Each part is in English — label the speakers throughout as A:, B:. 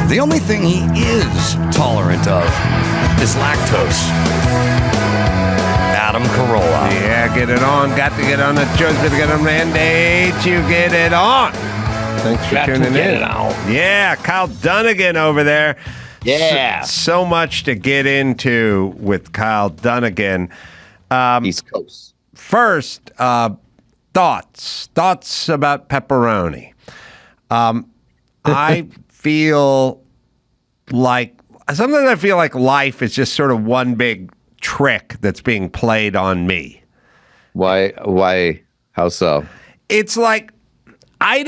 A: The only thing he is tolerant of is lactose. Adam Carolla.
B: Yeah, get it on. Got to get on the shows, but get a mandate. You get it on. Thanks for tuning in. Yeah, Kyle Dunnigan over there.
C: Yeah.
B: So much to get into with Kyle Dunnigan.
C: East Coast.
B: First, thoughts about pepperoni. I feel like sometimes I feel like life is just sort of one big trick that's being played on me.
C: Why? How so?
B: It's like I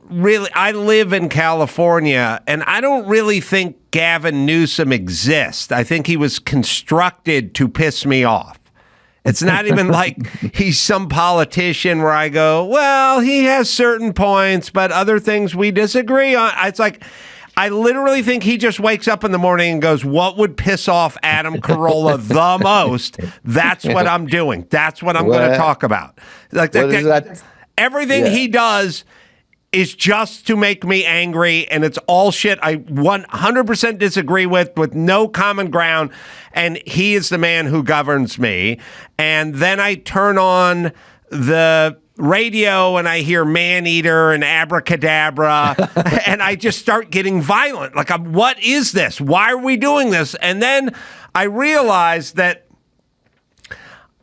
B: live in California, and I don't really think Gavin Newsom exists. I think he was constructed to piss me off. It's not even like he's some politician where I go, well, he has certain points, but other things we disagree on. It's like I literally think he just wakes up in the morning and goes, what would piss off Adam Carolla the most? That's what I'm doing. That's what I'm going to talk about. Like everything he does is just to make me angry, and it's all shit I 100% disagree with no common ground, and he is the man who governs me. And then I turn on the radio and I hear man-eater and abracadabra, and I just start getting violent. Like, what is this? Why are we doing this? And then I realize that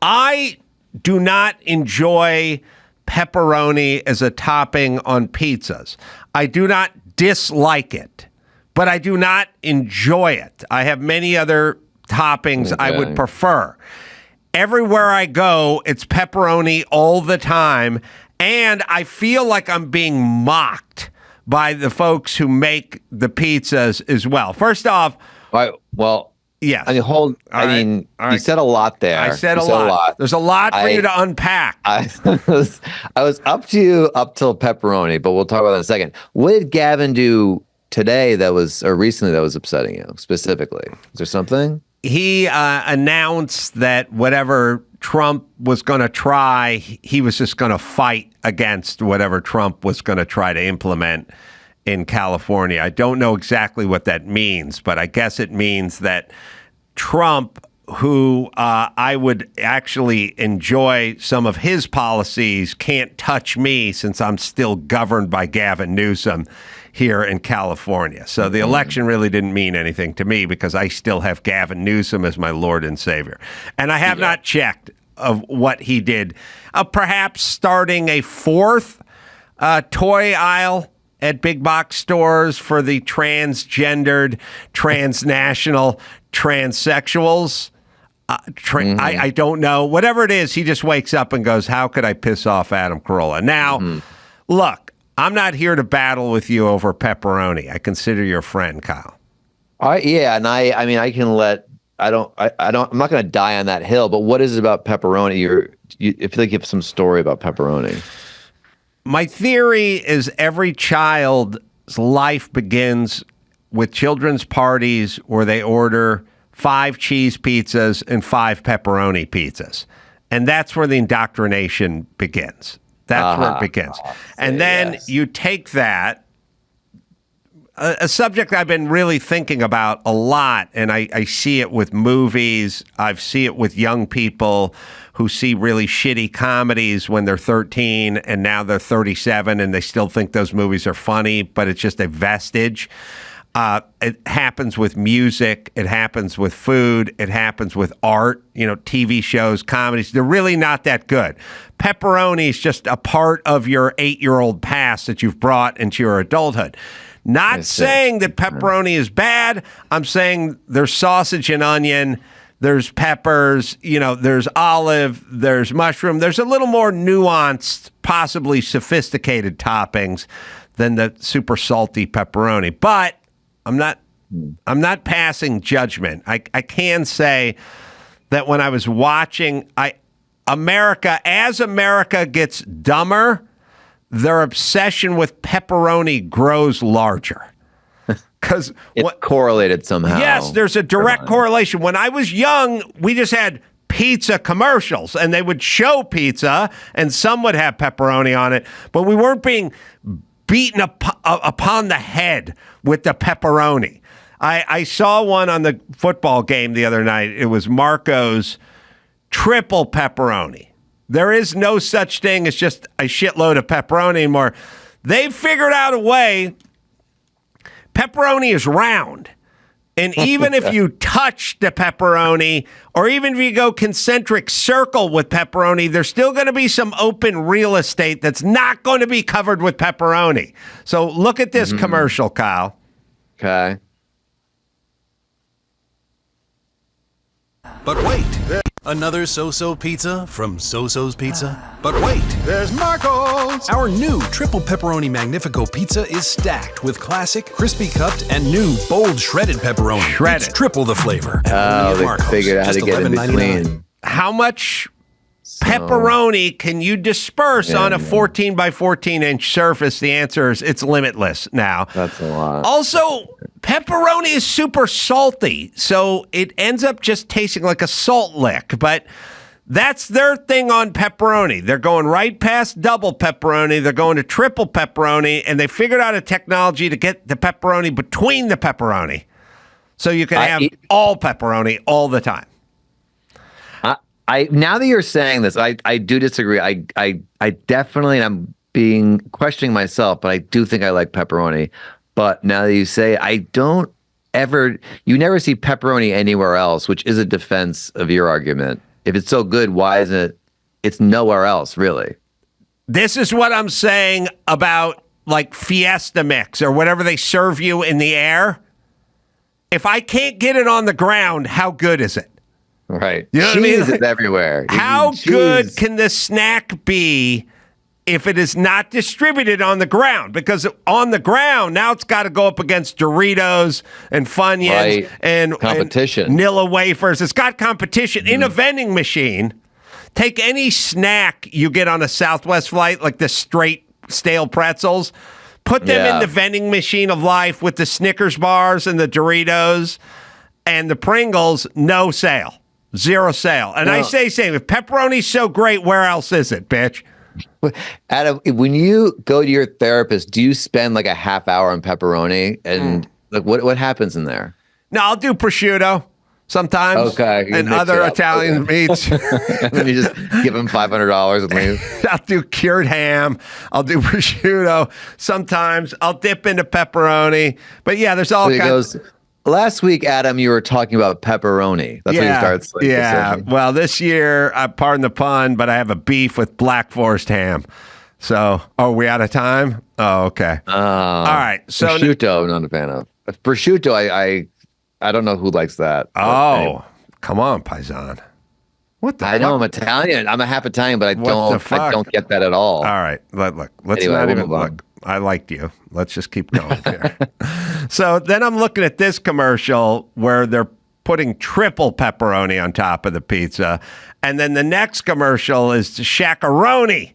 B: I do not enjoy pepperoni as a topping on pizzas. I do not dislike it, but I do not enjoy it. I have many other toppings I would prefer. Everywhere I go, it's pepperoni all the time, and I feel like I'm being mocked by the folks who make the pizzas as well. First off, yes.
C: I mean, you said a lot there.
B: I said a lot. There's a lot for you to unpack.
C: I was up to you up till pepperoni, but we'll talk about that in a second. What did Gavin do today recently that was upsetting you specifically? Is there something?
B: He announced that whatever Trump was going to try, he was just going to fight against whatever Trump was going to try to implement in California. I don't know exactly what that means, but I guess it means that Trump, who I would actually enjoy some of his policies, can't touch me since I'm still governed by Gavin Newsom here in California. So the election really didn't mean anything to me because I still have Gavin Newsom as my Lord and Savior. And I have not checked of what he did. Perhaps starting a fourth toy aisle at big box stores for the transgendered, transnational, transsexuals. I don't know. Whatever it is, he just wakes up and goes, how could I piss off Adam Carolla? Now, look, I'm not here to battle with you over pepperoni. I consider you a friend, Kyle.
C: I mean, I can let, I'm not going to die on that hill, but what is it about pepperoni? I feel like you have some story about pepperoni.
B: My theory is every child's life begins with children's parties where they order 5 cheese pizzas and 5 pepperoni pizzas. And that's where the indoctrination begins. That's where it begins. And then you take that, a subject I've been really thinking about a lot, and I see it with movies. I see it with young people who see really shitty comedies when they're 13 and now they're 37 and they still think those movies are funny, but it's just a vestige. It happens with music. It happens with food. It happens with art, TV shows, comedies. They're really not that good. Pepperoni is just a part of your 8-year-old past that you've brought into your adulthood. Not saying that pepperoni is bad. I'm saying there's sausage and onion. There's peppers, there's olive, there's mushroom. There's a little more nuanced, possibly sophisticated toppings than the super salty pepperoni. But I'm not passing judgment. I can say that when I was watching as America gets dumber, their obsession with pepperoni grows larger. Because
C: it's correlated somehow.
B: Yes, there's a direct correlation. When I was young, we just had pizza commercials, and they would show pizza, and some would have pepperoni on it, but we weren't being beaten upon the head with the pepperoni. I saw one on the football game the other night. It was Marco's triple pepperoni. There is no such thing as just a shitload of pepperoni anymore. They've figured out a way. Pepperoni is round. And even if you touch the pepperoni, or even if you go concentric circle with pepperoni, there's still going to be some open real estate that's not going to be covered with pepperoni. So look at this commercial, Kyle.
C: Okay.
D: But wait, another So-So pizza from So-So's Pizza? But wait, there's Marco's! Our new triple pepperoni Magnifico pizza is stacked with classic, crispy cupped, and new bold shredded pepperoni.
B: Shredded.
D: It's triple the flavor.
C: Oh, they
D: Marco's,
C: figured out how to get in between.
B: How much pepperoni can you disperse on a 14 by 14 inch surface? The answer is it's limitless now.
C: That's a lot.
B: Also, pepperoni is super salty, so it ends up just tasting like a salt lick. But that's their thing on pepperoni. They're going right past double pepperoni. They're going to triple pepperoni, and they figured out a technology to get the pepperoni between the pepperoni. So you can have all pepperoni all the time.
C: Now that you're saying this, I do disagree. I definitely, and I'm being questioning myself, but I do think I like pepperoni. But now that you say, you never see pepperoni anywhere else, which is a defense of your argument. If it's so good, why isn't it's nowhere else, really?
B: This is what I'm saying about like Fiesta mix or whatever they serve you in the air. If I can't get it on the ground, how good is it?
C: Right.
B: You know
C: Cheese
B: what I mean?
C: is everywhere.
B: How good can the snack be if it is not distributed on the ground? Because on the ground, now it's got to go up against Doritos and Funyuns and
C: competition.
B: And Nilla wafers. It's got competition in a vending machine. Take any snack you get on a Southwest flight, like the straight stale pretzels, put them in the vending machine of life with the Snickers bars and the Doritos and the Pringles, no sale. Zero sale. And I say, if pepperoni's so great, where else is it, bitch?
C: Adam, when you go to your therapist, do you spend like a half hour on pepperoni? And like, what happens in there?
B: No, I'll do prosciutto sometimes.
C: Okay.
B: And other Italian meats.
C: And then you just give them $500 and leave.
B: I'll do cured ham. I'll do prosciutto. Sometimes I'll dip into pepperoni. But yeah, there's all kinds.
C: Last week, Adam, you were talking about pepperoni. That's when you started.
B: Yeah. Well, this year, pardon the pun, but I have a beef with Black Forest ham. So, are we out of time? Oh, okay. All right. So
C: prosciutto, I'm not a fan of. Prosciutto, I don't know who likes that.
B: Oh,
C: anyway.
B: Come on, Paisan. What the fuck?
C: I know I'm Italian. I'm a half Italian, but I don't get that at all.
B: All right. Look, let's
C: anyway,
B: not
C: we'll
B: even look. I liked you. Let's just keep going here. So then I'm looking at this commercial where they're putting triple pepperoni on top of the pizza. And then the next commercial is Shaq-a-roni.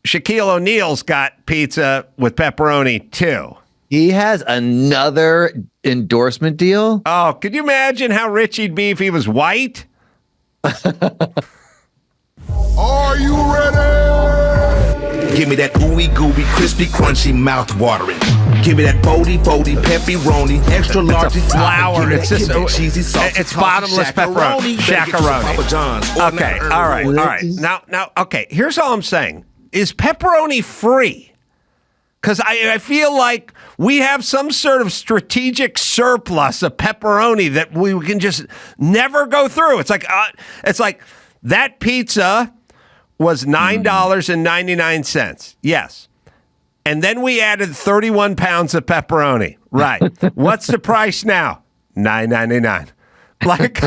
B: Shaquille O'Neal's got pizza with pepperoni too.
C: He has another endorsement deal?
B: Oh, could you imagine how rich he'd be if he was white?
E: Are you ready? Give me that ooey gooey, crispy, crunchy, mouth watering. Give me that boldy, pepperoni, extra large.
B: It's a flour. It's just cheesy sauce. It's bottomless pepperoni. Shaq-a-roni. Okay. All right. Now. Okay. Here's all I'm saying: is pepperoni free? Because I feel like we have some sort of strategic surplus of pepperoni that we can just never go through. It's like that pizza was $9.99. Yes. And then we added 31 pounds of pepperoni. Right. What's the price now? $9.99. Like,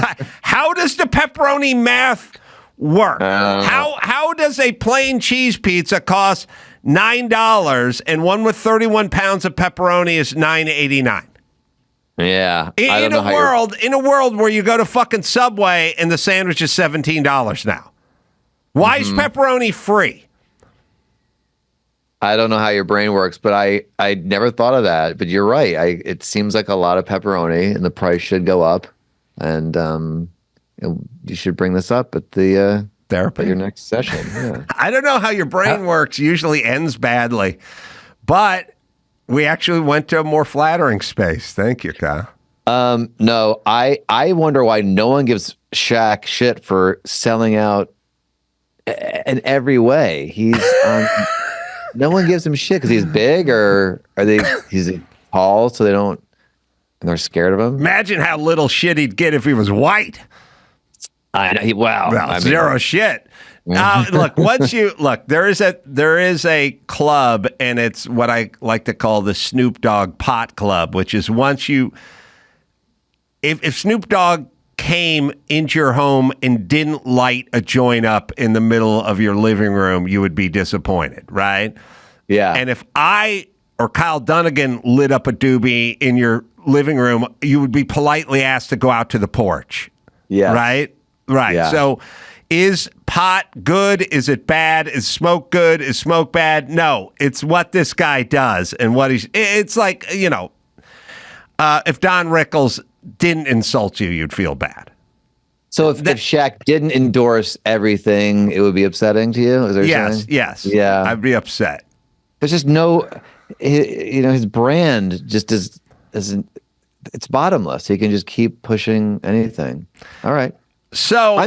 B: how does the pepperoni math work? How does a plain cheese pizza cost $9 and one with 31 pounds of pepperoni is $9.89?
C: Yeah.
B: In a world where you go to fucking Subway and the sandwich is $17 now. Why is pepperoni free?
C: I don't know how your brain works, but I never thought of that. But you're right. It seems like a lot of pepperoni, and the price should go up. And you should bring this up at the
B: therapy,
C: at your next session. Yeah.
B: I don't know how your brain works. Usually ends badly, But we actually went to a more flattering space. Thank you, Kyle.
C: No, I wonder why no one gives Shaq shit for selling out in every way. He's no one gives him shit because he's big, or he's tall, so they don't, and they're scared of him.
B: Imagine how little shit he'd get if he was white.
C: I know. Well,
B: zero shit. Look, there is a club, and it's what I like to call the Snoop Dogg Pot Club, which is if Snoop Dogg came into your home and didn't light a joint up in the middle of your living room, you would be disappointed, right?
C: Yeah.
B: And if I or Kyle Dunnigan lit up a doobie in your living room, you would be politely asked to go out to the porch.
C: Yeah.
B: Right?
C: Yeah.
B: So is pot good? Is it bad? Is smoke good? Is smoke bad? No, it's what this guy does and what it's like, if Don Rickles didn't insult you, you'd feel bad.
C: So if Shaq didn't endorse everything, it would be upsetting to you? Is there saying?
B: Yes.
C: Yeah.
B: I'd be upset.
C: There's just no, his brand just isn't, it's bottomless. He can just keep pushing anything. All right.
B: So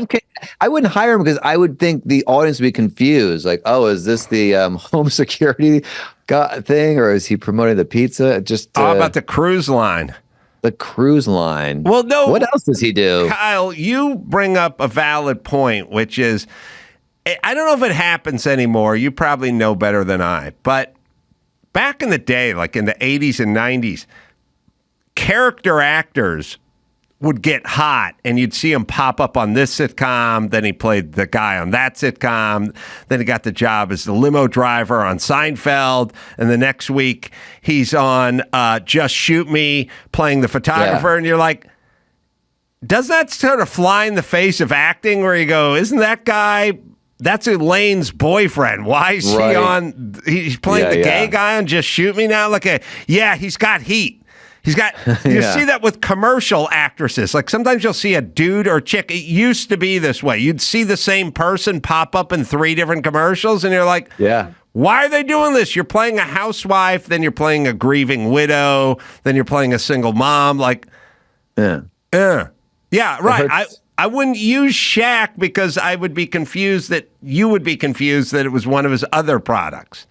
C: I wouldn't hire him because I would think the audience would be confused. Like, oh, is this the home security thing, or is he promoting the pizza?
B: How about the cruise line?
C: The cruise line.
B: Well, no.
C: What else does he do?
B: Kyle, you bring up a valid point, which is, I don't know if it happens anymore. You probably know better than I. But back in the day, like in the 80s and 90s, character actors would get hot, and you'd see him pop up on this sitcom. Then he played the guy on that sitcom. Then he got the job as the limo driver on Seinfeld. And the next week, he's on Just Shoot Me, playing the photographer. Yeah. And you're like, does that sort of fly in the face of acting where you go, isn't that guy, that's Elaine's boyfriend? Why is he on, he's playing the gay guy on Just Shoot Me now? Like, he's got heat. He's got, you see that with commercial actresses. Like sometimes you'll see a dude or chick. It used to be this way. You'd see the same person pop up in 3 different commercials, and you're like, why are they doing this? You're playing a housewife, then you're playing a grieving widow, then you're playing a single mom. Like, right. I wouldn't use Shaq because I would be confused that you would be confused that it was one of his other products.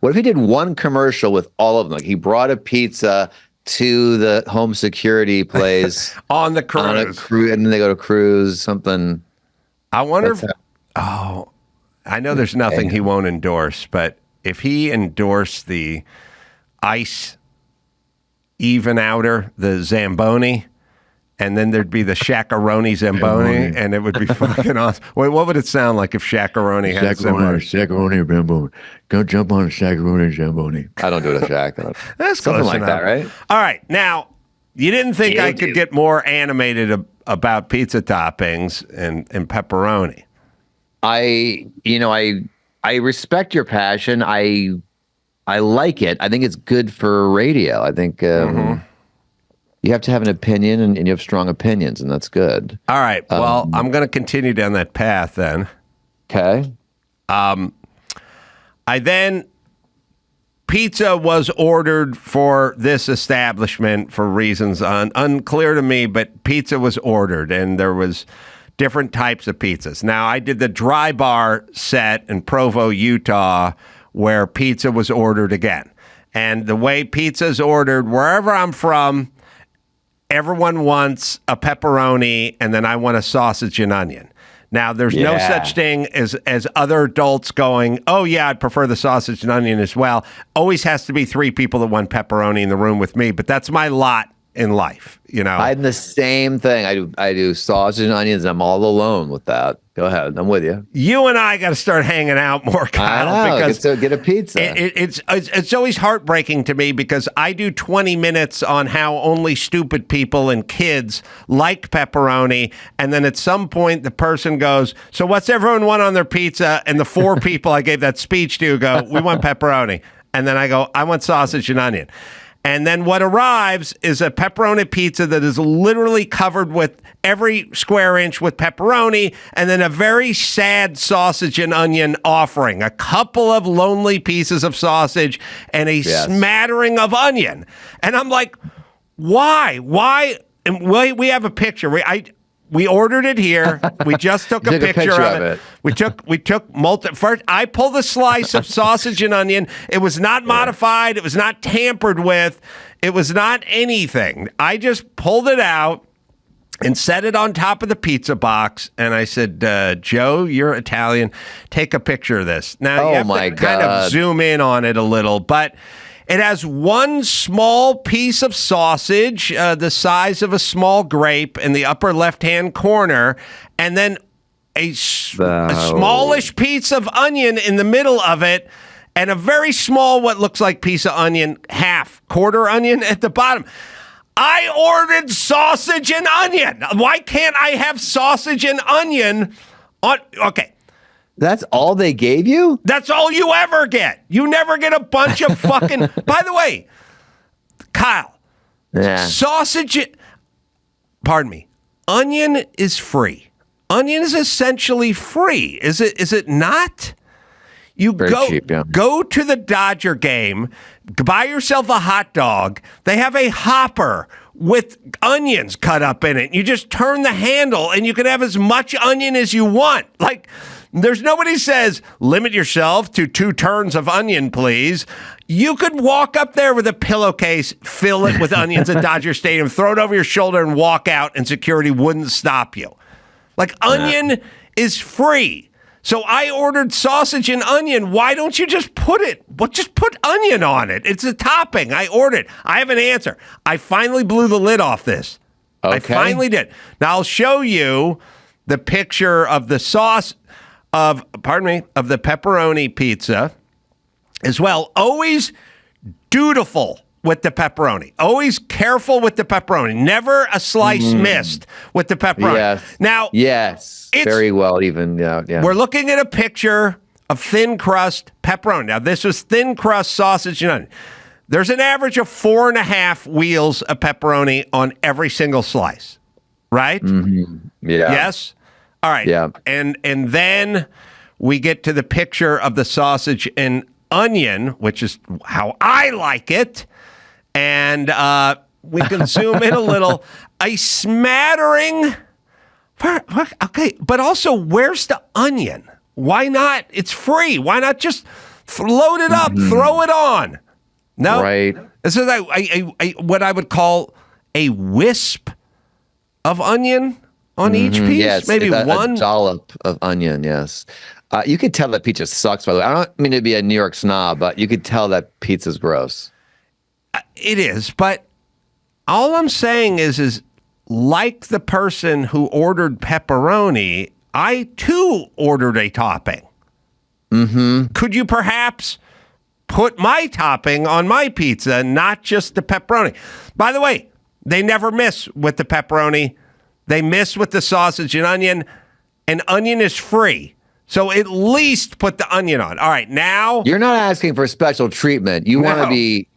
C: What if he did one commercial with all of them? Like he brought a pizza to the home security place
B: on the cruise.
C: On a and then they go to cruise, something.
B: I wonder I know there's nothing he won't endorse, but if he endorsed the ice even outer, the Zamboni, and then there'd be the Shaq-a-roni Zamboni, and it would be fucking awesome. Wait, what would it sound like if Shaq-a-roni had Zamboni?
F: Shaq-a-roni Zamboni. Go jump on a Shaq-a-roni Zamboni.
C: I don't do it to Shaq.
B: That's
C: something like that, right?
B: All right. Now, you didn't think I could get more animated about pizza toppings and pepperoni.
C: I respect your passion. I like it. I think it's good for radio. I think you have to have an opinion, and you have strong opinions, and that's good.
B: All right. Well, I'm going to continue down that path then.
C: Okay.
B: Pizza was ordered for this establishment for reasons unclear to me, but pizza was ordered, and there was different types of pizzas. Now, I did the dry bar set in Provo, Utah, where pizza was ordered again. And the way pizza's ordered, wherever I'm from, everyone wants a pepperoni, and then I want a sausage and onion. Now, there's no such thing as other adults going, oh, yeah, I'd prefer the sausage and onion as well. Always has to be 3 people that want pepperoni in the room with me, but that's my lot in life,
C: I'm the same thing. I do sausage and onions, and I'm all alone with that. Go ahead. I'm with you.
B: You and I got to start hanging out more, Kyle.
C: I know,
B: because
C: get a pizza.
B: It's always heartbreaking to me because I do 20 minutes on how only stupid people and kids like pepperoni, and then at some point the person goes, so what's everyone want on their pizza? And the 4 people I gave that speech to go, we want pepperoni. And then I go, I want sausage and onion. And then what arrives is a pepperoni pizza that is literally covered with every square inch with pepperoni, and then a very sad sausage and onion offering, a couple of lonely pieces of sausage and a smattering of onion. And I'm like, why? Why? And we have a picture. We ordered it here. We just took a picture of it. We took first. I pulled a slice of sausage and onion. It was not modified. It was not tampered with. It was not anything. I just pulled it out and set it on top of the pizza box. And I said, Joe, you're Italian. Take a picture of this. Now you have to kind of zoom in on it a little, but it has one small piece of sausage, the size of a small grape, in the upper left-hand corner, and then a smallish piece of onion in the middle of it, and a very small, what looks like piece of onion, quarter onion at the bottom. I ordered sausage and onion. Why can't I have sausage and onion on? Okay.
C: That's all they gave you?
B: That's all you ever get. You never get a bunch of fucking... By the way, Kyle, sausage... Pardon me. Onion is free. Onion is essentially free. Is it not? You go to the Dodger game, buy yourself a hot dog. They have a hopper with onions cut up in it. You just turn the handle and you can have as much onion as you want. Like... There's nobody says, limit yourself to 2 turns of onion, please. You could walk up there with a pillowcase, fill it with onions at Dodger Stadium, throw it over your shoulder and walk out, and security wouldn't stop you. Like, onion is free. So I ordered sausage and onion. Why don't you just put onion on it? It's a topping. I ordered. I have an answer. I finally blew the lid off this. Okay. I finally did. Now I'll show you the picture of the sauce of the pepperoni pizza as well. Always dutiful with the pepperoni. Always careful with the pepperoni. Never a slice missed with the pepperoni.
C: Yes.
B: Now,
C: very well even. Yeah.
B: We're looking at a picture of thin crust pepperoni. Now, this was thin crust sausage and onion. There's an average of 4.5 wheels of pepperoni on every single slice, right?
C: Mm-hmm. Yeah.
B: Yes? All right. Yeah. And then we get to the picture of the sausage and onion, which is how I like it. And we can zoom in a little. A smattering. Okay. But also, where's the onion? Why not? It's free. Why not just load it up, throw it on? No.
C: Right.
B: This is what I would call a wisp of onion on each piece.
C: Yes,
B: maybe one
C: a dollop of onion. Yes. You could tell that pizza sucks, by the way. I don't mean to be a New York snob, but you could tell that pizza's gross.
B: It is, but all I'm saying is like the person who ordered pepperoni, I too ordered a topping. Mm-hmm. Could you perhaps put my topping on my pizza, not just the pepperoni? By the way, they never miss with the pepperoni. They miss with the sausage and onion is free. So at least put the onion on. All right, now...
C: You're not asking for special treatment. You want to be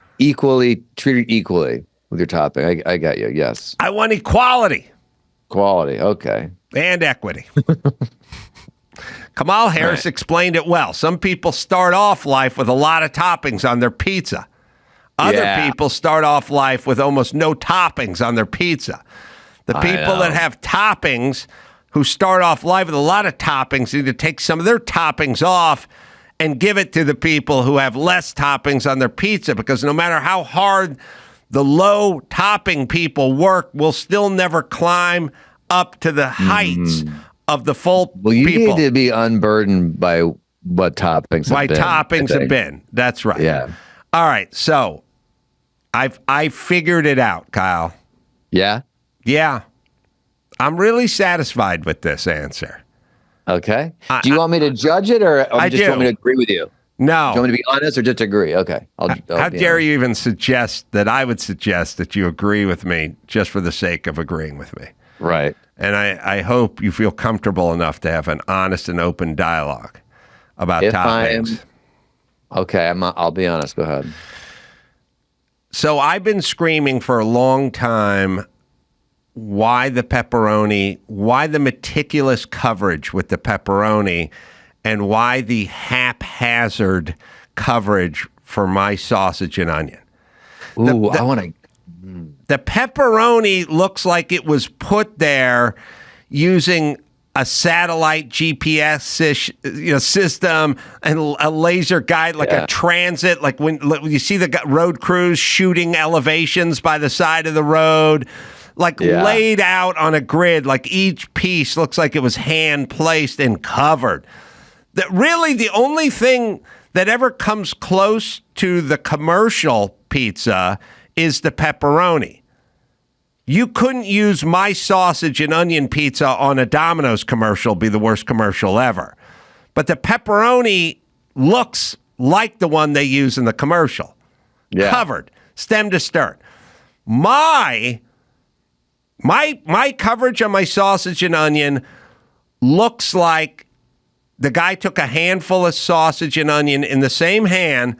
C: treated equally with your topping. I got you, yes.
B: I want equality.
C: Quality, okay.
B: And equity. Kamal Harris explained it well. Some people start off life with a lot of toppings on their pizza. Other people start off life with almost no toppings on their pizza. The people that have toppings, who start off life with a lot of toppings, need to take some of their toppings off and give it to the people who have less toppings on their pizza, because no matter how hard the low topping people work, will still never climb up to the heights of the full people.
C: Well, you need to be unburdened by what toppings have been.
B: That's right.
C: Yeah.
B: All right. So I figured it out, Kyle.
C: Yeah?
B: Yeah. I'm really satisfied with this answer.
C: Okay. Do you want me to judge it, or just want me to agree with you?
B: No.
C: Do you want me to be honest or just agree? Okay.
B: How dare you even suggest that I would suggest that you agree with me just for the sake of agreeing with me?
C: Right.
B: And I hope you feel comfortable enough to have an honest and open dialogue about toppings.
C: Okay, I'll be honest. Go ahead.
B: So I've been screaming for a long time, why the pepperoni, why the meticulous coverage with the pepperoni, and why the haphazard coverage for my sausage and onion.
C: Ooh, I want to.
B: The pepperoni looks like it was put there using a satellite GPS system and a laser guide, like a transit, like when you see the road crews shooting elevations by the side of the road, like laid out on a grid, like each piece looks like it was hand placed and covered. That really the only thing that ever comes close to the commercial pizza is the pepperoni. You couldn't use my sausage and onion pizza on a Domino's commercial, be the worst commercial ever. But the pepperoni looks like the one they use in the commercial. Yeah. Covered, stem to stern. My coverage on my sausage and onion looks like the guy took a handful of sausage and onion in the same hand,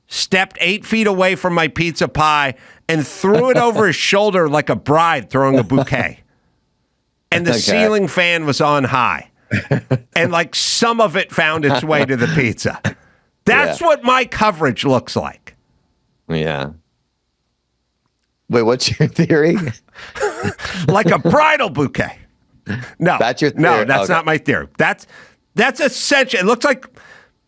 B: stepped 8 feet away from my pizza pie, and threw it over his shoulder like a bride throwing a bouquet. And the ceiling fan was on high. And like some of it found its way to the pizza. That's what my coverage looks like.
C: Yeah. Wait, what's your theory?
B: Like a bridal bouquet. No.
C: That's your theory?
B: No, that's not my theory. That's essential. It looks like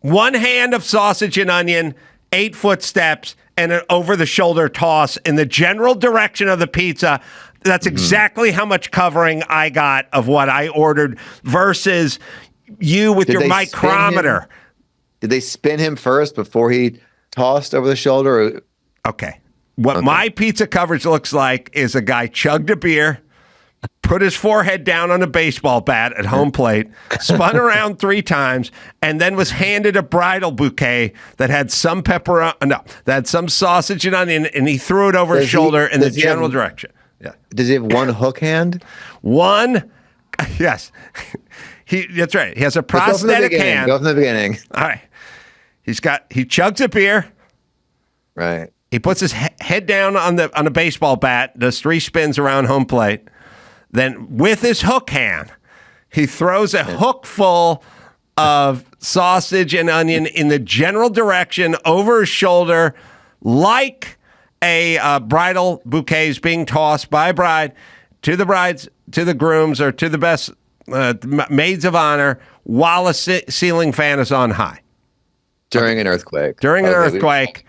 B: one hand of sausage and onion, 8 footsteps, and an over-the-shoulder toss in the general direction of the pizza. That's exactly how much covering I got of what I ordered versus you with your micrometer.
C: Did they spin him first before he tossed over the shoulder?
B: Okay. What my pizza coverage looks like is a guy chugged a beer, put his forehead down on a baseball bat at home plate, spun around 3 times, and then was handed a bridal bouquet that had some that had some sausage and onion, and he threw it over his shoulder in the general direction. Yeah.
C: Does he have one hook hand?
B: One? Yes. That's right. He has a prosthetic hand.
C: Go from the beginning.
B: All right. He chugs a beer.
C: Right.
B: He puts his head down on a baseball bat, does 3 spins around home plate. Then with his hook hand, he throws a hook full of sausage and onion in the general direction over his shoulder, like a bridal bouquet is being tossed by a bride to the brides, to the grooms, or to the best maids of honor while a ceiling fan is on high.
C: During an earthquake.
B: During an earthquake,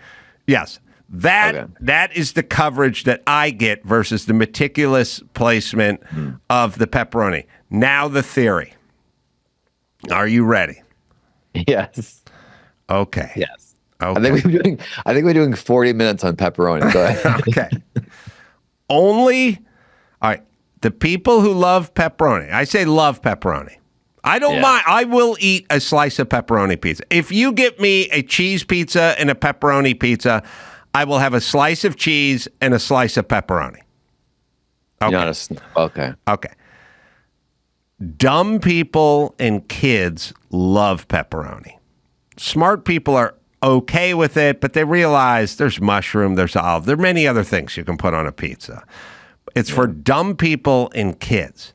B: yes. That is the coverage that I get versus the meticulous placement of the pepperoni. Now the theory. Are you ready?
C: Yes.
B: Okay.
C: Yes.
B: Okay.
C: I think we're doing 40 minutes on pepperoni. Go ahead.
B: Okay. All right. The people who love pepperoni, I say love pepperoni. I don't mind. I will eat a slice of pepperoni pizza. If you get me a cheese pizza and a pepperoni pizza, I will have a slice of cheese and a slice of pepperoni.
C: Okay.
B: Okay. Dumb people and kids love pepperoni. Smart people are okay with it, but they realize there's mushroom, there's olive, there are many other things you can put on a pizza. It's for dumb people and kids.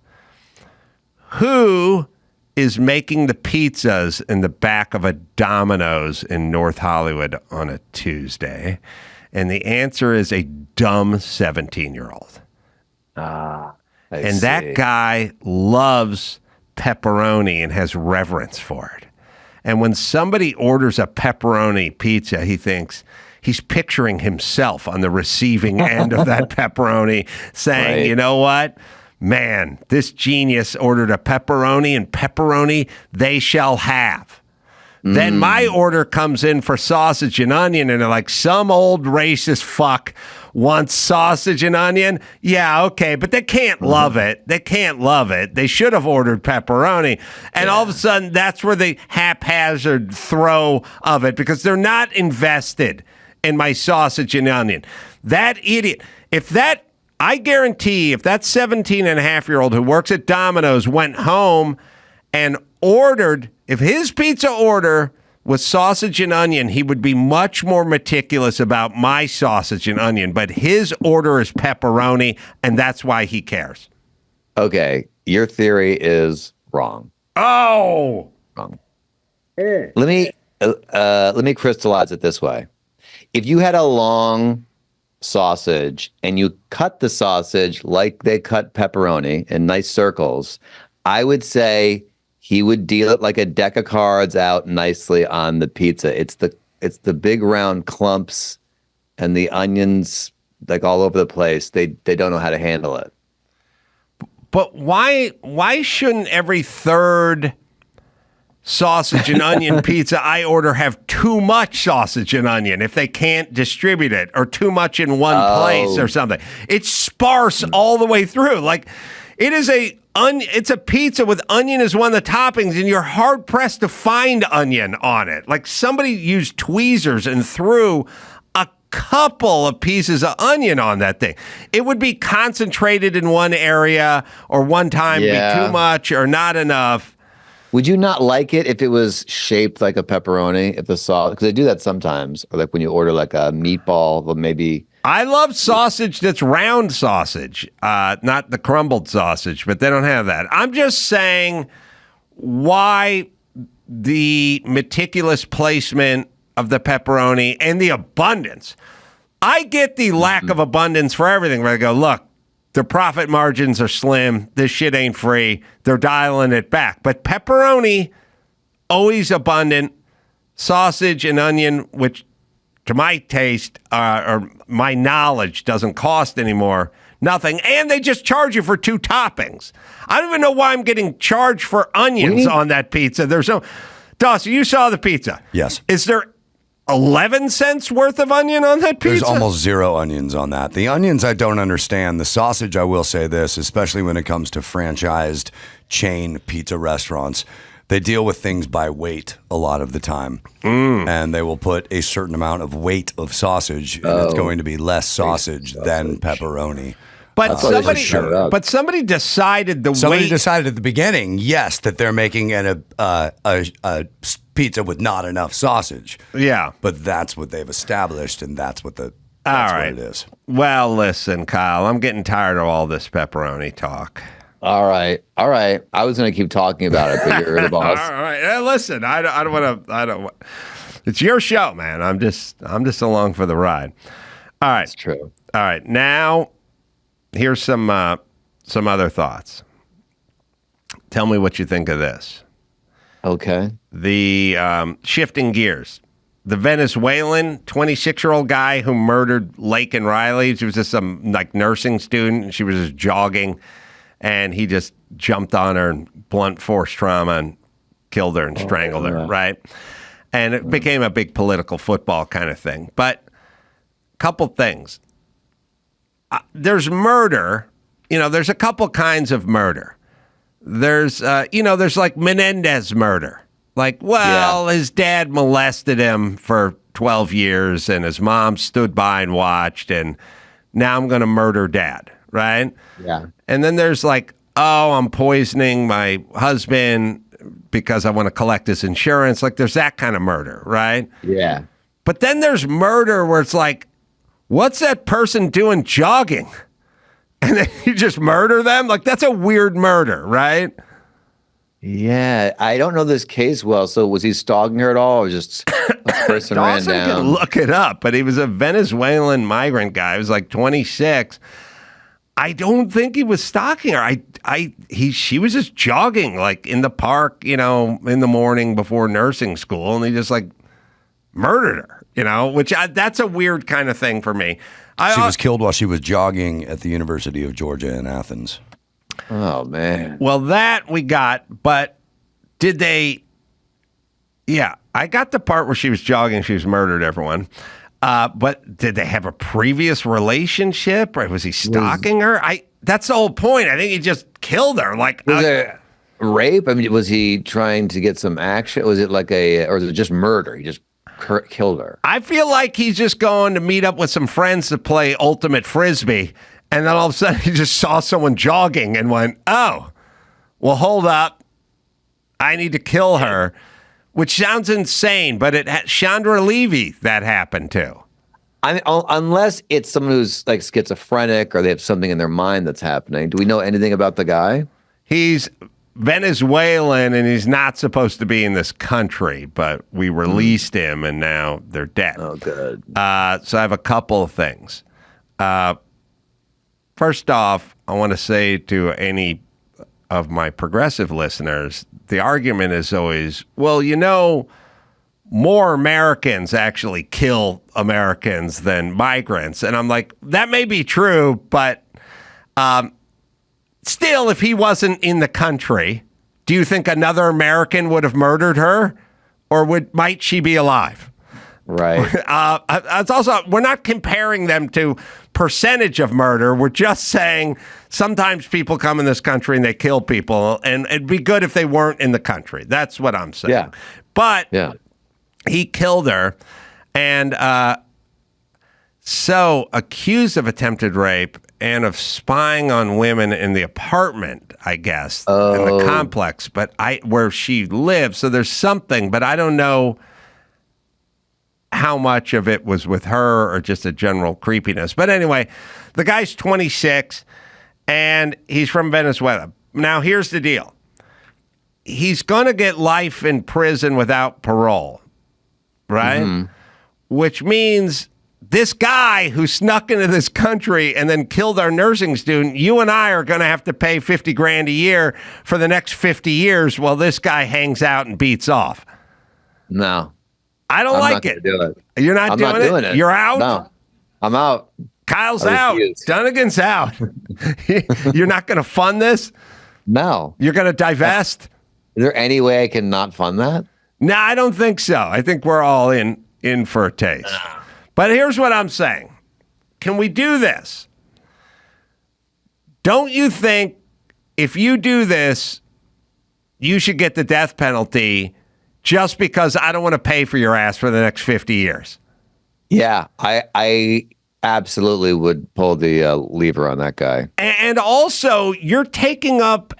B: Who is making the pizzas in the back of a Domino's in North Hollywood on a Tuesday? And the answer is a dumb 17-year-old. That guy loves pepperoni and has reverence for it. And when somebody orders a pepperoni pizza, he thinks he's picturing himself on the receiving end of that pepperoni saying, you know what? Man, this genius ordered a pepperoni, and pepperoni they shall have. Then my order comes in for sausage and onion, and they're like, some old racist fuck wants sausage and onion. Yeah, okay, but they can't love it. They can't love it. They should have ordered pepperoni. And all of a sudden, that's where the haphazard throw of it, because they're not invested in my sausage and onion. That idiot, I guarantee if that 17-and-a-half-year-old who works at Domino's went home and ordered, if his pizza order with sausage and onion, he would be much more meticulous about my sausage and onion, but his order is pepperoni, and that's why he cares.
C: Okay, your theory is wrong.
B: Oh,
C: Wrong. Let me crystallize it this way. If you had a long sausage and you cut the sausage like they cut pepperoni in nice circles, I would say he would deal it like a deck of cards out nicely on the pizza. It's the big round clumps and the onions like all over the place. They don't know how to handle it.
B: but why shouldn't every third sausage and onion pizza I order have too much sausage and onion if they can't distribute it, or too much in one place or something? It's sparse all the way through. Like, it's a pizza with onion as one of the toppings, and you're hard pressed to find onion on it. Like, somebody used tweezers and threw a couple of pieces of onion on that thing. It would be concentrated in one area, or one time be too much or not enough.
C: Would you not like it if it was shaped like a pepperoni? If the sauce, because they do that sometimes, or like when you order like a meatball, well, maybe.
B: I love sausage that's round sausage, not the crumbled sausage, but they don't have that. I'm just saying why the meticulous placement of the pepperoni and the abundance. I get the lack of abundance for everything, where I go, look, their profit margins are slim. This shit ain't free. They're dialing it back. But pepperoni, always abundant. Sausage and onion, which to my taste or my knowledge doesn't cost anymore, nothing. And they just charge you for two toppings. I don't even know why I'm getting charged for onions on that pizza. There's no... Dawson, you saw the pizza.
G: Yes.
B: Is there 11 cents worth of onion on that pizza?
G: There's almost zero onions on that. The onions I don't understand. The sausage, I will say this, especially when it comes to franchised chain pizza restaurants, they deal with things by weight a lot of the time. And they will put a certain amount of weight of sausage, and it's going to be less sausage than pepperoni.
B: But somebody decided
G: Somebody decided at the beginning, yes, that they're making a pizza with not enough sausage.
B: Yeah.
G: But that's what they've established, and that's what what it is.
B: Well, listen, Kyle, I'm getting tired of all this pepperoni talk.
C: All right. I was going to keep talking about it, but you're the boss.
B: All right. Listen, I don't want to. It's your show, man. I'm just along for the ride. All right.
C: That's true.
B: All right. Now, here's some other thoughts. Tell me what you think of this.
C: Okay.
B: The shifting gears. The Venezuelan 26-year-old guy who murdered Laken Riley. She was just some nursing student. She was just jogging, and he just jumped on her and blunt force trauma and killed her and strangled her, right? And it became a big political football kind of thing. But a couple things. There's murder. There's a couple kinds of murder. There's like Menendez murder. His dad molested him for 12 years and his mom stood by and watched, and now I'm going to murder dad, right?
C: Yeah.
B: And then there's I'm poisoning my husband because I want to collect his insurance. There's that kind of murder, right?
C: Yeah.
B: But then there's murder where it's what's that person doing jogging? And then you just murder them? That's a weird murder, right?
C: Yeah, I don't know this case well. So was he stalking her at all, or just a person ran
B: Dawson
C: down?
B: could look it up, but he was a Venezuelan migrant guy. He was 26. I don't think he was stalking her. She was just jogging in the park, in the morning before nursing school, and he just murdered her, which that's a weird kind of thing for me.
G: She was killed while she was jogging at the University of Georgia in Athens.
C: Oh, man.
B: Well, that we got, but did they... Yeah, I got the part where she was jogging, she was murdered, everyone. But did they have a previous relationship, or was he stalking her? That's the whole point. I think he just killed her.
C: Was it rape? I mean, was he trying to get some action? Was it or was it just murder? He just killed her.
B: I feel like he's just going to meet up with some friends to play ultimate frisbee, and then all of a sudden he just saw someone jogging and went, oh, well, hold up. I need to kill her. which sounds insane, but Chandra Levy that happened to.
C: I mean, unless it's someone who's like schizophrenic or they have something in their mind that's happening. Do we know anything about the guy?
B: He's Venezuelan and he's not supposed to be in this country, but we released him and now they're dead.
C: Oh, good.
B: So I have a couple of things. First off, I want to say to any of my progressive listeners, the argument is always, well, more Americans actually kill Americans than migrants. And I'm like, that may be true, but still, if he wasn't in the country, do you think another American would have murdered her? Or might she be alive?
C: Right.
B: It's also, we're not comparing them to percentage of murder. We're just saying sometimes people come in this country and they kill people, and it'd be good if they weren't in the country. That's what I'm saying.
C: Yeah.
B: But he killed her, and so accused of attempted rape and of spying on women in the apartment, I guess, in the complex, but where she lives. So there's something, but I don't know how much of it was with her or just a general creepiness. But anyway, the guy's 26 and he's from Venezuela. Now, here's the deal. He's going to get life in prison without parole, right? Mm-hmm. Which means this guy who snuck into this country and then killed our nursing student, you and I are going to have to pay $50,000 a year for the next 50 years while this guy hangs out and beats off.
C: No.
B: I don't like it.
C: Do it.
B: You're not doing it? You're out?
C: No. I'm out.
B: Kyle's out. Dunnigan's out. You're not going to fund this?
C: No.
B: You're going to divest?
C: Is there any way I can not fund that?
B: No, I don't think so. I think we're all in for a taste. But here's what I'm saying. Can we do this? Don't you think if you do this, you should get the death penalty just because I don't want to pay for your ass for the next 50 years?
C: Yeah, I absolutely would pull the lever on that guy.
B: And also, you're taking up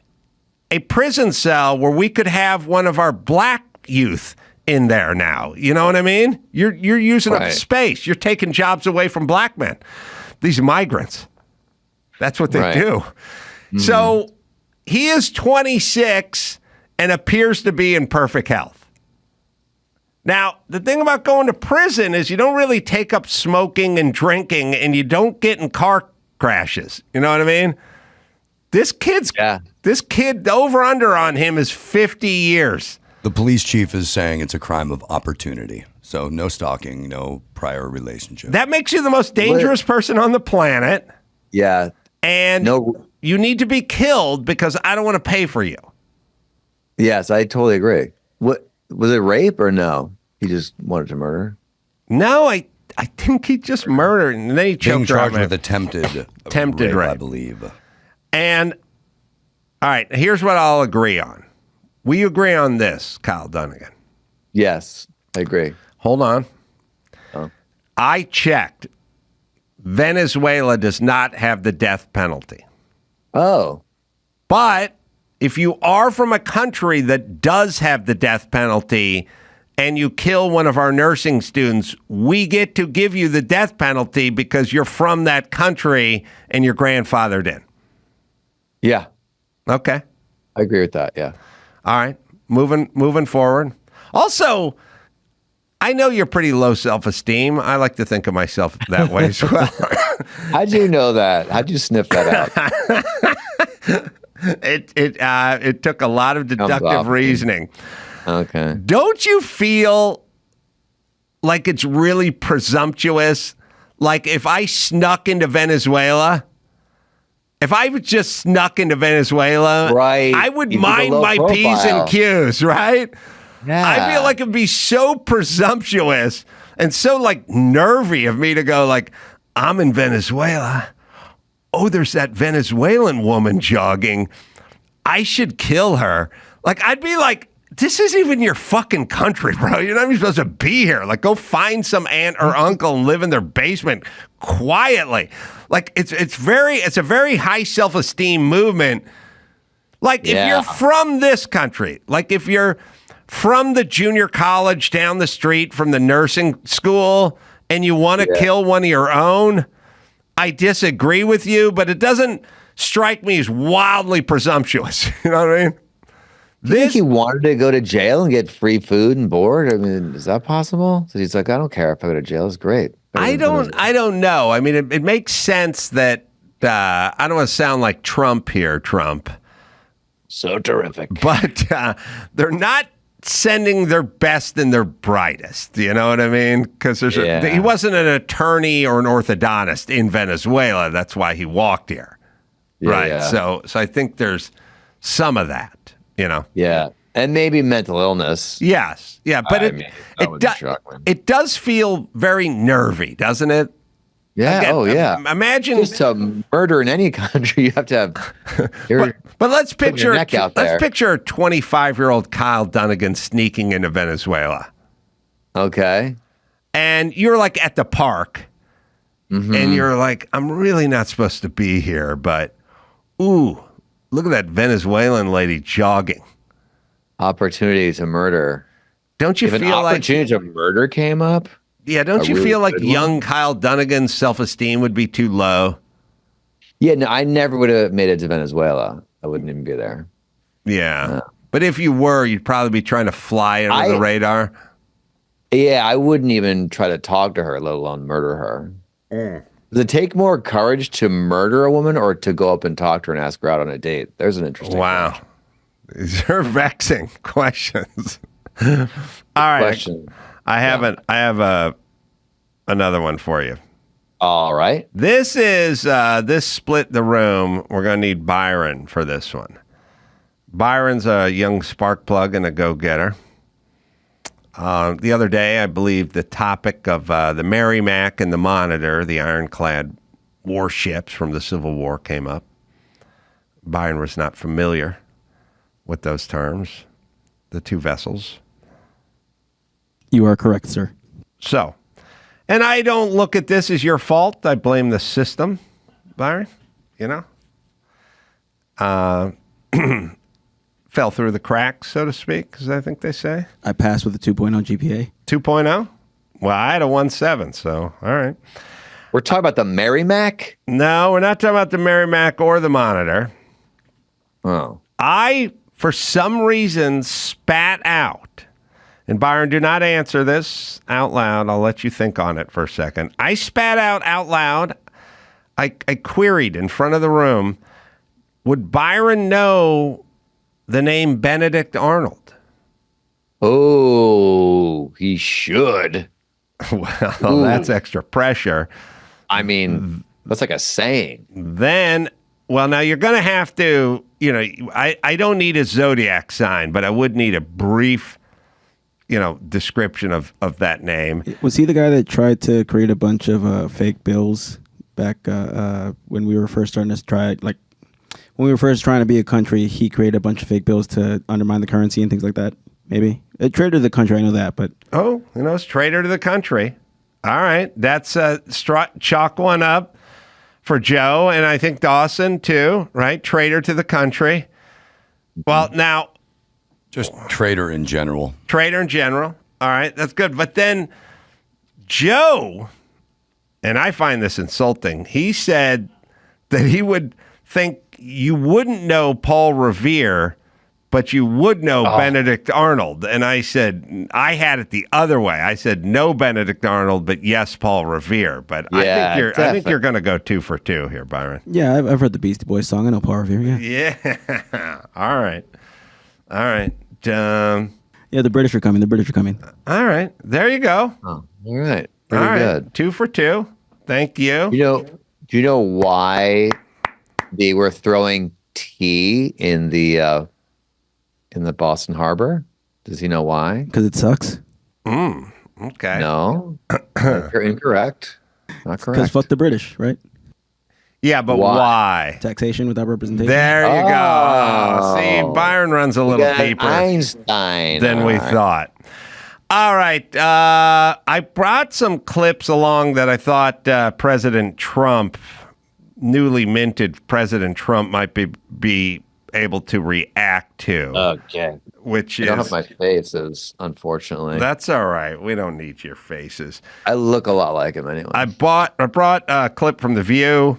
B: a prison cell where we could have one of our black youth in there now. You know what I mean? You're using up space. You're taking jobs away from black men. These migrants. That's what they do. Mm-hmm. So he is 26 and appears to be in perfect health. Now, the thing about going to prison is you don't really take up smoking and drinking, and you don't get in car crashes. You know what I mean? This kid, the over-under on him is 50 years.
G: The police chief is saying it's a crime of opportunity. So no stalking, no prior relationship.
B: That makes you the most dangerous person on the planet.
C: Yeah.
B: And you need to be killed because I don't want to pay for you.
C: Yes, I totally agree. What was it, rape or no? He just wanted to murder?
B: No, I think he just murdered and then he choked her out.
G: Charged with attempted rape, I believe.
B: And all right, here's what I'll agree on. We agree on this, Kyle Dunnigan.
C: Yes, I agree.
B: Hold on. Oh. I checked. Venezuela does not have the death penalty.
C: Oh.
B: But if you are from a country that does have the death penalty and you kill one of our nursing students, we get to give you the death penalty because you're from that country and your grandfathered in.
C: Yeah.
B: Okay.
C: I agree with that, yeah.
B: All right. Moving forward. Also, I know you're pretty low self-esteem. I like to think of myself that way as well.
C: How'd you know that? How'd you sniff that out?
B: It took a lot of deductive reasoning.
C: Okay.
B: Don't you feel like it's really presumptuous? Like if I snuck into Venezuela, if I just snuck into Venezuela,
C: right,
B: I would mind my P's and Q's, right?
C: Yeah.
B: I feel like it'd be so presumptuous and so like nervy of me to go like, I'm in Venezuela. Oh, there's that Venezuelan woman jogging. I should kill her. Like, I'd be like, this isn't even your fucking country, bro. You're not even supposed to be here. Like, go find some aunt or uncle and live in their basement quietly. Like, it's a very high self-esteem movement. Like, if you're from this country, like if you're from the junior college down the street from the nursing school and you want to kill one of your own, I disagree with you, but it doesn't strike me as wildly presumptuous. You know what I mean?
C: Do you think he wanted to go to jail and get free food and board? I mean, is that possible? So he's like, I don't care if I go to jail. It's great.
B: I don't know. I mean, it makes sense that I don't want to sound like Trump here, Trump.
C: So terrific.
B: But they're not sending their best and their brightest. You know what I mean? Because he wasn't an attorney or an orthodontist in Venezuela. That's why he walked here.
C: Yeah,
B: right.
C: yeah.
B: So I think there's some of that. You know?
C: Yeah. And maybe mental illness.
B: Yes. Yeah. But it does feel very nervy, doesn't it?
C: Yeah.
B: Again, imagine
C: just to murder in any country, you have to have.
B: But let's picture
C: neck out there.
B: Let's picture a 25-year-old Kyle Dunnigan sneaking into Venezuela.
C: Okay.
B: And you're like at the park, and you're like, I'm really not supposed to be here, but ooh. Look at that Venezuelan lady jogging.
C: Opportunity to murder.
B: Don't you feel like
C: opportunity to murder came up?
B: Yeah, don't you feel like young Kyle Dunnigan's self-esteem would be too low?
C: Yeah, no, I never would have made it to Venezuela. I wouldn't even be there.
B: Yeah. But if you were, you'd probably be trying to fly under the radar.
C: Yeah, I wouldn't even try to talk to her, let alone murder her. Does it take more courage to murder a woman or to go up and talk to her and ask her out on a date? There's an interesting question.
B: These are vexing questions. All right. I have another one for you.
C: All right.
B: This is this split the room. We're going to need Byron for this one. Byron's a young spark plug and a go-getter. The other day, I believe the topic of the Merrimack and the Monitor, the ironclad warships from the Civil War, came up. Byron was not familiar with those terms, the two vessels.
H: You are correct, sir.
B: So, and I don't look at this as your fault. I blame the system, Byron, you know? Fell through the cracks, so to speak, as I think they say.
H: I passed with a 2.0 GPA.
B: 2.0? Well, I had a 1.7, so all right.
C: We're talking about the Merrimack?
B: No, we're not talking about the Merrimack or the Monitor.
C: Oh.
B: I, for some reason, spat out, and Byron, do not answer this out loud. I'll let you think on it for a second. I spat out loud. I queried in front of the room, would Byron know the name Benedict Arnold?
C: Oh, he should.
B: Well, that's extra pressure.
C: I mean, that's like a saying.
B: Then, well, now you're going to have to, you know, I don't need a zodiac sign, but I would need a brief, you know, description of that name.
H: Was he the guy that tried to create a bunch of fake bills back when we were first starting to try, like, when we were first trying to be a country, he created a bunch of fake bills to undermine the currency and things like that. Maybe a traitor to the country. I know that, but
B: it's traitor to the country. All right, that's chalk one up for Joe, and I think Dawson too. Right, traitor to the country. Well, now,
G: just traitor in general.
B: Traitor in general. All right, that's good. But then Joe, and I find this insulting. He said that he would think you wouldn't know Paul Revere, but you would know Benedict Arnold. And I said, I had it the other way. I said, no Benedict Arnold, but yes, Paul Revere. But I think you're going to go 2 for 2 here, Byron.
H: Yeah, I've heard the Beastie Boys song. I know Paul Revere,
B: Yeah. All right.
H: Yeah, the British are coming.
B: All right. There you go.
C: Oh, all right. Pretty good.
B: 2 for 2. Thank you.
C: Do you know why they were throwing tea in the Boston Harbor? Does he know why?
H: Because it sucks.
B: Okay.
C: No, you're incorrect. Not correct.
H: Because fuck the British, right?
B: Yeah, but why?
H: Taxation without representation.
B: There you go. See, Byron runs a little deeper
C: Einstein
B: than we thought. All right. I brought some clips along that I thought President Trump, newly minted President Trump, might be able to react to.
C: Okay.
B: Which
C: I don't
B: is
C: have my faces, unfortunately.
B: that's all right. We don't need your faces.
C: I look a lot like him anyway.
B: I brought a clip from The View.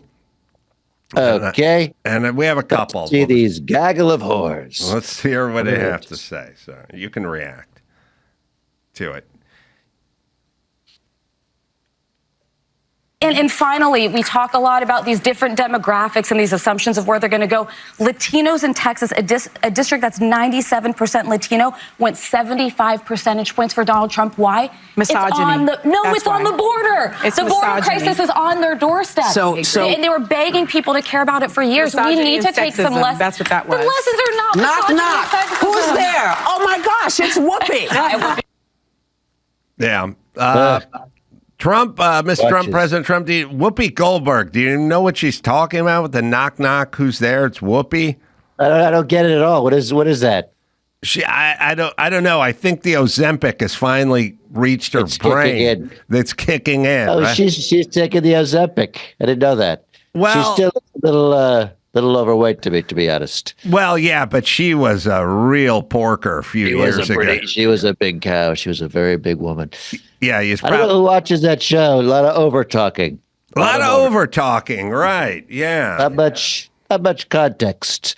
C: Okay.
B: And we have a couple.
C: See these gaggle of whores.
B: Let's hear what they have to say. So you can react to it.
I: And finally, we talk a lot about these different demographics and these assumptions of where they're going to go. Latinos in Texas, a district that's 97% Latino, went 75 percentage points for Donald Trump. Why?
J: Misogyny.
I: It's on the, no,
J: That's
I: it's on
J: why.
I: the border.
J: It's
I: the border
J: misogyny.
I: crisis is on their doorstep.
J: So-
I: and they were begging people to care about it for years. We
J: Misogyny
I: need to
J: and
I: take some
J: sexism.
I: lessons.
J: That's what that was.
I: The lessons are not
J: Knock,
I: misogyny
J: knock.
I: and sexism.
J: Who's there? Oh my gosh, it's Whoopi.
B: Yeah. Trump, Mr. Trump,
C: Watches.
B: President Trump, Whoopi Goldberg. Do you know what she's talking about with the knock knock? Who's there? It's Whoopi.
K: I don't get it at all. What is that?
B: I don't know. I think the Ozempic has finally reached her
K: It's kicking
B: brain.
K: in.
B: That's kicking in.
K: Oh,
B: right?
K: she's taking the Ozempic. I didn't know that.
B: Well-
K: she's still a little overweight to be honest.
B: Well, yeah, but she was a real porker a few years ago.
K: She was a big cow. She was a very big woman.
B: Yeah, he's
K: I don't know
B: probably
K: who watches that show. A lot of over talking.
B: a lot of over talking, right? Yeah.
K: Not much context.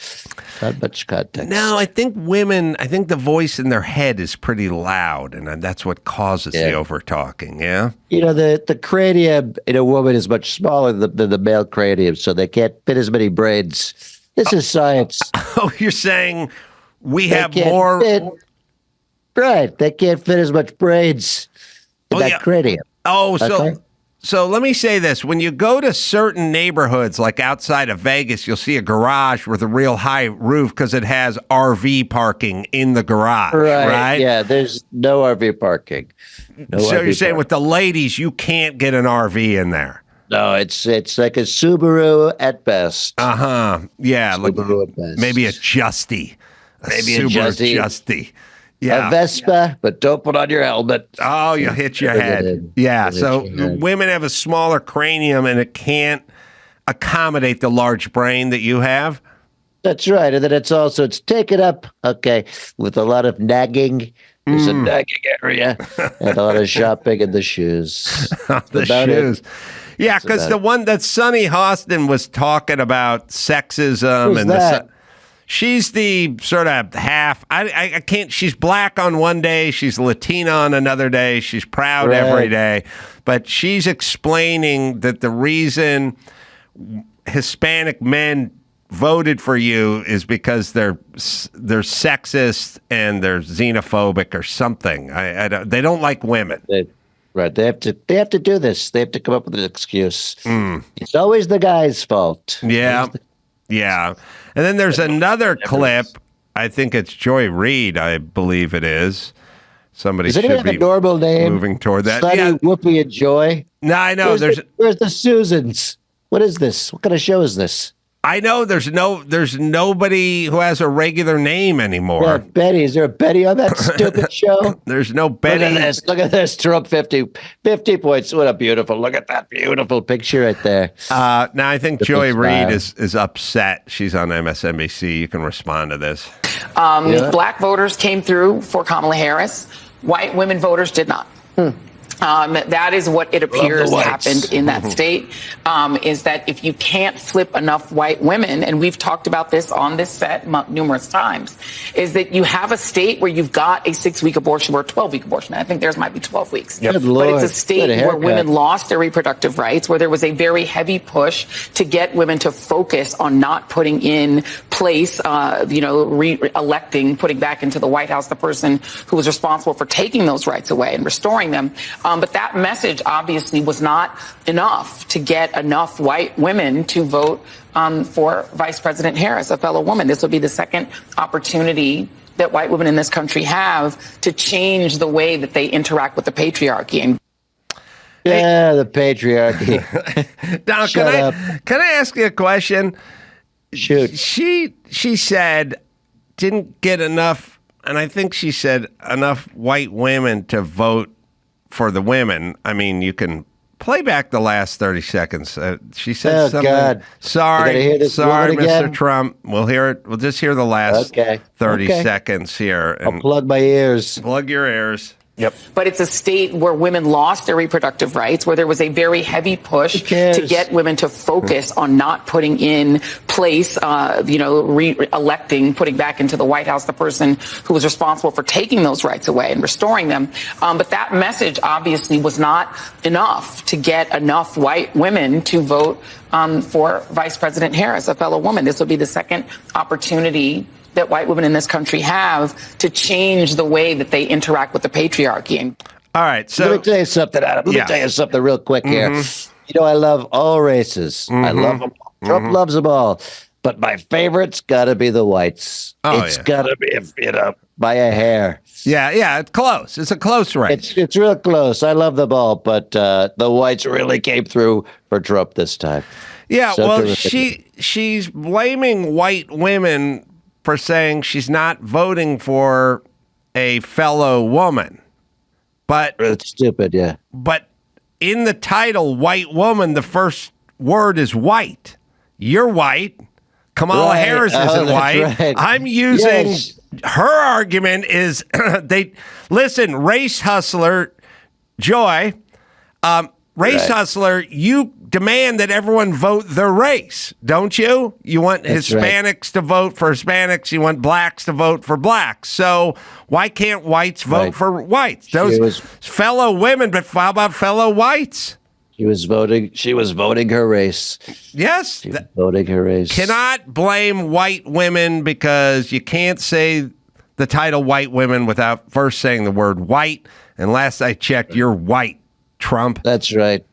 K: Not much context.
B: No, I think the voice in their head is pretty loud, and that's what causes the
K: Yeah.
B: over talking. Yeah.
K: You know, the cranium in a woman is much smaller than the male cranium, so they can't fit as many brains. This is science.
B: Oh, you're saying we
K: They
B: have
K: can't
B: more.
K: fit- Right. They can't fit as much brains in
B: Oh,
K: that
B: yeah.
K: cranium.
B: Oh,
K: Okay.
B: so let me say this: when you go to certain neighborhoods, like outside of Vegas, you'll see a garage with a real high roof because it has RV parking in the garage, right?
K: Yeah, there's no RV parking. No
B: So
K: RV
B: you're saying
K: parking.
B: with the ladies, you can't get an RV in there.
K: No, it's like a Subaru at best.
B: Yeah, like
K: Subaru at best.
B: maybe a Justy,
K: Maybe a
B: Subaru
K: Justy.
B: Justy. Yeah.
K: A Vespa, but don't put on your helmet.
B: Oh, you'll hit your
K: Bring it
B: head.
K: in.
B: Yeah.
K: Hit
B: So
K: your head.
B: women have a smaller cranium and it can't accommodate the large brain that you have.
K: That's right. And then it's taken up, okay, with a lot of nagging. There's a nagging area and a lot of shopping and the shoes.
B: The
K: about it.
B: shoes. Yeah, because
K: about
B: the
K: it.
B: one that Sonny Hostin was talking about sexism
K: Who's
B: and
K: that?
B: she's the sort of half. I can't. She's black on one day. She's Latina on another day. She's proud every
K: Right.
B: day. But she's explaining that the reason Hispanic men voted for you is because they're sexist and they're xenophobic or something. They don't like women.
K: Right. They have to do this. They have to come up with an excuse. It's always the guy's fault.
B: Yeah. Yeah. And then there's another clip. I think it's Joy Reid, I believe it is. Somebody
K: Does anyone
B: should
K: have a
B: be
K: normal name?
B: moving toward that.
K: Sunny,
B: Yeah.
K: Whoopi, and Joy.
B: No, I know.
K: Where's the Susans? What is this? What kind of show is this?
B: I know there's nobody who has a regular name anymore.
K: Yeah, Betty. Is there a Betty on that stupid show?
B: There's no Betty.
K: Look at this. Look at this. Trump 50 points. What a beautiful. Look at that beautiful picture right there.
B: Now I think
K: The
B: Joy
K: big
B: Reid
K: smile.
B: is upset. She's on MSNBC. You can respond to this.
K: Yeah.
J: Black voters came through for Kamala Harris. White women voters did not. That is what it appears
K: whites.
J: happened in that state, is that if you can't flip enough white women, and we've talked about this on this set numerous times, is that you have a state where you've got a 6-week abortion or a 12-week abortion. I think theirs might be 12 weeks.
K: Good
J: But
K: Lord.
J: it's a
K: What
J: state
K: a
J: where
K: haircut.
J: women lost their reproductive rights, where there was a very heavy push to get women to focus on not putting in place, re-electing, putting back into the White House the person who was responsible for taking those rights away and restoring them. But that message obviously was not enough to get enough white women to vote for Vice President Harris, a fellow woman. This will be the second opportunity that white women in this country have to change the way that they interact with the patriarchy. And
K: Yeah, the patriarchy.
B: Now,
K: Shut
B: can I ask you a question?
K: Shoot.
B: She said didn't get enough, and I think she said enough white women to vote for the women. I mean, you can Play back the last 30 seconds. She said something.
K: God.
B: Sorry,
K: You gotta hear this
B: sorry,
K: woman again?
B: Mr. Trump. We'll hear it. We'll just hear the last 30 seconds here.
K: I'll plug my ears.
B: Plug your ears.
C: Yep.
J: But it's a state where women lost their reproductive rights, where there was a very heavy push to get women to focus on not putting in place, re-electing, putting back into the White House the person who was responsible for taking those rights away and restoring them. But that message obviously was not enough to get enough white women to vote for Vice President Harris, a fellow woman. This will be the second opportunity that white women in this country have to change the way that they interact with the patriarchy.
B: All right, so
K: let me tell you something, Adam. Let me tell you something real quick here. You know, I love all races. I love them all. Trump loves them all. But my favorite's got to be the whites. It's got to be, by a hair.
B: Yeah, it's close. It's a close race.
K: It's real close. I love them all, but the whites really came through for Trump this time.
B: Yeah,
K: So
B: well,
K: terrific.
B: she's blaming white women for saying she's not voting for a fellow woman. But
K: it's stupid, yeah.
B: But in the title, white woman, the first word is white. You're white. Kamala Harris isn't white.
K: Right.
B: I'm using her argument is listen, race hustler, Joy, race hustler, you demand that everyone vote their race, don't you? You want Hispanics to vote for Hispanics. You want blacks to vote for blacks. So why can't whites vote for whites? Those fellow women, but how about fellow whites?
K: She was voting her race.
B: Yes.
K: She was voting her race.
B: Cannot blame white women because you can't say the title white women without first saying the word white. And last I checked, you're white, Trump.
K: That's right.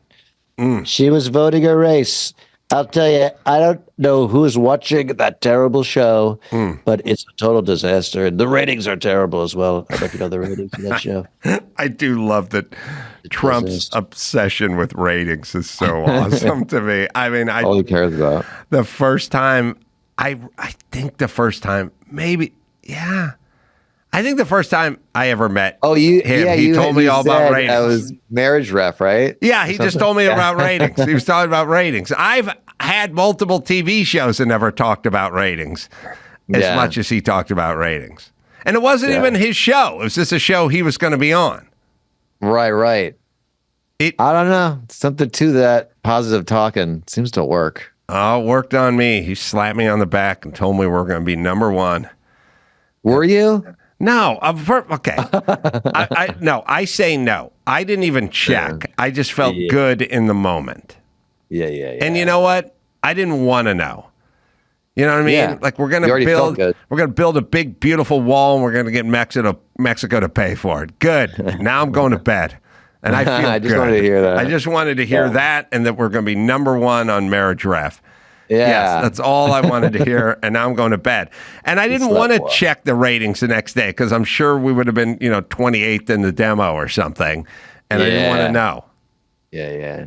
K: She was voting her race. I'll tell you, I don't know who's watching that terrible show, but it's a total disaster. And the ratings are terrible as well. I don't know if you know the ratings of that show.
B: I do love that Trump's obsession with ratings is so awesome to me. I mean,
C: all he cares about.
B: The first time, I think the first time, maybe, I think the first time I ever met him, he told me all about ratings.
C: I was marriage ref, right?
B: Yeah, he just told me about ratings. He was talking about ratings. I've had multiple TV shows and never talked about ratings as much as he talked about ratings. And it wasn't even his show. It was just a show he was going to be on.
C: Right. I don't know. Something to that positive talking seems to work.
B: Oh, it worked on me. He slapped me on the back and told me we're going to be number one.
C: Were you?
B: No. Okay. I say no. I didn't even check. I just felt good in the moment.
C: Yeah.
B: And you know what? I didn't want to know. You know what I mean?
C: Yeah.
B: Like we're gonna build a big, beautiful wall, and we're gonna get Mexico to pay for it. Good. Now I'm going to bed, and I feel
C: I just
B: good.
C: wanted to hear that.
B: I just wanted to hear that, and that we're gonna be number one on Marriage Ref.
C: Yeah.
B: Yes, that's all I wanted to hear, and now I'm going to bed. And I didn't want to check the ratings the next day because I'm sure we would have been, 28th in the demo or something, and I didn't want to know.
C: Yeah.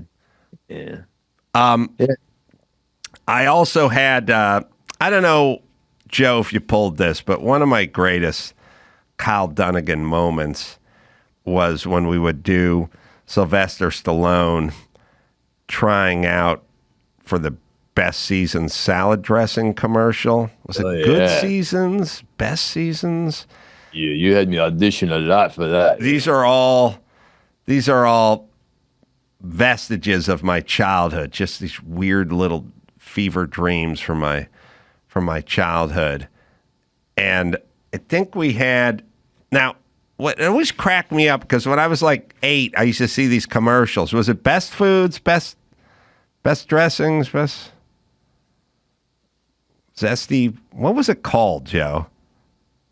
B: I also had, I don't know, Joe, if you pulled this, but one of my greatest Kyle Dunnigan moments was when we would do Sylvester Stallone trying out for the Best Seasons salad dressing commercial. Was it Good Seasons? Best Seasons?
F: Yeah, you had me audition a lot for that.
B: These are all vestiges of my childhood, just these weird little fever dreams from my childhood. And I think we had, now what it always cracked me up because when I was like 8, I used to see these commercials. Was it Best Foods, Best Dressings, Best Zesty? What was it called, Joe?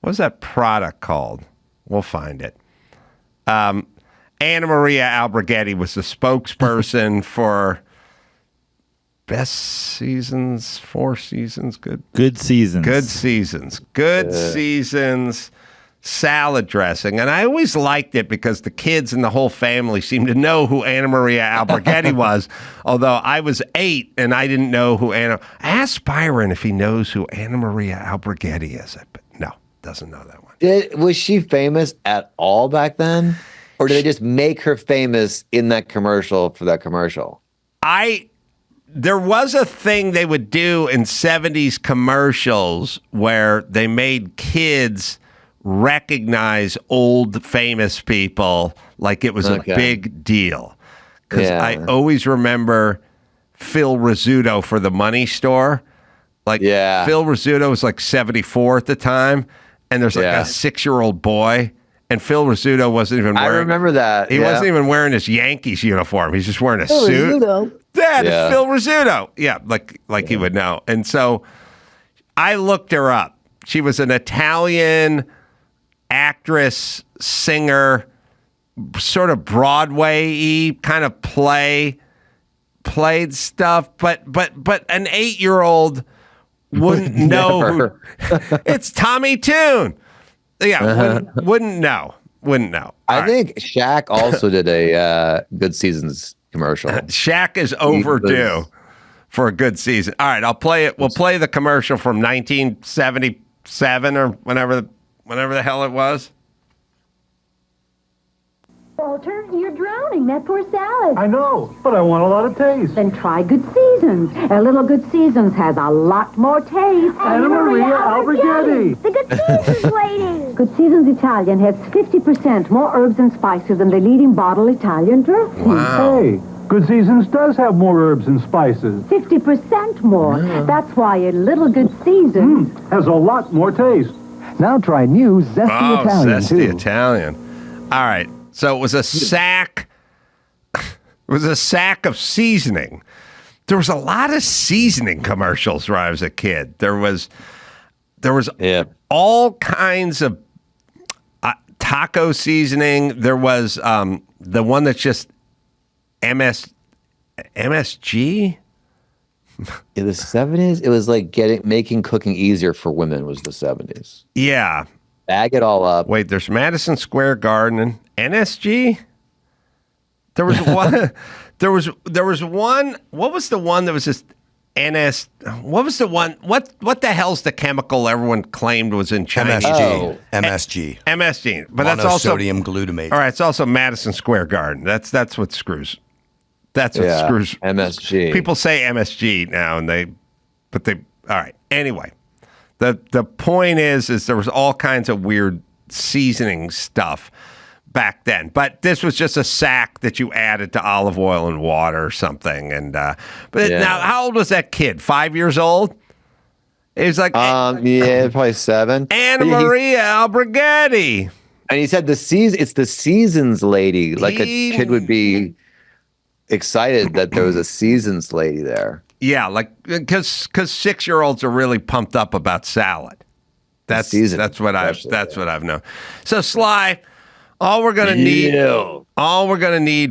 B: What was that product called? We'll find it. Anna Maria Alberghetti was the spokesperson for Best Seasons, Four Seasons,
L: Good Seasons.
B: Good Seasons. Good Seasons salad dressing. And I always liked it because the kids and the whole family seemed to know who Anna Maria Alberghetti was, although I was 8 and I didn't know who Anna. Ask Byron if he knows who Anna Maria Alberghetti is. But no, doesn't know that one.
C: Was she famous at all back then? Or do they just make her famous in that commercial for that commercial?
B: There was a thing they would do in 70s commercials where they made kids recognize old famous people like it was a big deal. Because I always remember Phil Rizzuto for the Money Store. Phil Rizzuto was like 74 at the time, and there's like a 6-year-old boy. And Phil Rizzuto wasn't even wearing...
C: I remember that.
B: He wasn't even wearing his Yankees uniform. He's just wearing a suit. Dad, it's Phil Rizzuto. Yeah, like he would know. And so I looked her up. She was an Italian actress, singer, sort of Broadway-y kind of played stuff. But an 8-year-old wouldn't know who... It's Tommy Tune. Yeah, wouldn't know.
C: I think Shaq also did a Good Seasons commercial.
B: Shaq is overdue for a good season. All right, I'll play it. We'll play the commercial from 1977 or whenever the hell it was.
L: Walter, you're drowning. That poor salad.
M: I know, but I want a lot of taste.
L: Then try Good Seasons. A little Good Seasons has a lot more taste.
M: Anna Maria Alberghetti.
L: The Good Seasons lady. Good Seasons Italian has 50% more herbs and spices than the leading bottled Italian dressing.
B: Wow.
M: Hey, Good Seasons does have more herbs and spices.
L: 50% more. That's why a little Good Seasons
M: has a lot more taste. Now try new Zesty Italian,
B: Zesty Italian. All right. So it was a sack. It was a sack of seasoning. There was a lot of seasoning commercials when I was a kid. There was all kinds of taco seasoning. There was the one that's just MSG.
C: In the 70s, it was like making cooking easier for women was the 70s.
B: Yeah.
C: Bag it all up.
B: Wait, there's Madison Square Garden. NSG? There was one. there was one. What was the one that was just NS? What was the one? What the hell's the chemical everyone claimed was in China?
G: MSG.
B: MSG. But that's also
G: monosodium glutamate.
B: All right, it's also Madison Square Garden. That's what screws. That's what screws.
C: MSG.
B: People say MSG now, and all right. Anyway, the point is there was all kinds of weird seasoning stuff back then, but this was just a sack that you added to olive oil and water or something. And now, how old was that kid? 5 years old? It was like
C: probably 7.
B: Anna Maria Alberghetti.
C: And he said it's the Seasons lady. Like a kid would be excited that there was a Seasons lady there.
B: Yeah, like because 6-year-olds are really pumped up about salad. That's what I've known. So Sly, all we're gonna need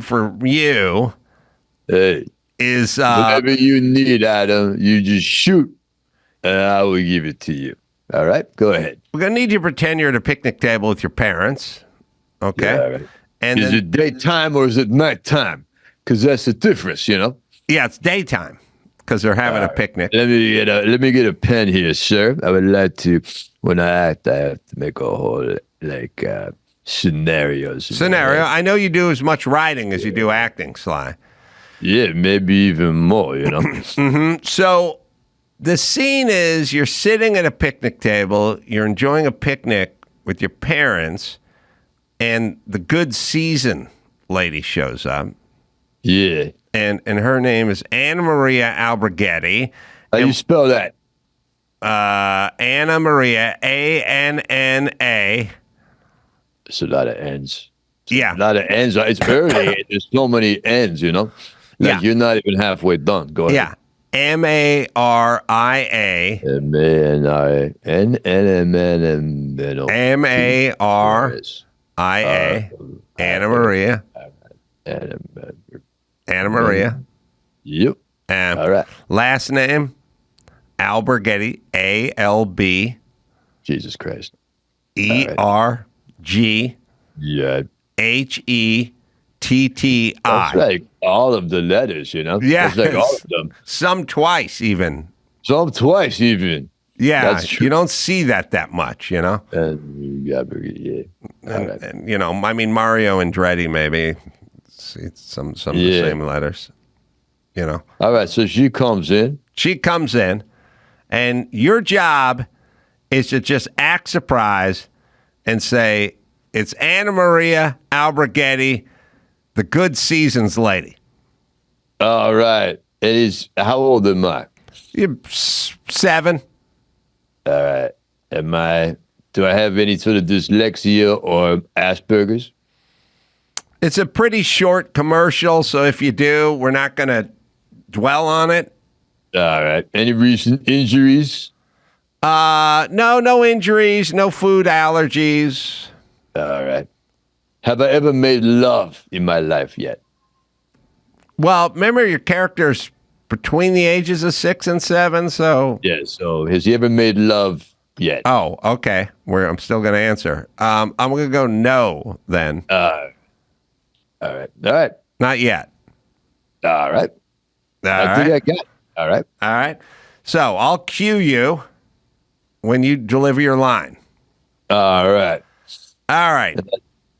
B: for you is
F: whatever you need, Adam. You just shoot, and I will give it to you. All right, go ahead.
B: We're gonna need you to pretend you're at a picnic table with your parents. Okay.
F: Yeah, right.
B: And
F: is it daytime or is it nighttime? Because that's the difference, you know.
B: Yeah, it's daytime because they're having a picnic.
F: Let me get a pen here, sir. I would like to. When I act, I have to make a whole scenarios.
B: Scenario. I know you do as much writing as you do acting, Sly.
F: Yeah, maybe even more. You know.
B: Mm-hmm. So the scene is you're sitting at a picnic table. You're enjoying a picnic with your parents, and the Good Season lady shows up.
F: Yeah.
B: And her name is Anna Maria Alberghetti.
F: How you spell that?
B: Anna Maria, ANNA.
F: It's a lot of N's.
B: Yeah.
F: A lot of N's. It's early. There's so many N's, you know? Like you're not even halfway done. Go ahead.
B: Yeah. MARIA.
F: MARIA.
B: Anna Maria. Anna Maria.
F: Yep. All right.
B: Last name, Alberghetti, ALB.
F: Jesus Christ.
B: ERG.
F: Yeah.
B: HETTI.
F: That's like all of the letters, you know?
B: Yeah.
F: That's like all of them.
B: Some twice, even.
F: Yeah.
B: That's true. You don't see that much, you know?
F: Yeah.
B: And I mean, Mario Andretti, maybe. See, some of the same letters.
F: All right, so she comes in.
B: She comes in, and your job is to just act surprised and say, it's Anna Maria Alberghetti, the Good Seasons lady.
F: All right. It is, how old am I?
B: You're 7.
F: All right. Do I have any sort of dyslexia or Asperger's?
B: It's a pretty short commercial, so if you do, we're not going to dwell on it.
F: All right. Any recent injuries?
B: No injuries, no food allergies.
F: All right. Have I ever made love in my life yet?
B: Well, remember your character's between the ages of 6 and 7, so...
F: Yeah, so has he ever made love yet?
B: Oh, okay. I'm still going to answer. I'm going to go no, then.
F: All right.
B: Not yet.
F: All right. I think I got it. All right.
B: So I'll cue you when you deliver your line.
F: All right.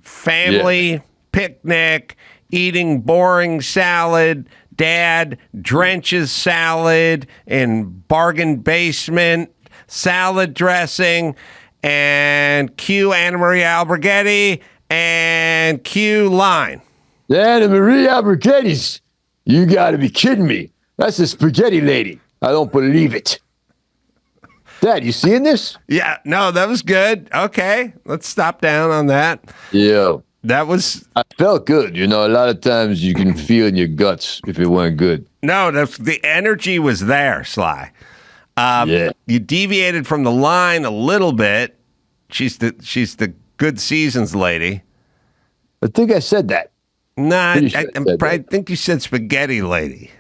B: Family picnic, eating boring salad. Dad drenches salad in bargain basement, salad dressing, and cue Anna Maria Alberghetti, and cue line.
F: Anna Maria Alberghetti's. You got to be kidding me. That's a spaghetti lady. I don't believe it. Dad, you seeing this?
B: Yeah, no, that was good. Okay, let's stop down on that.
F: Yeah.
B: I
F: felt good. A lot of times you can feel in your guts if it weren't good.
B: No, the energy was there, Sly. You deviated from the line a little bit. She's the Good Seasons lady.
F: I think I said that.
B: Nah, I think you said spaghetti lady.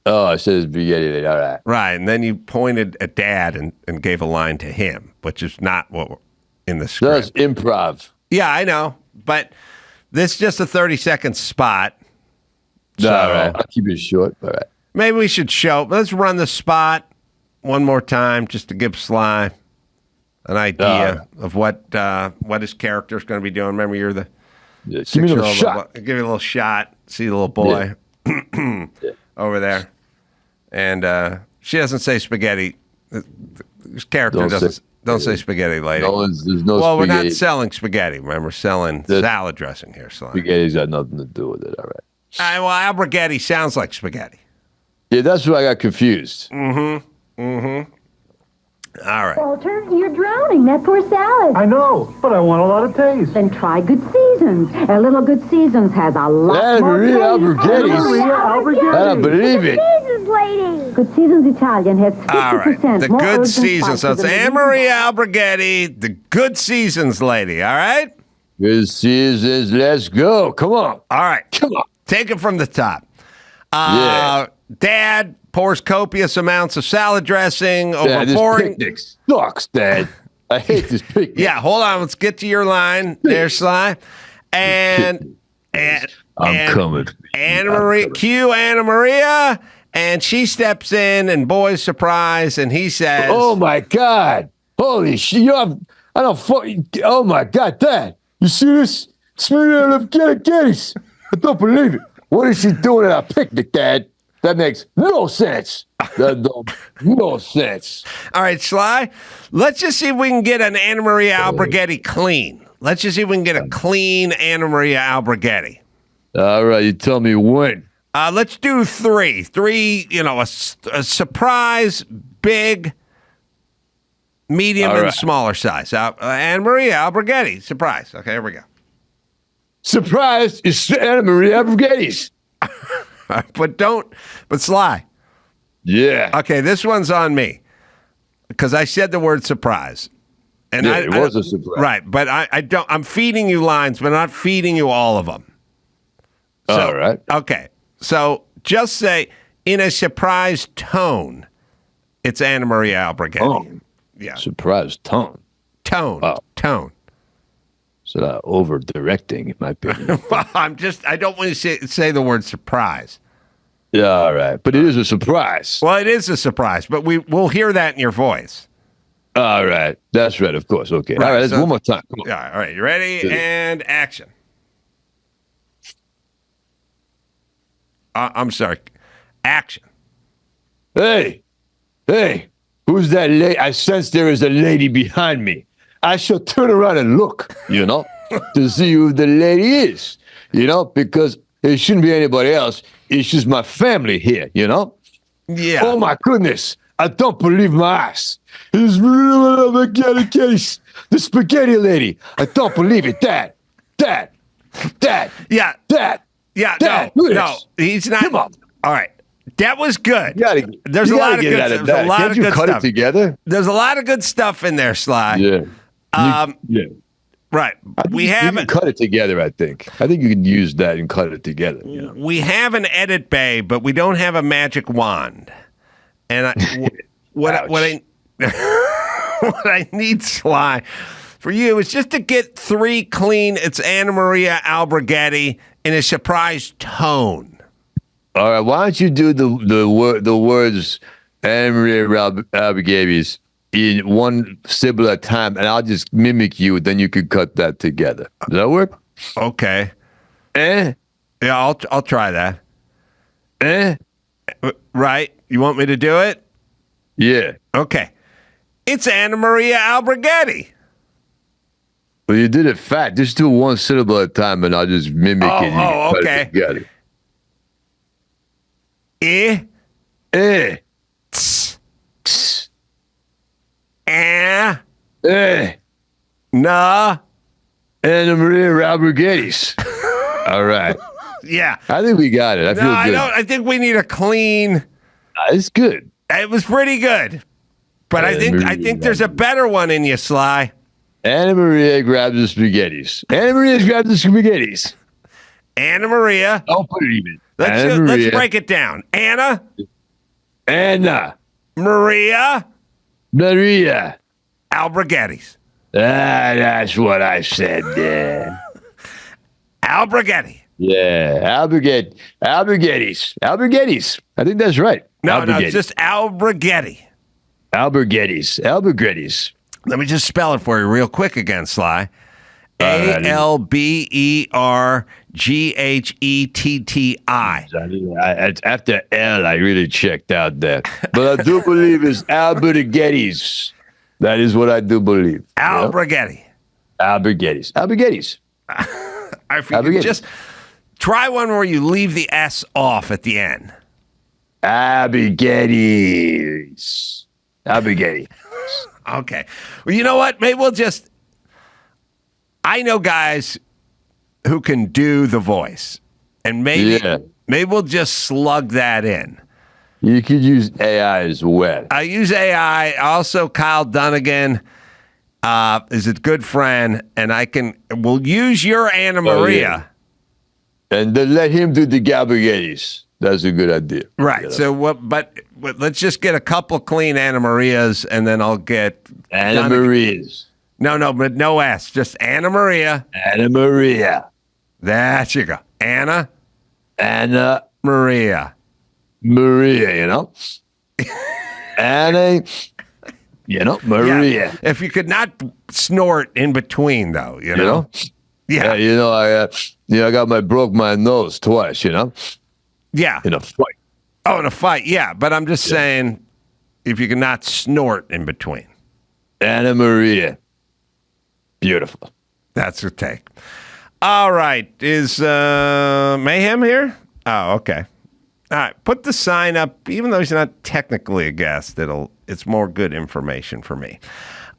F: Oh, I said spaghetti lady. All right.
B: Right, and then you pointed at Dad and gave a line to him, which is not what in the script.
F: That's improv.
B: Yeah, I know, but this is just a 30-second spot.
F: So all right, I'll keep it short. All right.
B: Maybe we should let's run the spot one more time just to give Sly an idea of what his character is going to be doing. Remember, you're the
F: give me a little shot.
B: Give you a little shot. See the little boy over there. And she doesn't say spaghetti. This character don't say spaghetti lady.
F: There's no
B: well,
F: spaghetti.
B: We're not selling spaghetti. Remember, selling salad dressing here. Sly.
F: Spaghetti's got nothing to do with it. All right.
B: Well, Alberghetti sounds like spaghetti.
F: Yeah, that's where I got confused.
B: All right.
L: Walter, you're drowning. That poor salad.
M: I know, but I want a lot of taste.
L: Then try Good Seasons. A little Good Seasons has a lot more taste.
M: Alberghetti's.
F: I don't believe it.
L: Seasons lady. Good Seasons Italian has 50%
B: All right. The
L: more
B: Good
L: herbs and
B: Seasons. So
L: spices
B: it's
L: than
B: Anna Maria Alberghetti, the Good Seasons lady. All right?
F: Good Seasons. Let's go. Come on.
B: All right.
F: Come on.
B: Take it from the top.
F: Yeah.
B: Dad pours copious amounts of salad dressing over
F: This
B: boring.
F: picnic sucks, Dad. I hate this picnic.
B: Yeah, hold on. Let's get to your line there, Sly. And
F: I'm coming.
B: Anna Maria, cue Anna Maria, and she steps in, and boy's surprised, and he says,
F: "Oh my God! Holy shit! Oh my God, Dad! You see this? Smear of Getty's. I don't believe it. What is she doing at our picnic, Dad? That makes no sense. No sense."
B: All right, Sly, let's just see if we can get an Anna Maria Alberghetti clean. Let's just see if we can get a clean Anna Maria Alberghetti.
F: All right, you tell me when.
B: Let's do 3. 3, a surprise, big, medium, and smaller size. Anna Maria Alberghetti, surprise. Okay, here we go.
F: Surprise is Anna Maria Alberghetti's.
B: But Sly.
F: Yeah.
B: Okay, this one's on me because I said the word surprise. And
F: it was a surprise.
B: Right, but I'm feeding you lines, but I'm not feeding you all of them.
F: All right.
B: Okay, so just say in a surprise tone, it's Anna Maria Alberghetti.
F: Oh,
B: yeah.
F: Surprise tone.
B: Tone.
F: Oh.
B: Tone.
F: So over directing, in my opinion.
B: I don't want to say the word surprise.
F: Yeah, all right. But it is a surprise.
B: Well, it is a surprise, but we'll hear that in your voice.
F: All right. That's right, of course. Okay. All right, let's one more time. Come on.
B: Yeah, all right. You ready? And action. I'm sorry. Action.
F: Hey, who's that lady? I sense there is a lady behind me. I shall turn around and look, to see who the lady is, because it shouldn't be anybody else. It's just my family here,
B: Yeah.
F: Oh, my goodness. I don't believe my eyes. It's the spaghetti lady. I don't believe it. Dad.
B: Yeah.
F: Dad.
B: No, he's not.
F: Come on.
B: All right. That was good.
F: There's a lot of good stuff. Can't you cut it together?
B: There's a lot of good stuff in there, Sly.
F: Yeah.
B: Right. We
F: can cut it together, I think. I think you can use that and cut it together.
B: We have an edit bay, but we don't have a magic wand. And what I need, Sly, for you is just to get 3 clean. It's Anna Maria Alberghetti in a surprise tone.
F: All right, why don't you do the words Anna Maria Alberghetti's in one syllable at a time, and I'll just mimic you. Then you could cut that together. Does that work?
B: Okay. Yeah, I'll try that. Right. You want me to do it?
F: Yeah.
B: Okay. It's Anna Maria Alberghetti.
F: Well, you did it fat. Just do one syllable at a time, and I'll just mimic it.
B: Oh, okay.
F: Got it.
B: Tss.
F: Tss.
B: Na.
F: Anna Maria Alberghetti's. All right.
B: Yeah.
F: I think we got it. I feel good.
B: I think we need a clean.
F: It's good.
B: It was pretty good. But I think there's a better one in you, Sly.
F: Anna Maria grabs the spaghettis. Anna Maria grabs the spaghettis.
B: Anna Maria.
F: Don't believe it.
B: Let's break it down. Anna Maria Alberghetti's.
F: That's what I said there.
B: Alberghetti.
F: Yeah, Alberghetti's. I think that's right.
B: No, it's just Alberghetti.
F: Alberghetti's.
B: Let me just spell it for you real quick again, Sly. Alberghetti.
F: After L, I really checked out there. But I do believe it's Alberghetti's. That is what I do believe.
B: Alberghetti.
F: Alberghetti's.
B: I forget. Just try one where you leave the S off at the end.
F: Alberghetti's.
B: Okay. Well, you know what? Maybe we'll just. I know guys who can do the voice, and maybe we'll just slug that in.
F: You could use AI as well.
B: I use AI. Also, Kyle Dunnigan is a good friend, and we'll use your Anna Maria.
F: Yeah. And then let him do the Alberghetti's. That's a good idea.
B: Right. So but let's just get a couple clean Anna Marias, and then I'll get
F: Anna Maria's.
B: No, but no S. Just Anna Maria.
F: Anna Maria.
B: There you go. Anna Maria.
F: Anna, Maria.
B: Yeah. If you could not snort in between, though, you know? Yeah.
F: I broke my nose twice,
B: Yeah.
F: In a fight.
B: Oh, in a fight, yeah. But I'm just saying, if you cannot snort in between.
F: Anna Maria. Beautiful.
B: That's her take. All right. Is Mayhem here? Oh, okay. All right. Put the sign up. Even though he's not technically a guest, it's more good information for me.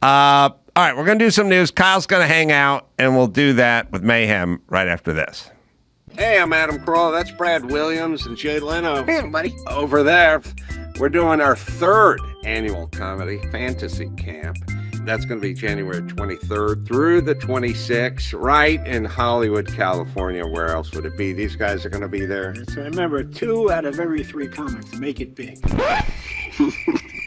B: All right. We're going to do some news. Kyle's going to hang out, and we'll do that with Mayhem right after this.
N: Hey, I'm Adam Carolla. That's Brad Williams and Jay Leno. Hey, buddy. Over there, we're doing our 3rd annual comedy fantasy camp. That's going to be January 23rd through the 26th, right in Hollywood, California. Where else would it be? These guys are going to be there.
O: So remember, 2 out of every 3 comics make it big.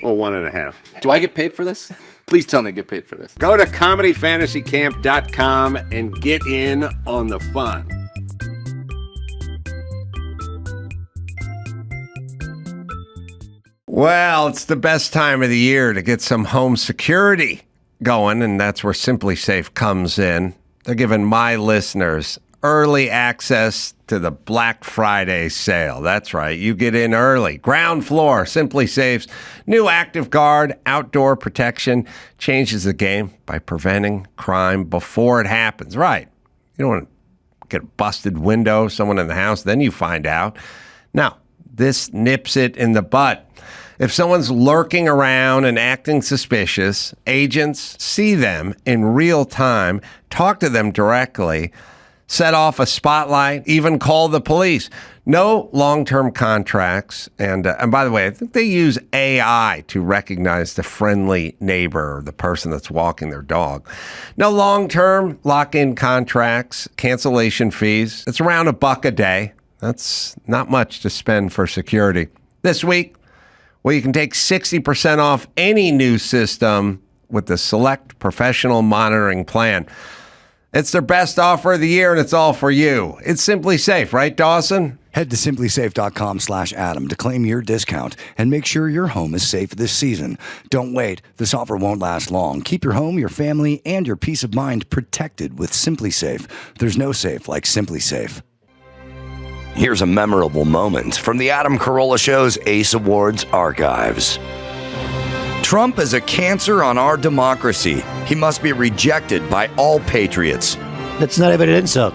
N: Well, 1.5.
P: Do I get paid for this? Please tell me I get paid for this.
N: Go to comedyfantasycamp.com and get in on the fun.
B: Well, it's the best time of the year to get some home security going, and that's where Simply Safe comes in. They're giving my listeners early access to the Black Friday sale. That's right. You get in early. Ground floor, Simply Safe's new Active Guard outdoor protection changes the game by preventing crime before it happens. Right. You don't want to get a busted window, someone in the house, then you find out. No, this nips it in the butt. If someone's lurking around and acting suspicious, agents see them in real time, talk to them directly, set off a spotlight, even call the police. No long-term contracts. And by the way, I think they use AI to recognize the friendly neighbor or the person that's walking their dog. No long-term lock-in contracts, cancellation fees. It's around $1 a day. That's not much to spend for security. This week, well, you can take 60% off any new system with the Select Professional Monitoring Plan. It's their best offer of the year, and it's all for you. It's Simply Safe, right, Dawson?
G: Head to simplysafe.com/Adam to claim your discount and make sure your home is safe this season. Don't wait. This offer won't last long. Keep your home, your family, and your peace of mind protected with Simply Safe. There's no safe like Simply Safe. Here's a memorable moment from the Adam Carolla Show's Ace Awards archives. Trump is a cancer on our democracy. He must be rejected by all patriots.
K: That's not even an insult.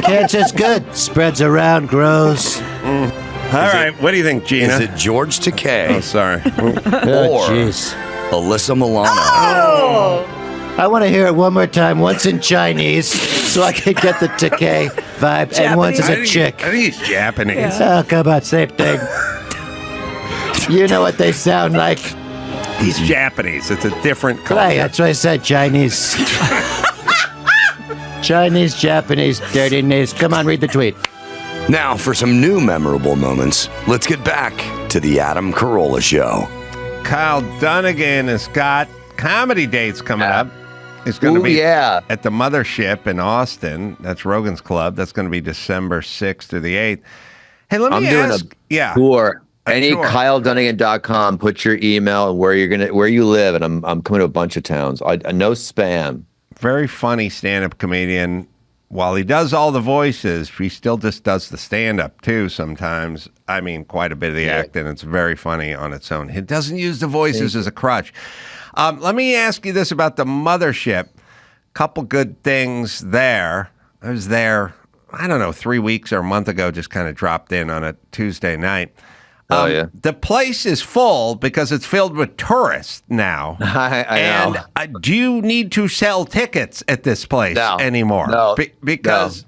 K: Cancer's good. Spreads around, grows.
B: All right, what do you think, Gina?
G: Is it George Takei?
B: Oh, sorry.
K: Oh, jeez.
G: Alyssa Milano?
K: Oh! I want to hear it one more time, once in Chinese, so I can get the Takei vibe, Japanese. And once as a chick.
B: I think he's Japanese.
K: Yeah. Oh, come on, same thing. You know what they sound like.
B: He's Japanese. It's a different culture.
K: Right, that's what I said, Chinese. Chinese, Japanese, dirtiness. Come on, read the tweet.
G: Now, for some new memorable moments, let's get back to the Adam Carolla Show.
B: Kyle Dunnigan has got comedy dates coming up. It's going to be at the Mothership in Austin. That's Rogan's Club. That's going to be December 6th to the 8th. Hey, let me ask.
C: Doing a tour. KyleDunnigan.com. Put your email and where you live, and I'm coming to a bunch of towns. No spam.
B: Very funny stand-up comedian. While he does all the voices, he still just does the stand-up too sometimes. I mean, quite a bit of the acting. It's very funny on its own. He doesn't use the voices as a crutch. Let me ask you this about the Mothership. Couple good things there. I was there, I don't know, 3 weeks or a month ago, just kind of dropped in on a Tuesday night. The place is full because it's filled with tourists now.
C: I know.
B: And do you need to sell tickets at this place anymore?
C: No.
B: Because,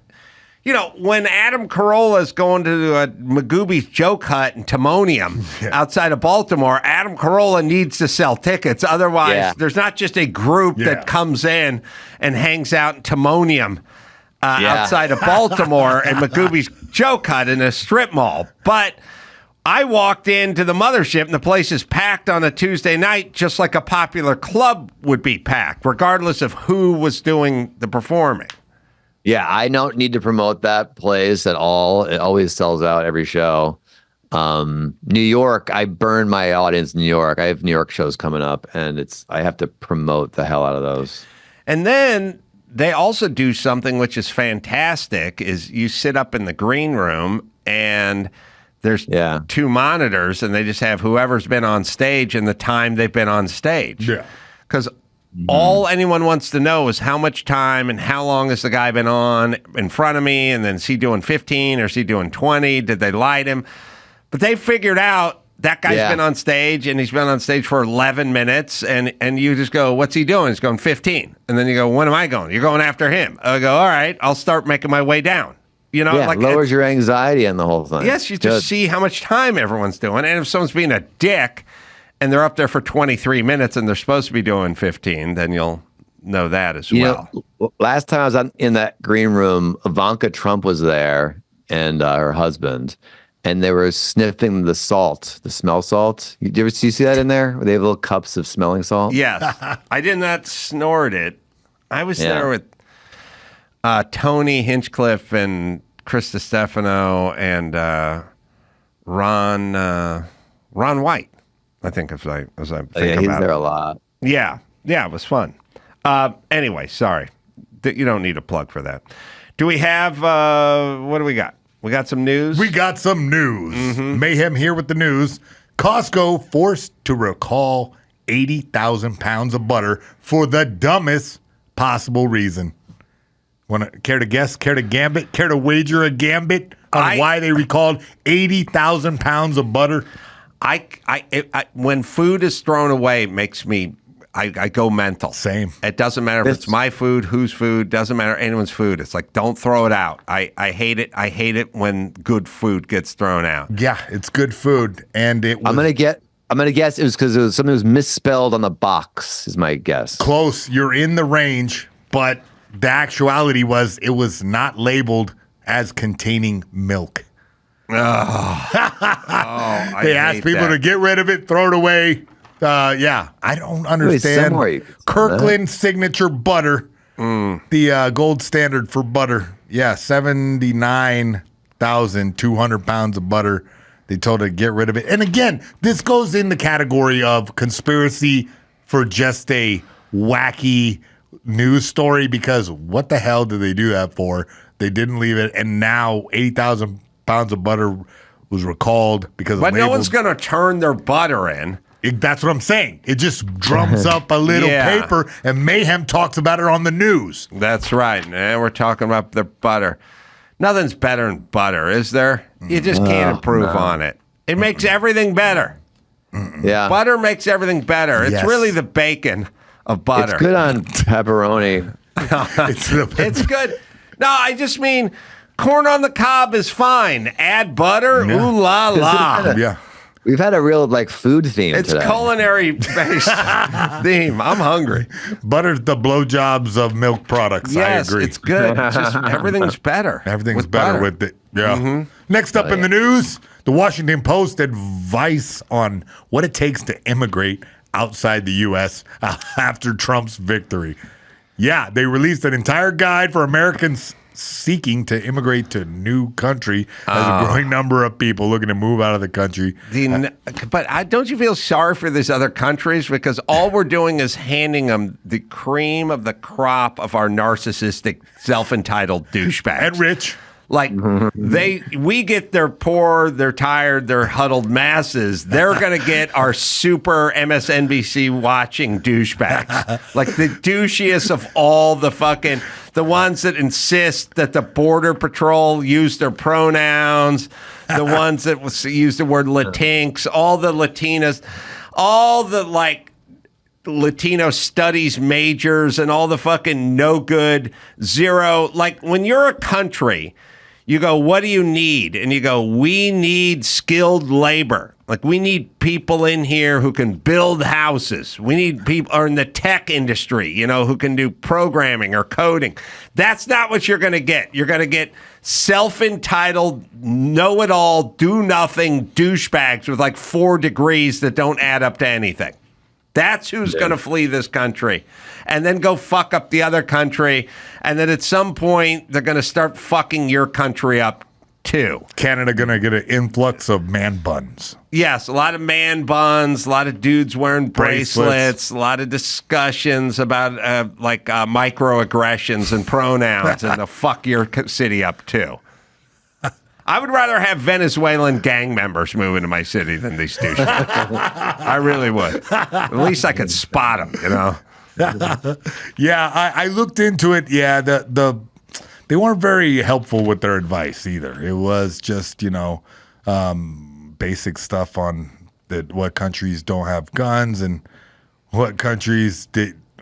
B: you know, when Adam Carolla is going to Magooby's Joke Hut in Timonium outside of Baltimore, Adam Carolla needs to sell tickets. Otherwise, there's not just a group that comes in and hangs out in Timonium outside of Baltimore and Magooby's Joke Hut in a strip mall. But I walked into the Mothership, and the place is packed on a Tuesday night, just like a popular club would be packed, regardless of who was doing the performing.
C: Yeah, I don't need to promote that place at all. It always sells out every show. New York, I burn my audience in New York. I have New York shows coming up, and I have to promote the hell out of those.
B: And then they also do something which is fantastic, is you sit up in the green room, and there's two monitors, and they just have whoever's been on stage and the time they've been on stage. Yeah. Because all anyone wants to know is how much time and how long has the guy been on in front of me, and then is he doing 15 or is he doing 20? Did they light him? But they figured out that guy's been on stage, and he's been on stage for 11 minutes, and you just go, what's he doing? He's going 15. And then you go, when am I going? You're going after him. I go, all right, I'll start making my way down. You know,
C: like lowers your anxiety and the whole thing.
B: Yes, you just see how much time everyone's doing. And if someone's being a dick and they're up there for 23 minutes and they're supposed to be doing 15, then you'll know that as well.
C: Last time I was in that green room, Ivanka Trump was there and her husband, and they were sniffing the salt, the smell salt. Do you see that in there? They have little cups of smelling salt?
B: Yes. I did not snort it. I was there with Tony Hinchcliffe and Chris DiStefano and Ron White. I think as I think
C: Yeah, he's
B: about
C: there
B: it.
C: a lot.
B: Yeah, it was fun. Anyway, sorry. You don't need a plug for that. Do we have, what do we got? We got some news?
Q: We got some news. Mayhem here with the news. Costco forced to recall 80,000 pounds of butter for the dumbest possible reason. Care to guess? Care to gambit? Care to wager a gambit on why they recalled 80,000 pounds of butter?
B: When food is thrown away, it makes me, I go mental.
Q: Same.
B: It doesn't matter if it's my food, whose food, doesn't matter anyone's food. It's like, don't throw it out. I hate it. I hate it when good food gets thrown out.
Q: Yeah, it's good food. And it was,
C: I'm gonna guess it was because something was misspelled on the box, is my guess.
Q: Close. You're in the range, but the actuality was it was not labeled as containing milk.
B: They
Q: asked people to get rid of it, throw it away. I don't understand. Kirkland signature butter, the gold standard for butter. Yeah, 79,200 pounds of butter. They told her to get rid of it. And again, this goes in the category of conspiracy for just a wacky news story, because what the hell did they do that for? They didn't leave it, and now 80,000 pounds of butter was recalled because
B: But no one's going to turn their butter in.
Q: That's what I'm saying. It just drums up a little paper, and Mayhem talks about it on the news.
B: That's right. And we're talking about the butter. Nothing's better than butter, is there? You just can't improve on it. It makes everything better.
C: Yeah.
B: Butter makes everything better. It's really the bacon of butter.
C: It's good on pepperoni.
B: It's good. No, I just mean corn on the cob is fine. Add butter, ooh la la.
Q: Yeah.
C: We've had a real food theme
B: It's
C: today.
B: culinary-based theme. I'm hungry.
Q: Butter's the blowjobs of milk products.
B: Yes,
Q: I agree.
B: it's good. It's just everything's better.
Q: Everything's better with it. Yeah. Next up in the news, the Washington Post advice on what it takes to immigrate outside the U.S. after Trump's victory. Yeah, they released an entire guide for Americans seeking to immigrate to a new country. There's a growing number of people looking to move out of the country.
B: But don't you feel sorry for these other countries? Because all we're doing is handing them the cream of the crop of our narcissistic, self-entitled douchebags.
Q: And rich.
B: Like we get their poor, they're tired, they're huddled masses. They're gonna get our super MSNBC watching douchebags, like the douchiest of all the ones that insist that the Border Patrol use their pronouns, the ones that use the word Latinx, all the Latinas, all the Latino studies majors, and all the fucking no good zero. Like when you're a country, you go, what do you need? And you go, we need skilled labor. Like we need people in here who can build houses. We need people or in the tech industry, who can do programming or coding. That's not what you're going to get. You're going to get self-entitled, know-it-all, do-nothing douchebags with 4 degrees that don't add up to anything. That's who's going to flee this country and then go fuck up the other country. And then at some point, they're going to start fucking your country up too.
Q: Canada going to get an influx of man buns.
B: Yes, a lot of man buns, a lot of dudes wearing bracelets, a lot of discussions about microaggressions and pronouns, and they'll fuck your city up too. I would rather have Venezuelan gang members move into my city than these douchebags. I really would. At least I could spot them,
Q: Yeah, I looked into it. Yeah, they weren't very helpful with their advice either. It was just, basic stuff on what countries don't have guns and what countries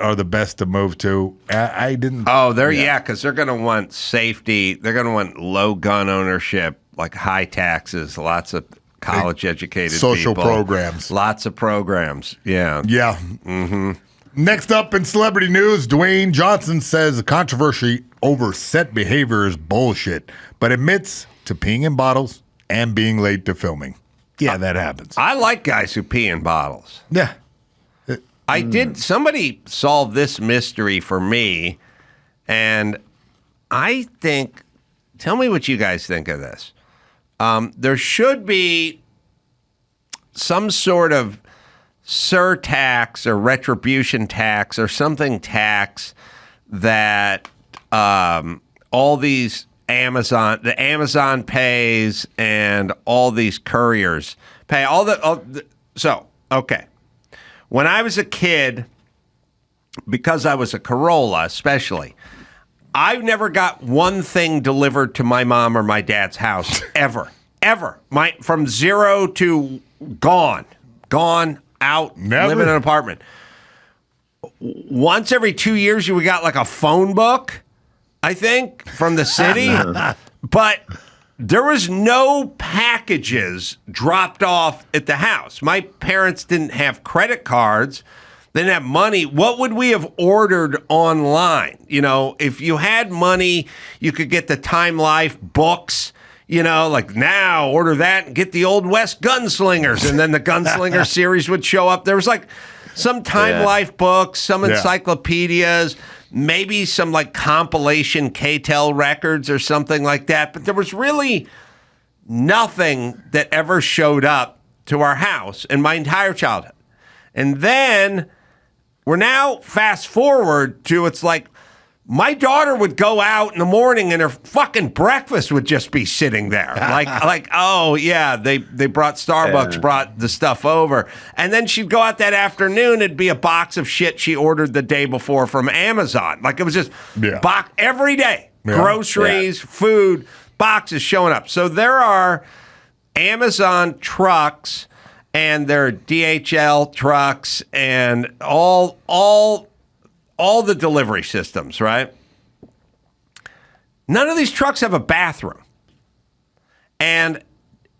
Q: are the best to move to. I didn't.
B: Oh, because they're going to want safety. They're going to want low gun ownership, high taxes, lots of college-educated
Q: social
B: people.
Q: programs.
B: Lots of programs. Yeah.
Q: Yeah. Mm-hmm. Next up in celebrity news, Dwayne Johnson says the controversy over set behavior is bullshit, but admits to peeing in bottles and being late to filming. Yeah, that happens.
B: I like guys who pee in bottles.
Q: Yeah.
B: Somebody solved this mystery for me, and I think, tell me what you guys think of this. There should be some sort of surtax or retribution tax or something tax that all these the Amazon pays and all these couriers pay. Okay. When I was a kid, because I was a Carolla especially, I never got one thing delivered to my mom or my dad's house ever. From zero to gone out, live in an apartment. Once every 2 years, we got like a phone book, I think, from the city. But there was no packages dropped off at the house. My parents didn't have credit cards. They didn't have money. What would we have ordered online? You know, if you had money, you could get the Time Life books. You know, like now order that and get the Old West Gunslingers. And then the Gunslinger series would show up. There was like some Time Life books, some encyclopedias, maybe some like compilation K-Tel records or something like that. But there was really nothing that ever showed up to our house in my entire childhood. And then we're now fast forward to it's like, my daughter would go out in the morning and her fucking breakfast would just be sitting there. Like, oh, yeah, they brought Starbucks, brought the stuff over. And then she'd go out that afternoon, it'd be a box of shit she ordered the day before from Amazon. Like, it was just every day. Yeah. Groceries, food, boxes showing up. So there are Amazon trucks and there are DHL trucks and all the delivery systems, right? None of these trucks have a bathroom. And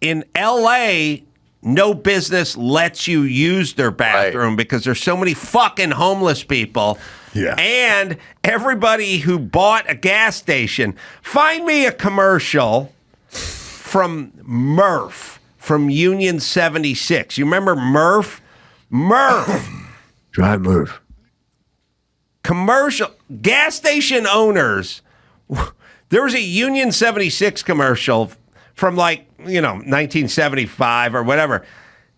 B: in LA, no business lets you use their bathroom because there's so many fucking homeless people. Yeah. And everybody who bought a gas station, find me a commercial from Murph from Union 76. You remember Murph?
F: Drive Murph.
B: Commercial gas station owners. There was a Union 76 commercial from 1975 or whatever.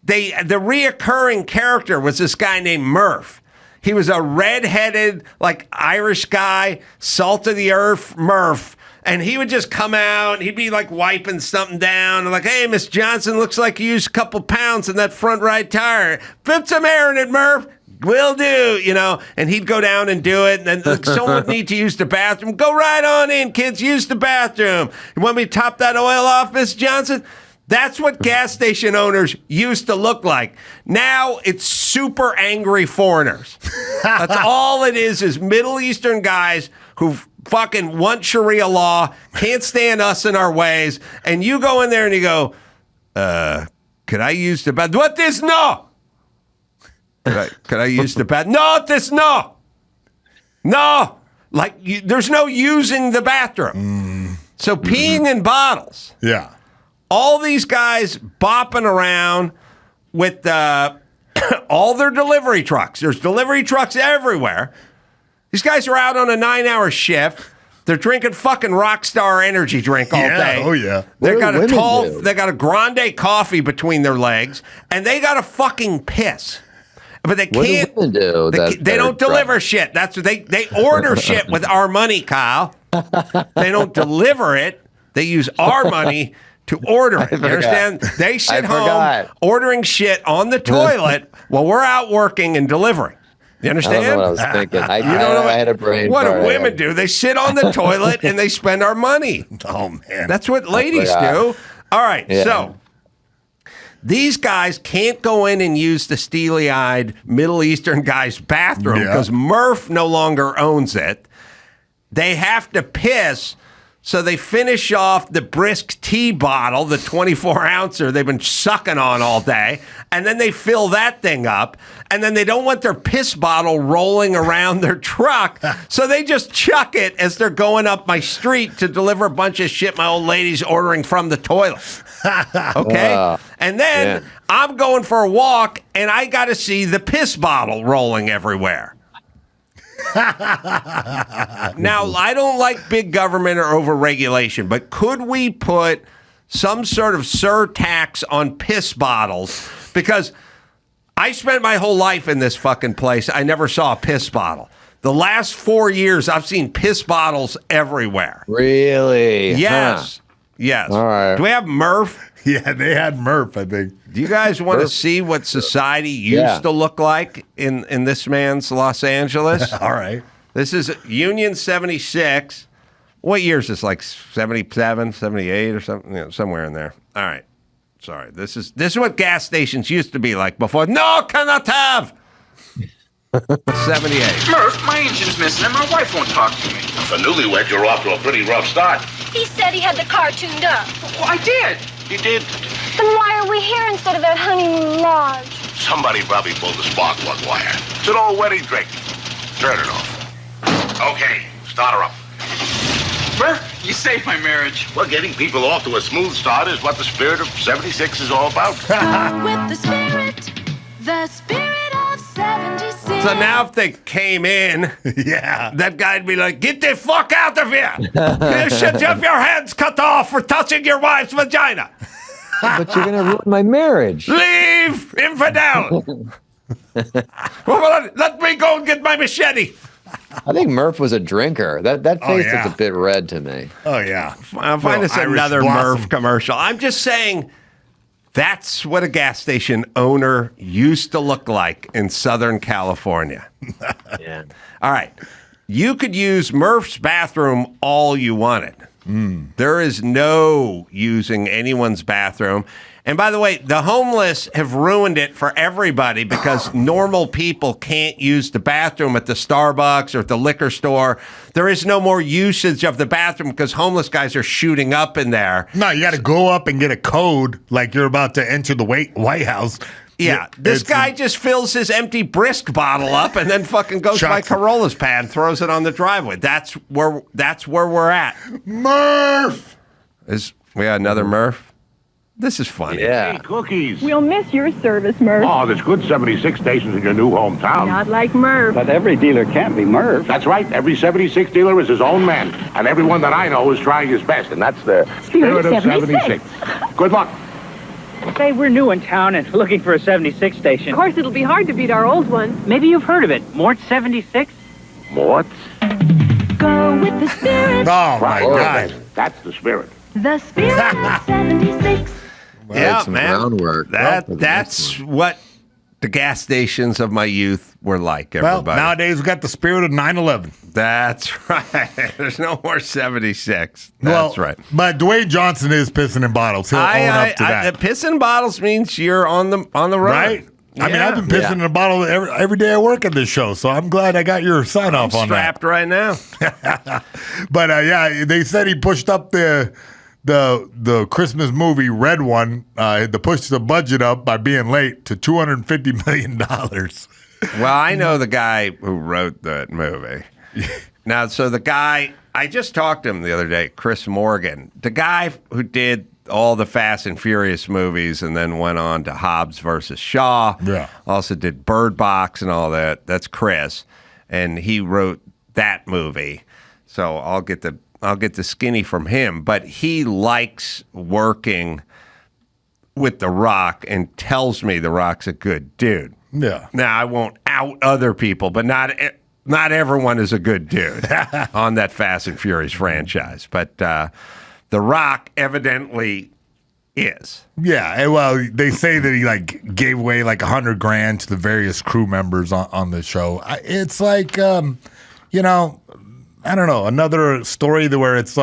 B: The reoccurring character was this guy named Murph. He was a redheaded, Irish guy, salt of the earth Murph. And he would just come out, and he'd be wiping something down, and hey, Miss Johnson, looks like you used a couple pounds in that front right tire. Put some air in it, Murph. Will do, and he'd go down and do it. And then someone would need to use the bathroom. Go right on in, kids. Use the bathroom. You want me to top that oil off, Miss Johnson? That's what gas station owners used to look like. Now it's super angry foreigners. That's all it is Middle Eastern guys who fucking want Sharia law, can't stand us in our ways. And you go in there and you go, could I use the bathroom? What this? No. Could I use the bathroom? No, this no. No. There's no using the bathroom. So peeing in bottles.
Q: Yeah.
B: All these guys bopping around with all their delivery trucks. There's delivery trucks everywhere. These guys are out on a 9-hour shift. They're drinking fucking Rockstar energy drink all day.
Q: Oh, yeah.
B: They got a grande coffee between their legs, and they got to fucking piss. But they can't.
C: What do women do?
B: They don't deliver shit. That's what they order shit with our money, Kyle. They don't deliver it. They use our money to order it. You understand? They sit home ordering shit on the toilet while we're out working and delivering. You understand?
C: I don't know what I was thinking. I had a brain.
B: What do women do? They sit on the toilet and they spend our money.
Q: Oh, man.
B: That's what ladies do. All right. Yeah. So these guys can't go in and use the steely-eyed Middle Eastern guy's bathroom because Murph no longer owns it. They have to piss, so they finish off the brisk tea bottle, the 24-ouncer they've been sucking on all day, and then they fill that thing up, and then they don't want their piss bottle rolling around their truck, so they just chuck it as they're going up my street to deliver a bunch of shit my old lady's ordering from the toilet. Okay? And then I'm going for a walk, and I got to see the piss bottle rolling everywhere. Now, I don't like big government or over-regulation, but could we put some sort of surtax on piss bottles? Because I spent my whole life in this fucking place. I never saw a piss bottle. The last 4 years, I've seen piss bottles everywhere.
K: Really?
B: Yes.
K: Huh.
B: Yes.
K: All right.
B: Do we have Murph?
Q: Yeah, they had Murph, I think.
B: Do you guys want to see what society used to look like in this man's Los Angeles?
Q: All right. This
B: is Union 76. What year is this? Like 77, 78 or something? Somewhere in there. All right. Sorry. This is what gas stations used to be like before. No, cannot have. 78.
R: Murph, my engine's missing and my wife won't talk to me.
S: For newlywed, you're off to a pretty rough start.
T: He said he had the car tuned up.
R: Well, I did.
S: You did?
T: Then why are we here instead of at honeymoon lodge?
S: Somebody probably pulled the spark plug wire. It's an old wedding drink. Turn it off. Okay, start her up.
R: Murph, you saved my marriage.
S: Well, getting people off to a smooth start is what the spirit of 76 is all about.
T: With the spirit of 76.
B: So now if they came in, that guy'd be like, get the fuck out of here. You should have your hands cut off for touching your wife's vagina.
K: But you're going to ruin my marriage.
B: Leave, infidel. Well, let me go and get my machete.
C: I think Murph was a drinker. That face is a bit red to me.
Q: Oh, yeah.
B: I'll find us another Murph commercial. I'm just saying that's what a gas station owner used to look like in Southern California.
K: Yeah.
B: All right. You could use Murph's bathroom all you wanted. There is no using anyone's bathroom. And by the way, the homeless have ruined it for everybody because normal people can't use the bathroom at the Starbucks or at the liquor store. There is no more usage of the bathroom because homeless guys are shooting up in there.
Q: No, you got to go up and get a code like you're about to enter the White House.
B: Yeah, this guy just fills his empty brisk bottle up and then fucking goes by Carolla's pad and throws it on the driveway. That's where we're at.
Q: Murph!
B: We got another Murph? This is funny.
S: Hey, cookies.
U: We'll miss your service, Murph.
S: Oh, there's good 76 stations in your new hometown.
U: Not like Murph.
M: But every dealer can't be Murph.
S: That's right. Every 76 dealer is his own man. And everyone that I know is trying his best. And that's the spirit of 76. Good luck.
V: Say, we're new in town and looking for a 76 station.
U: Of course, it'll be hard to beat our old one.
V: Maybe you've heard of it. Mort 76?
S: Mort?
T: Go with the spirit.
Q: Oh, my God.
S: That's the spirit.
T: The spirit of 76.
B: Yeah,
C: some
B: man.
C: groundwork.
B: That's what the gas stations of my youth were like, everybody.
Q: Well, nowadays we got the spirit of 9/11.
B: That's right. There's no more 76. That's right.
Q: But Dwayne Johnson is pissing in bottles. He'll own up to that.
B: Pissing bottles means you're on the run.
Q: Right? I mean, I've been pissing in a bottle every day I work at this show, so I'm glad I got your sign off on that.
B: Strapped right now.
Q: But they said he pushed up the Christmas movie Red One, to push the budget up by being late to $250 million.
B: Well, I know the guy who wrote that movie. Now, so the guy, I just talked to him the other day, Chris Morgan, the guy who did all the Fast and Furious movies and then went on to Hobbs versus Shaw.
Q: Yeah.
B: Also did Bird Box and all that. That's Chris. And he wrote that movie. So I'll get the skinny from him, but he likes working with The Rock and tells me The Rock's a good dude.
Q: Yeah.
B: Now, I won't out other people, but not everyone is a good dude on that Fast and Furious franchise. But The Rock evidently is.
Q: Yeah, well, they say that he gave away $100,000 to the various crew members on the show. It's like, I don't know, another story where it's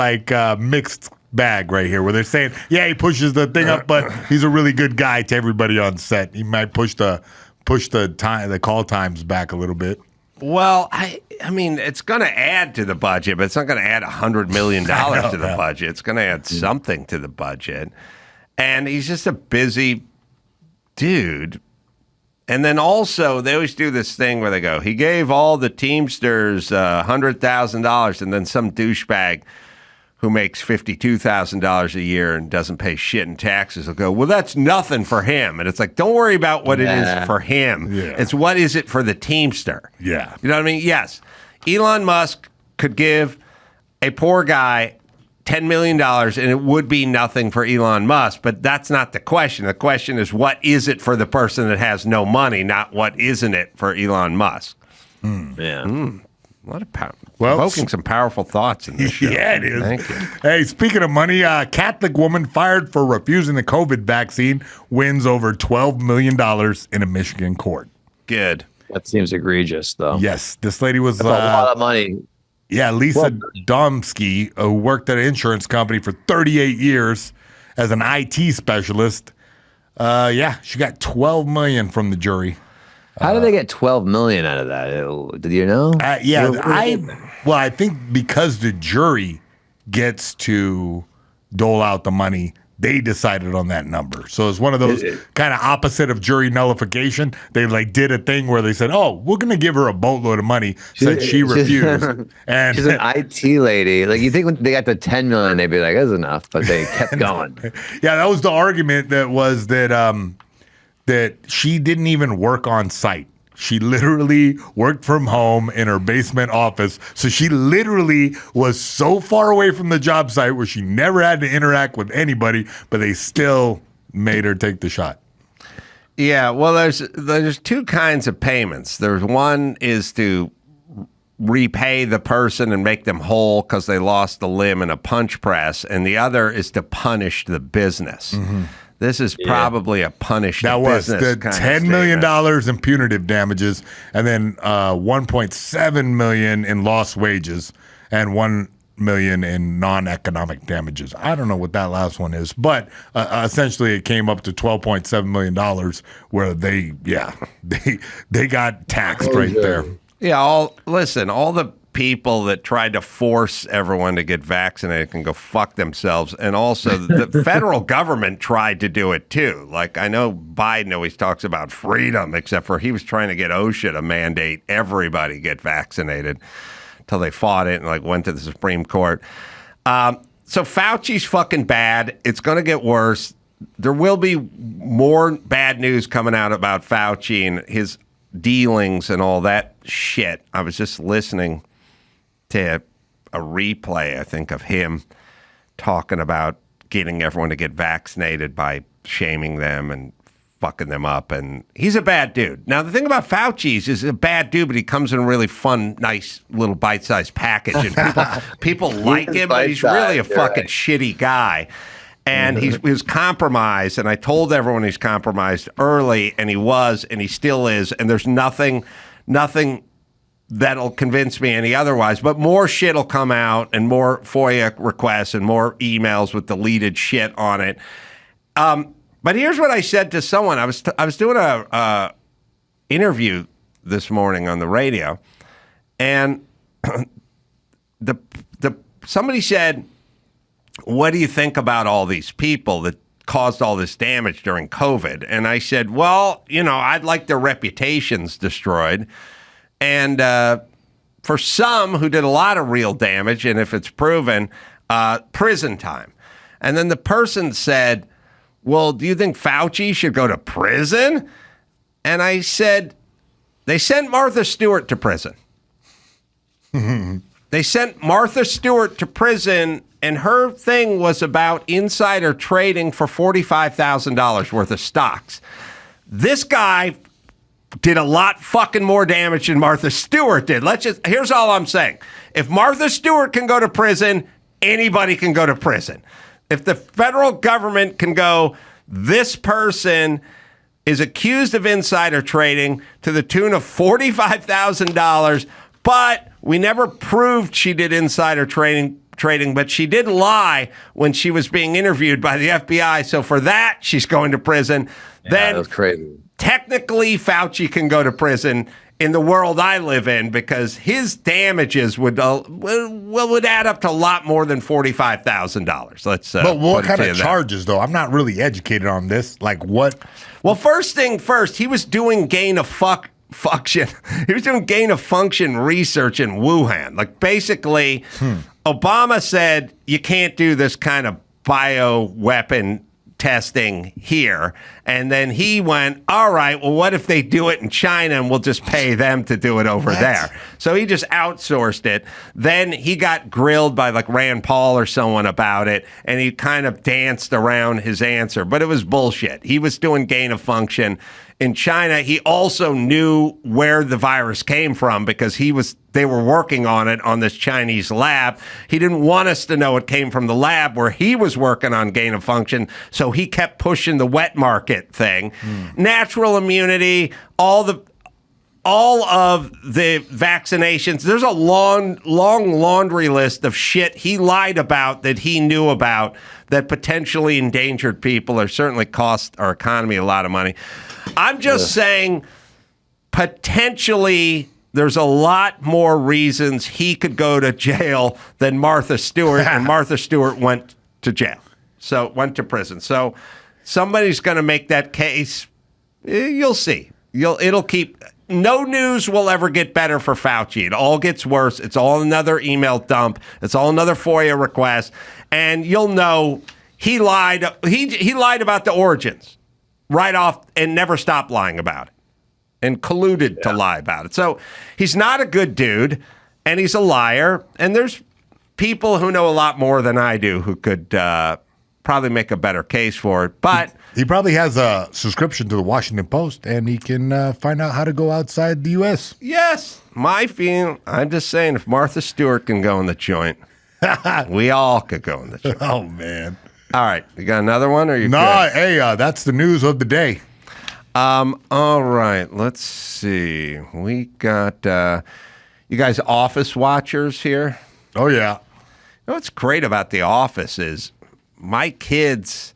Q: mixed bag right here, where they're saying, yeah, he pushes the thing up, but he's a really good guy to everybody on set. He might push the call times back a little bit.
B: Well, I mean, it's going to add to the budget, but it's not going to add $100 million to the budget. It's going to add something to the budget. And he's just a busy dude. And then also, they always do this thing where they go, he gave all the Teamsters $100,000, and then some douchebag who makes $52,000 a year and doesn't pay shit in taxes will go, well, that's nothing for him. And it's like, don't worry about what it is for him.
Q: Yeah.
B: It's what is it for the Teamster.
Q: Yeah.
B: You know what I mean? Yes. Elon Musk could give a poor guy $10 million, and it would be nothing for Elon Musk, but that's not the question. The question is, what is it for the person that has no money, not what isn't it for Elon Musk?
C: Yeah.
B: A lot of power. Evoking some powerful thoughts in this show.
Q: Yeah, it is.
B: Thank you.
Q: Hey, speaking of money, Catholic woman fired for refusing the COVID vaccine wins over $12 million in a Michigan court.
B: Good.
C: That seems egregious, though.
Q: Yes, this lady was
C: That's a lot of money.
Q: Yeah, Lisa Domsky, who worked at an insurance company for 38 years as an IT specialist. She got $12 million from the jury.
C: How did they get $12 million out of that? Did you know?
Q: I think because the jury gets to dole out the money, they decided on that number. So it's one of those kind of opposite of jury nullification. They did a thing where they said, "Oh, we're going to give her a boatload of money," said she refused. And
C: she's an IT lady. Like, you think when they got to $10 million, they'd be like, "That's enough," but they kept going.
Q: Yeah, that was the argument. That was that she didn't even work on site. She literally worked from home in her basement office. So she literally was so far away from the job site where she never had to interact with anybody, but they still made her take the shot.
B: Yeah, well, there's two kinds of payments. There's one is to repay the person and make them whole because they lost a limb in a punch press, and the other is to punish the business. Mm-hmm. This is probably a punish the business. That was the
Q: $10 million in punitive damages, and then $1.7 million in lost wages, and $1 million in non-economic damages. I don't know what that last one is, but essentially it came up to $12.7 million, where they got taxed right there.
B: Yeah, all the people that tried to force everyone to get vaccinated can go fuck themselves. And also the federal government tried to do it too. Like, I know Biden always talks about freedom, except for he was trying to get OSHA to mandate everybody get vaccinated until they fought it and went to the Supreme Court. So Fauci's fucking bad. It's going to get worse. There will be more bad news coming out about Fauci and his dealings and all that shit. I was just listening to a replay, I think, of him talking about getting everyone to get vaccinated by shaming them and fucking them up. And he's a bad dude. Now, the thing about Fauci is he's a bad dude, but he comes in a really fun, nice little bite-sized package. And people like him, but he's really a fucking shitty guy. And he was compromised, and I told everyone he's compromised early, and he was, and he still is, and there's nothing that'll convince me any otherwise. But more shit will come out, and more FOIA requests, and more emails with deleted shit on it. But here's what I said to someone. I was doing a interview this morning on the radio, and somebody said, "What do you think about all these people that caused all this damage during COVID?" And I said, well, I'd like their reputations destroyed. And for some who did a lot of real damage, and if it's proven, prison time. And then the person said, well, do you think Fauci should go to prison? And I said, they sent Martha Stewart to prison. They sent Martha Stewart to prison, and her thing was about insider trading for $45,000 worth of stocks. This guy did a lot fucking more damage than Martha Stewart did. Here's all I'm saying. If Martha Stewart can go to prison, anybody can go to prison. If the federal government can go, this person is accused of insider trading to the tune of $45,000, but we never proved she did insider trading, but she did lie when she was being interviewed by the FBI. So for that, she's going to prison. Then
C: that's crazy.
B: Technically, Fauci can go to prison in the world I live in because his damages would add up to a lot more than $45,000.
Q: But what kind of charges, though? I'm not really educated on this. Like what?
B: Well, first thing first, he was doing gain of function. He was doing gain of function research in Wuhan. Like, basically, Obama said you can't do this kind of bioweapon testing here. And then he went, all right, well, what if they do it in China and we'll just pay them to do it over there? So he just outsourced it. Then he got grilled by like Rand Paul or someone about it, and he kind of danced around his answer, but it was bullshit. He was doing gain of function. In China, he also knew where the virus came from because they were working on it on this Chinese lab. He didn't want us to know it came from the lab where he was working on gain of function, so he kept pushing the wet market thing. Natural immunity, all of the vaccinations. There's a long laundry list of shit he lied about that he knew about that potentially endangered people or certainly cost our economy a lot of money. I'm just saying, potentially, there's a lot more reasons he could go to jail than Martha Stewart, and Martha Stewart went to jail. So went to prison. So somebody's going to make that case. You'll see. It'll keep. No news will ever get better for Fauci. It all gets worse. It's all another email dump. It's all another FOIA request, and you'll know he lied. He lied about the origins right off and never stopped lying about it and colluded to lie about it. So he's not a good dude, and he's a liar. And there's people who know a lot more than I do who could probably make a better case for it. But
Q: he probably has a subscription to the Washington Post, and he can find out how to go outside the U.S.
B: Yes, my feeling. I'm just saying, if Martha Stewart can go in the joint, we all could go in the joint.
Q: Oh, man.
B: All right, you got another one, or you?
Q: No,
B: good?
Q: hey, that's the news of the day.
B: All right, let's see. We got you guys Office watchers here.
Q: Oh yeah.
B: You know what's great about The Office is my kids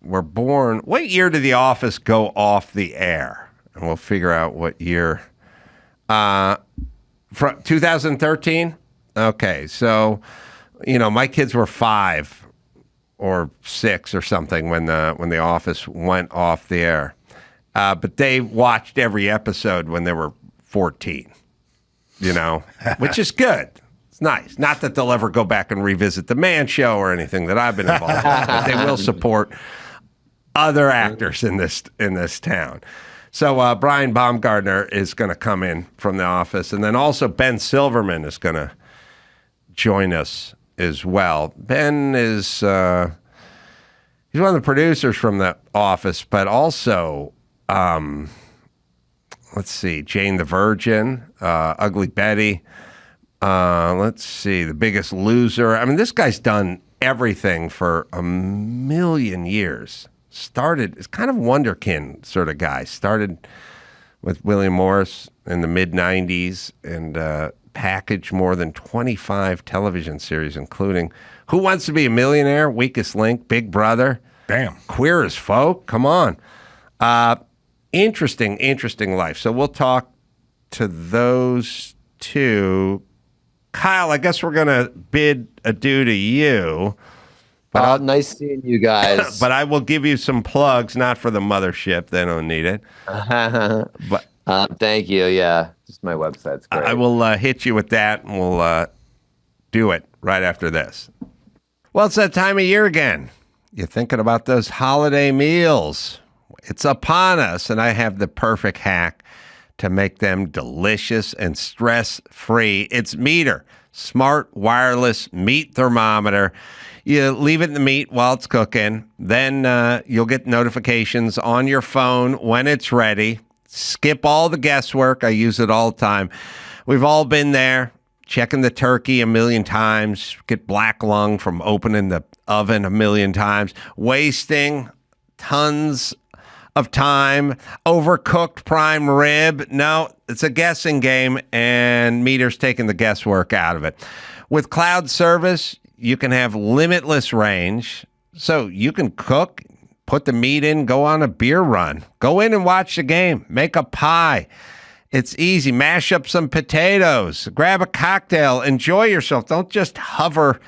B: were born. What year did The Office go off the air? And we'll figure out what year. From 2013. Okay, so my kids were 5 or 6 or something when the Office went off the air. But they watched every episode when they were 14, which is good. It's nice. Not that they'll ever go back and revisit The Man Show or anything that I've been involved with, but they will support other actors in this town. So Brian Baumgartner is going to come in from The Office, and then also Ben Silverman is going to join us as well. Ben is he's one of the producers from The Office, but also let's see, Jane the Virgin, Ugly Betty. Let's see, The Biggest Loser. I mean, this guy's done everything for a million years. It's kind of wonderkin sort of guy. Started with William Morris in the mid-'90s and packaged more than 25 television series, including Who Wants to Be a Millionaire, Weakest Link, Big Brother.
Q: Damn.
B: Queer as Folk. Come on. Interesting life. So we'll talk to those two. Kyle, I guess we're going to bid adieu to you.
K: But nice seeing you guys.
B: But I will give you some plugs, not for the mothership. They don't need it.
K: But thank you. Yeah, just my website's great.
B: I will hit you with that, and we'll do it right after this. Well, it's that time of year again. You're thinking about those holiday meals. It's upon us, and I have the perfect hack to make them delicious and stress-free. It's Meter, smart wireless meat thermometer. You leave it in the meat while it's cooking. Then you'll get notifications on your phone when it's ready. Skip all the guesswork. I use it all the time. We've all been there, checking the turkey a million times, get black lung from opening the oven a million times, wasting tons of time, overcooked prime rib. No, it's a guessing game, and Meter's taking the guesswork out of it. With cloud service, you can have limitless range, so you can cook, put the meat in, go on a beer run, go in and watch the game, make a pie. It's easy. Mash up some potatoes, grab a cocktail, enjoy yourself. Don't just hover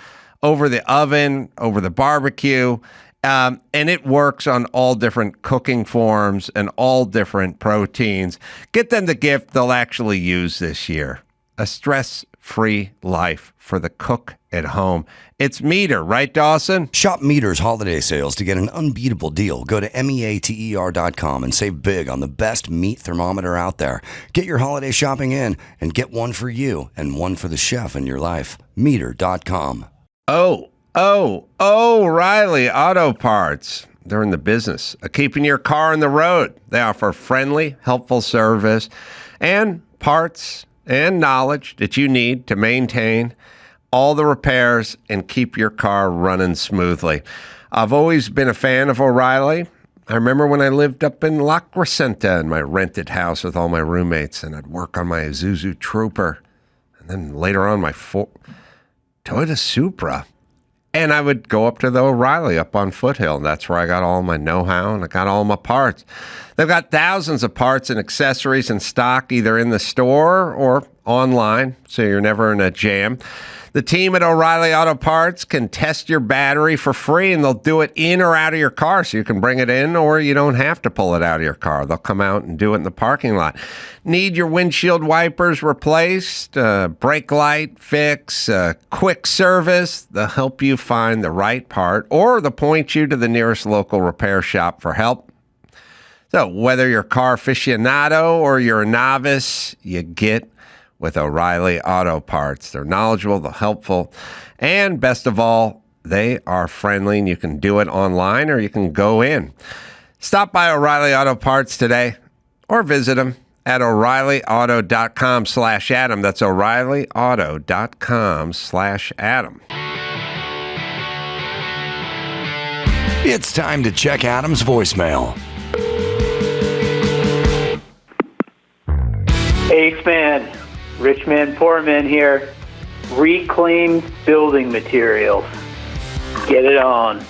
B: over the oven, over the barbecue. And it works on all different cooking forms and all different proteins. Get them the gift they'll actually use this year. A stress stress-free life for the cook at home. It's Meter, right, Dawson?
G: Shop Meter's holiday sales to get an unbeatable deal. Go to meater.com and save big on the best meat thermometer out there. Get your holiday shopping in and get one for you and one for the chef in your life. Meter.com.
B: O'Reilly Auto Parts. They're in the business of keeping your car on the road. They offer friendly, helpful service and parts and knowledge that you need to maintain all the repairs and keep your car running smoothly. I've always been a fan of O'Reilly. I remember when I lived up in La Crescenta in my rented house with all my roommates, and I'd work on my Isuzu Trooper, and then later on my Toyota Supra. And I would go up to the O'Reilly up on Foothill. And that's where I got all my know-how and I got all my parts. They've got thousands of parts and accessories in stock, either in the store or online, so you're never in a jam. The team at O'Reilly Auto Parts can test your battery for free, and they'll do it in or out of your car, so you can bring it in or you don't have to pull it out of your car. They'll come out and do it in the parking lot. Need your windshield wipers replaced, brake light fix, quick service? They'll help you find the right part, or they'll point you to the nearest local repair shop for help. So whether you're a car aficionado or you're a novice, you get with O'Reilly Auto Parts. They're knowledgeable, they're helpful, and best of all, they are friendly, and you can do it online or you can go in. Stop by O'Reilly Auto Parts today or visit them at O'ReillyAuto.com/Adam. That's O'ReillyAuto.com/Adam.
G: It's time to check Adam's voicemail.
V: H-Man, rich man, poor man here. Reclaim building materials. Get it on.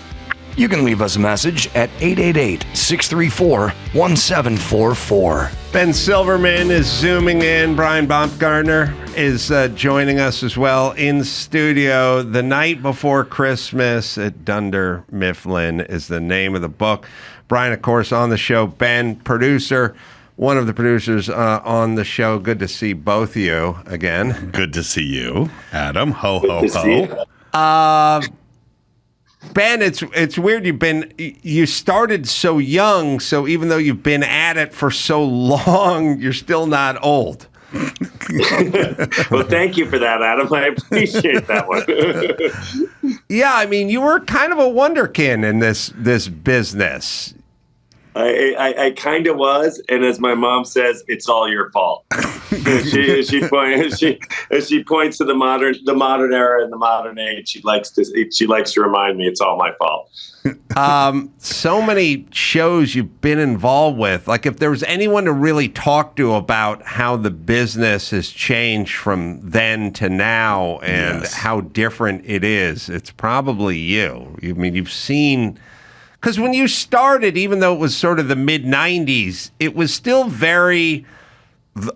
G: You can leave us a message at 888-634-1744.
B: Ben Silverman is zooming in. Brian Baumgartner is joining us as well in studio. The Night Before Christmas at Dunder Mifflin is the name of the book. Brian, of course, on the show. Ben, producer, one of the producers on the show. Good to see both of you again.
A: Good to see you, Adam. Ho, ho, ho.
B: Ben, it's weird. You started so young, so even though you've been at it for so long, you're still not old.
D: Well, thank you for that, Adam. I appreciate that one.
B: Yeah, I mean, you were kind of a wonderkin in this business.
D: I kind of was, and as my mom says, it's all your fault. she points to the modern era and the modern age. She likes to remind me it's all my fault.
B: So many shows you've been involved with. Like, if there was anyone to really talk to about how the business has changed from then to now and how different it is, it's probably you. I mean, you've seen. Because when you started, even though it was sort of the mid-'90s, it was still very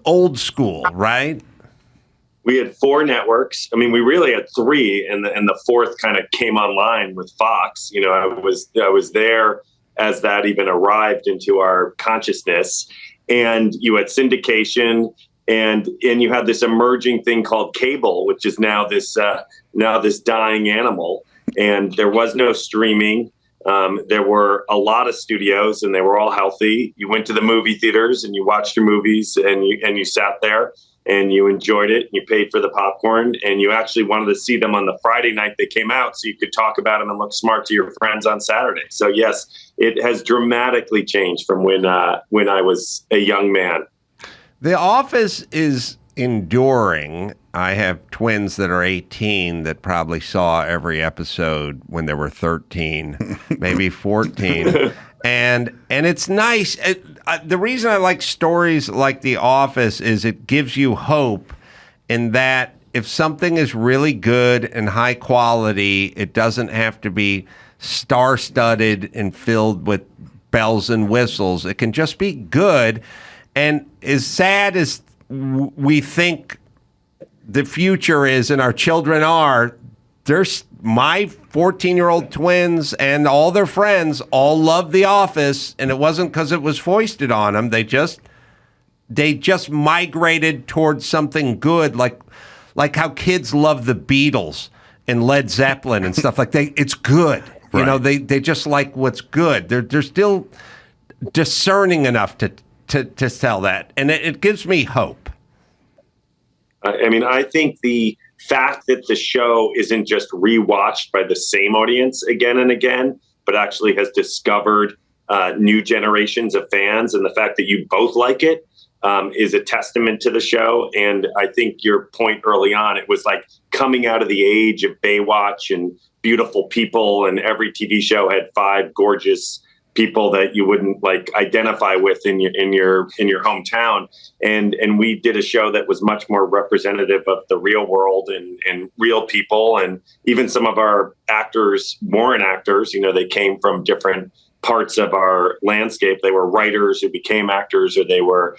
B: old school, right?
D: We had 4 networks. I mean, we really had 3, and the 4th kind of came online with Fox. You know, I was there as that even arrived into our consciousness. And you had syndication, and you had this emerging thing called cable, which is now this dying animal. And there was no streaming. There were a lot of studios, and they were all healthy. You went to the movie theaters and you watched your movies, and you sat there and you enjoyed it. And you paid for the popcorn, and you actually wanted to see them on the Friday night they came out, so you could talk about them and look smart to your friends on Saturday. So yes, it has dramatically changed from when I was a young man.
B: The Office is enduring. I have twins that are 18 that probably saw every episode when they were 13, maybe 14. And it's nice. The reason I like stories like The Office is it gives you hope in that if something is really good and high quality, it doesn't have to be star-studded and filled with bells and whistles. It can just be good. And as sad as we think the future is and our children are, there's my 14-year-old twins and all their friends all love The Office, and it wasn't because it was foisted on them. They just migrated towards something good, like like how kids love the Beatles and Led Zeppelin and stuff like that. It's good. You know, they just like what's good. They're still discerning enough to tell that, and it gives me hope.
D: I mean, I think the fact that the show isn't just rewatched by the same audience again and again, but actually has discovered new generations of fans, and the fact that you both like it is a testament to the show. And I think your point early on, it was like coming out of the age of Baywatch and beautiful people, and every TV show had 5 gorgeous people that you wouldn't like identify with in your hometown. And we did a show that was much more representative of the real world and real people. And even some of our actors weren't actors, you know, they came from different parts of our landscape. They were writers who became actors, or they were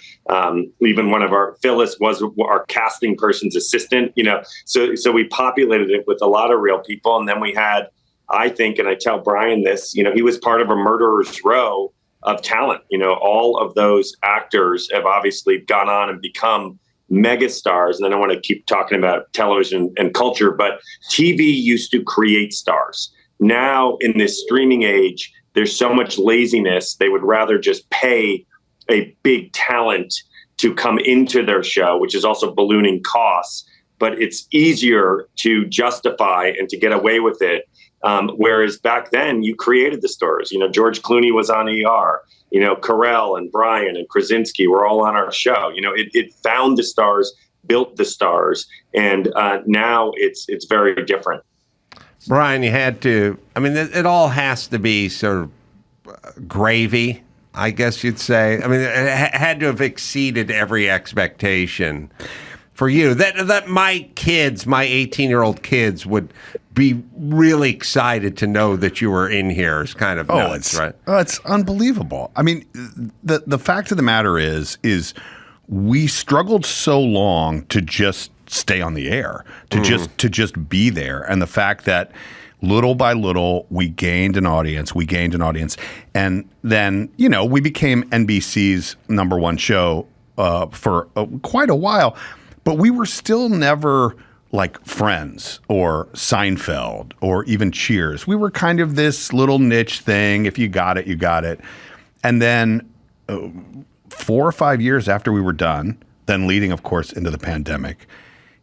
D: even one of Phyllis was our casting person's assistant, you know, so we populated it with a lot of real people. And then we had, I think, and I tell Brian this, you know, he was part of a murderer's row of talent. You know, all of those actors have obviously gone on and become megastars. And I don't want to keep talking about television and culture, but TV used to create stars. Now in this streaming age, there's so much laziness. They would rather just pay a big talent to come into their show, which is also ballooning costs, but it's easier to justify and to get away with it. Whereas back then you created the stars. You know, George Clooney was on ER, you know, Carolla and Byron and Krasinski were all on our show. You know, it found the stars, built the stars, and now it's very different.
B: Brian, you had to, I mean, it all has to be sort of gravy, I guess you'd say. I mean, it had to have exceeded every expectation for you. That my kids, my 18-year-old kids would be really excited to know that you were in here is kind of nuts, right?
A: It's unbelievable. I mean, the fact of the matter is we struggled so long to just stay on the air, to just be there. And the fact that little by little we gained an audience, and then, you know, we became NBC's #1 show for quite a while, but we were still never like Friends or Seinfeld or even Cheers. We were kind of this little niche thing. If you got it, you got it. And then 4 or 5 years after we were done, then leading, of course, into the pandemic,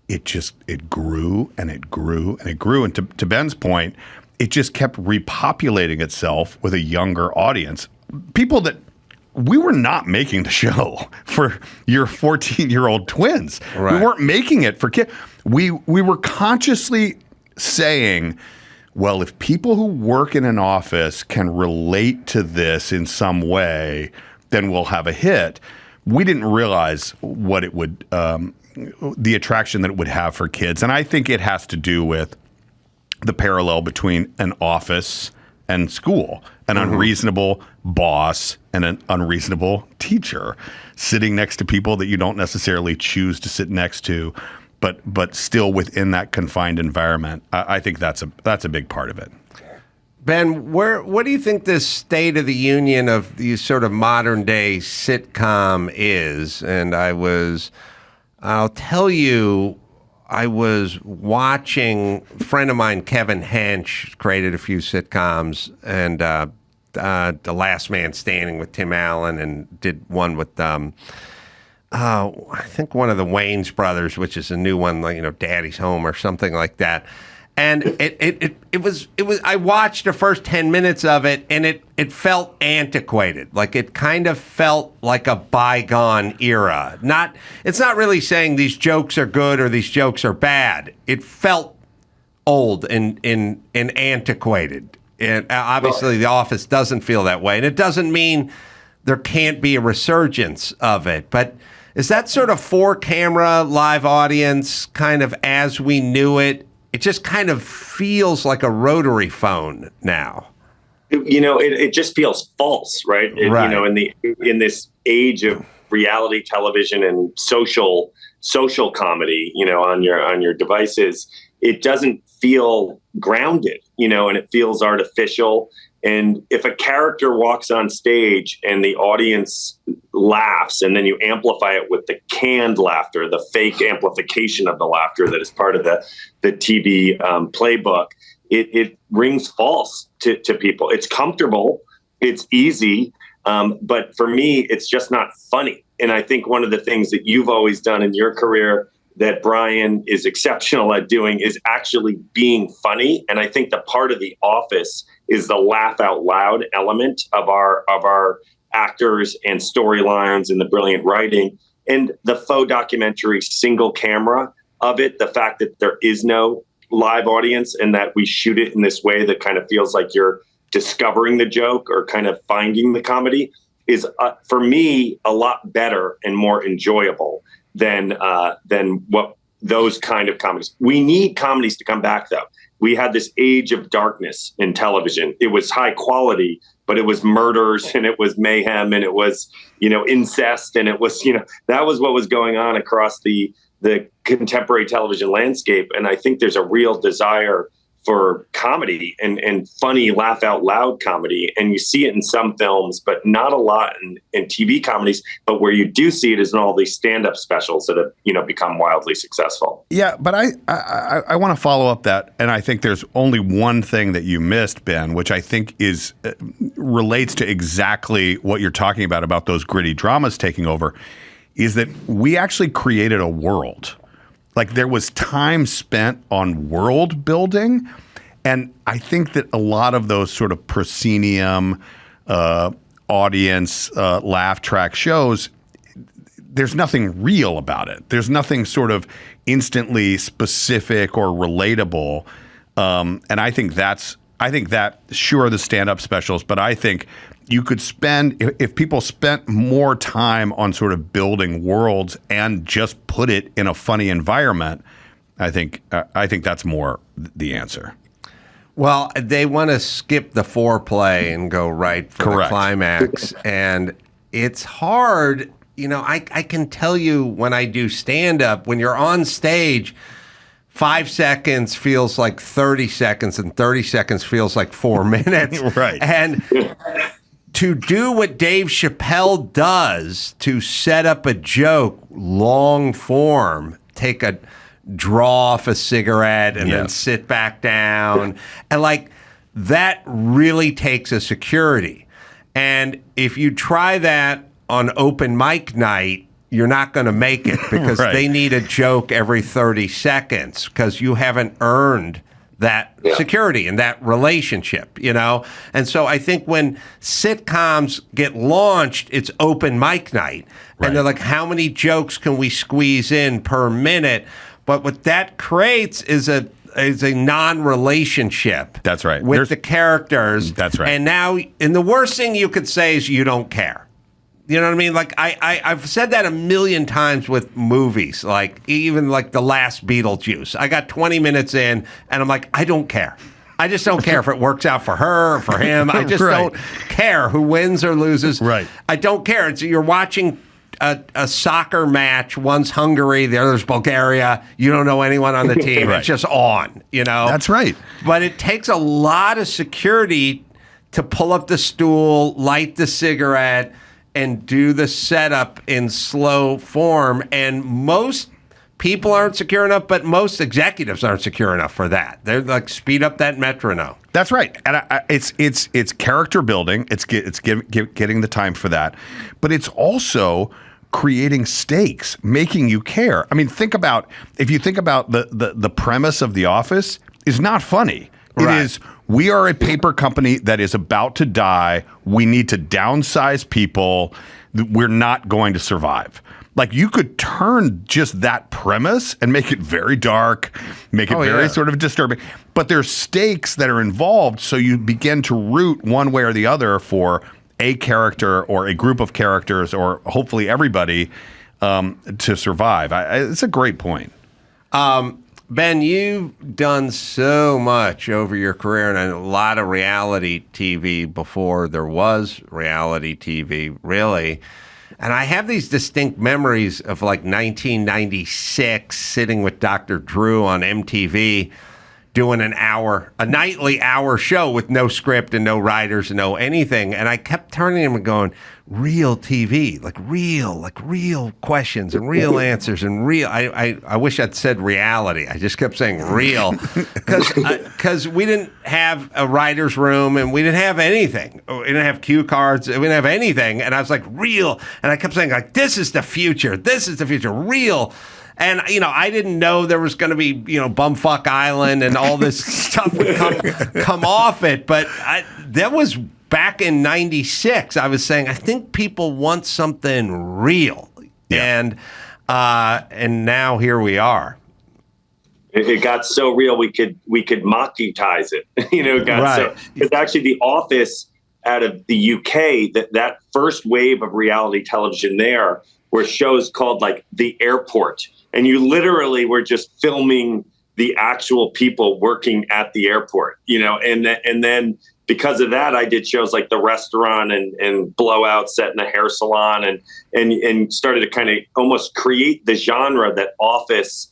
A: it grew and it grew and it grew. And to Ben's point, it just kept repopulating itself with a younger audience. People that we were not making the show for your 14-year-old twins. Right. We weren't making it for kids. We were consciously saying, well, if people who work in an office can relate to this in some way, then we'll have a hit. We didn't realize what it would, the attraction that it would have for kids. And I think it has to do with the parallel between an office and school, an unreasonable boss and an unreasonable teacher sitting next to people that you don't necessarily choose to sit next to, but still within that confined environment. I think that's a big part of it.
B: Ben, what do you think the state of the union of the sort of modern day sitcom is? And I'll tell you, I was watching a friend of mine, Kevin Hench, created a few sitcoms, and The Last Man Standing with Tim Allen, and did one with I think one of the Wayans brothers, which is a new one, like, you know, Daddy's Home or something like that. And it was I watched the first 10 minutes of it, and it felt antiquated. Like, it kind of felt like a bygone era. It's not really saying these jokes are good or these jokes are bad. It felt old and antiquated. And obviously The Office doesn't feel that way. And it doesn't mean there can't be a resurgence of it. But is that sort of 4-camera live audience kind of as we knew it? It just kind of feels like a rotary phone now.
D: You know, it just feels false, right?
B: Right.
D: You know, in this age of reality television and social comedy, you know, on your devices, it doesn't feel grounded, you know, and it feels artificial. And if a character walks on stage and the audience laughs, and then you amplify it with the canned laughter, the fake amplification of the laughter that is part of the TV playbook, it rings false to people. It's comfortable, it's easy, but for me, it's just not funny. And I think one of the things that you've always done in your career that Brian is exceptional at doing is actually being funny. And I think the part of The Office is the laugh out loud element of our actors and storylines and the brilliant writing and the faux documentary single camera of it. The fact that there is no live audience and that we shoot it in this way that kind of feels like you're discovering the joke or kind of finding the comedy is for me a lot better and more enjoyable than what those kind of comedies. We need comedies to come back, though. We had this age of darkness in television. It was high quality, but it was murders and it was mayhem and it was, incest and it was, that was what was going on across the contemporary television landscape. And I think there's a real desire for comedy and funny laugh out loud comedy. And you see it in some films, but not a lot in TV comedies. But where you do see it is in all these stand-up specials that have, become wildly successful.
A: Yeah, but I want to follow up that. And I think there's only one thing that you missed, Ben, which I think relates to exactly what you're talking about those gritty dramas taking over, is that we actually created a world. Like there was time spent on world building. And I think that a lot of those sort of proscenium audience laugh track shows, there's nothing real about it. There's nothing sort of instantly specific or relatable. And I think that sure, the stand-up specials, but I think you could spend, if people spent more time on sort of building worlds and just put it in a funny environment, I think that's more the answer.
B: Well, they want to skip the foreplay and go right for the climax. And it's hard. I can tell you when I do stand-up, when you're on stage, 5 seconds feels like 30 seconds and 30 seconds feels like 4 minutes.
A: Right.
B: And to do what Dave Chappelle does, to set up a joke, long form, take a draw off a cigarette and then sit back down. And that really takes a security. And if you try that on open mic night, you're not going to make it because they need a joke every 30 seconds because you haven't earned that security and that relationship, And so I think when sitcoms get launched, it's open mic night. Right. And they're like, how many jokes can we squeeze in per minute? But what that creates is a non-relationship.
A: That's right.
B: With the characters.
A: That's right.
B: And now, and the worst thing you could say is you don't care. You know what I mean? Like I've said that a million times with movies, even The Last Beetlejuice. I got 20 minutes in and I'm like, I don't care. I just don't care if it works out for her or for him. I just don't care who wins or loses. Right. I don't care. You're watching a soccer match. One's Hungary, the other's Bulgaria. You don't know anyone on the team. It's just on, That's right. But it takes a lot of security to pull up the stool, light the cigarette, and do the setup in slow form. And most people aren't secure enough, but most executives aren't secure enough for that. They're like, speed up that metronome.
A: That's right. And it's character building. It's getting the time for that. But it's also creating stakes, making you care. I mean, if you think about the premise of The Office is not funny. It is, we are a paper company that is about to die. We need to downsize people. We're not going to survive. Like, you could turn just that premise and make it very dark, make it very sort of disturbing. But there's stakes that are involved, so you begin to root one way or the other for a character or a group of characters or hopefully everybody to survive. It's a great point.
B: Ben, you've done so much over your career and a lot of reality TV before there was reality TV, really. And I have these distinct memories of 1996 sitting with Dr. Drew on MTV doing a nightly hour show with no script and no writers and no anything. And I kept turning to him and going, real TV, like real questions and real answers and real. I wish I'd said reality. I just kept saying real because we didn't have a writer's room and we didn't have anything. We didn't have cue cards. We didn't have anything. And I was like, real. And I kept saying, like, this is the future. This is the future. Real. And, I didn't know there was going to be, Bumfuck Island and all this stuff would come off it. But that was back in 96. I was saying, I think people want something real. Yeah. And now here we are.
D: It got so real we could mocketize it.
B: Right.
D: Because actually The Office out of the UK, that first wave of reality television there were shows called like The Airport. And you literally were just filming the actual people working at the airport, and then because of that, I did shows like The Restaurant and Blowout set in the hair salon and started to kind of almost create the genre that Office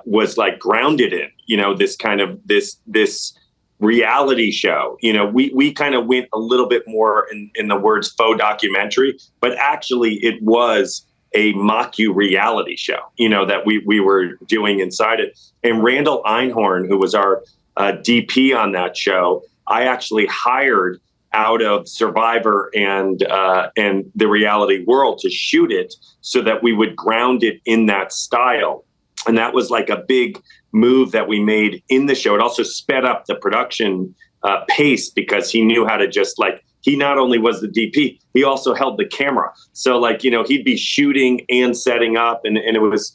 D: was like grounded in, this kind of this reality show. We kind of went a little bit more in the words faux documentary, but actually it was a mock-you-reality show, that we were doing inside it. And Randall Einhorn, who was our DP on that show, I actually hired out of Survivor and the reality world to shoot it so that we would ground it in that style. And that was like a big move that we made in the show. It also sped up the production pace because he knew how to just he not only was the DP, he also held the camera. So he'd be shooting and setting up and it was,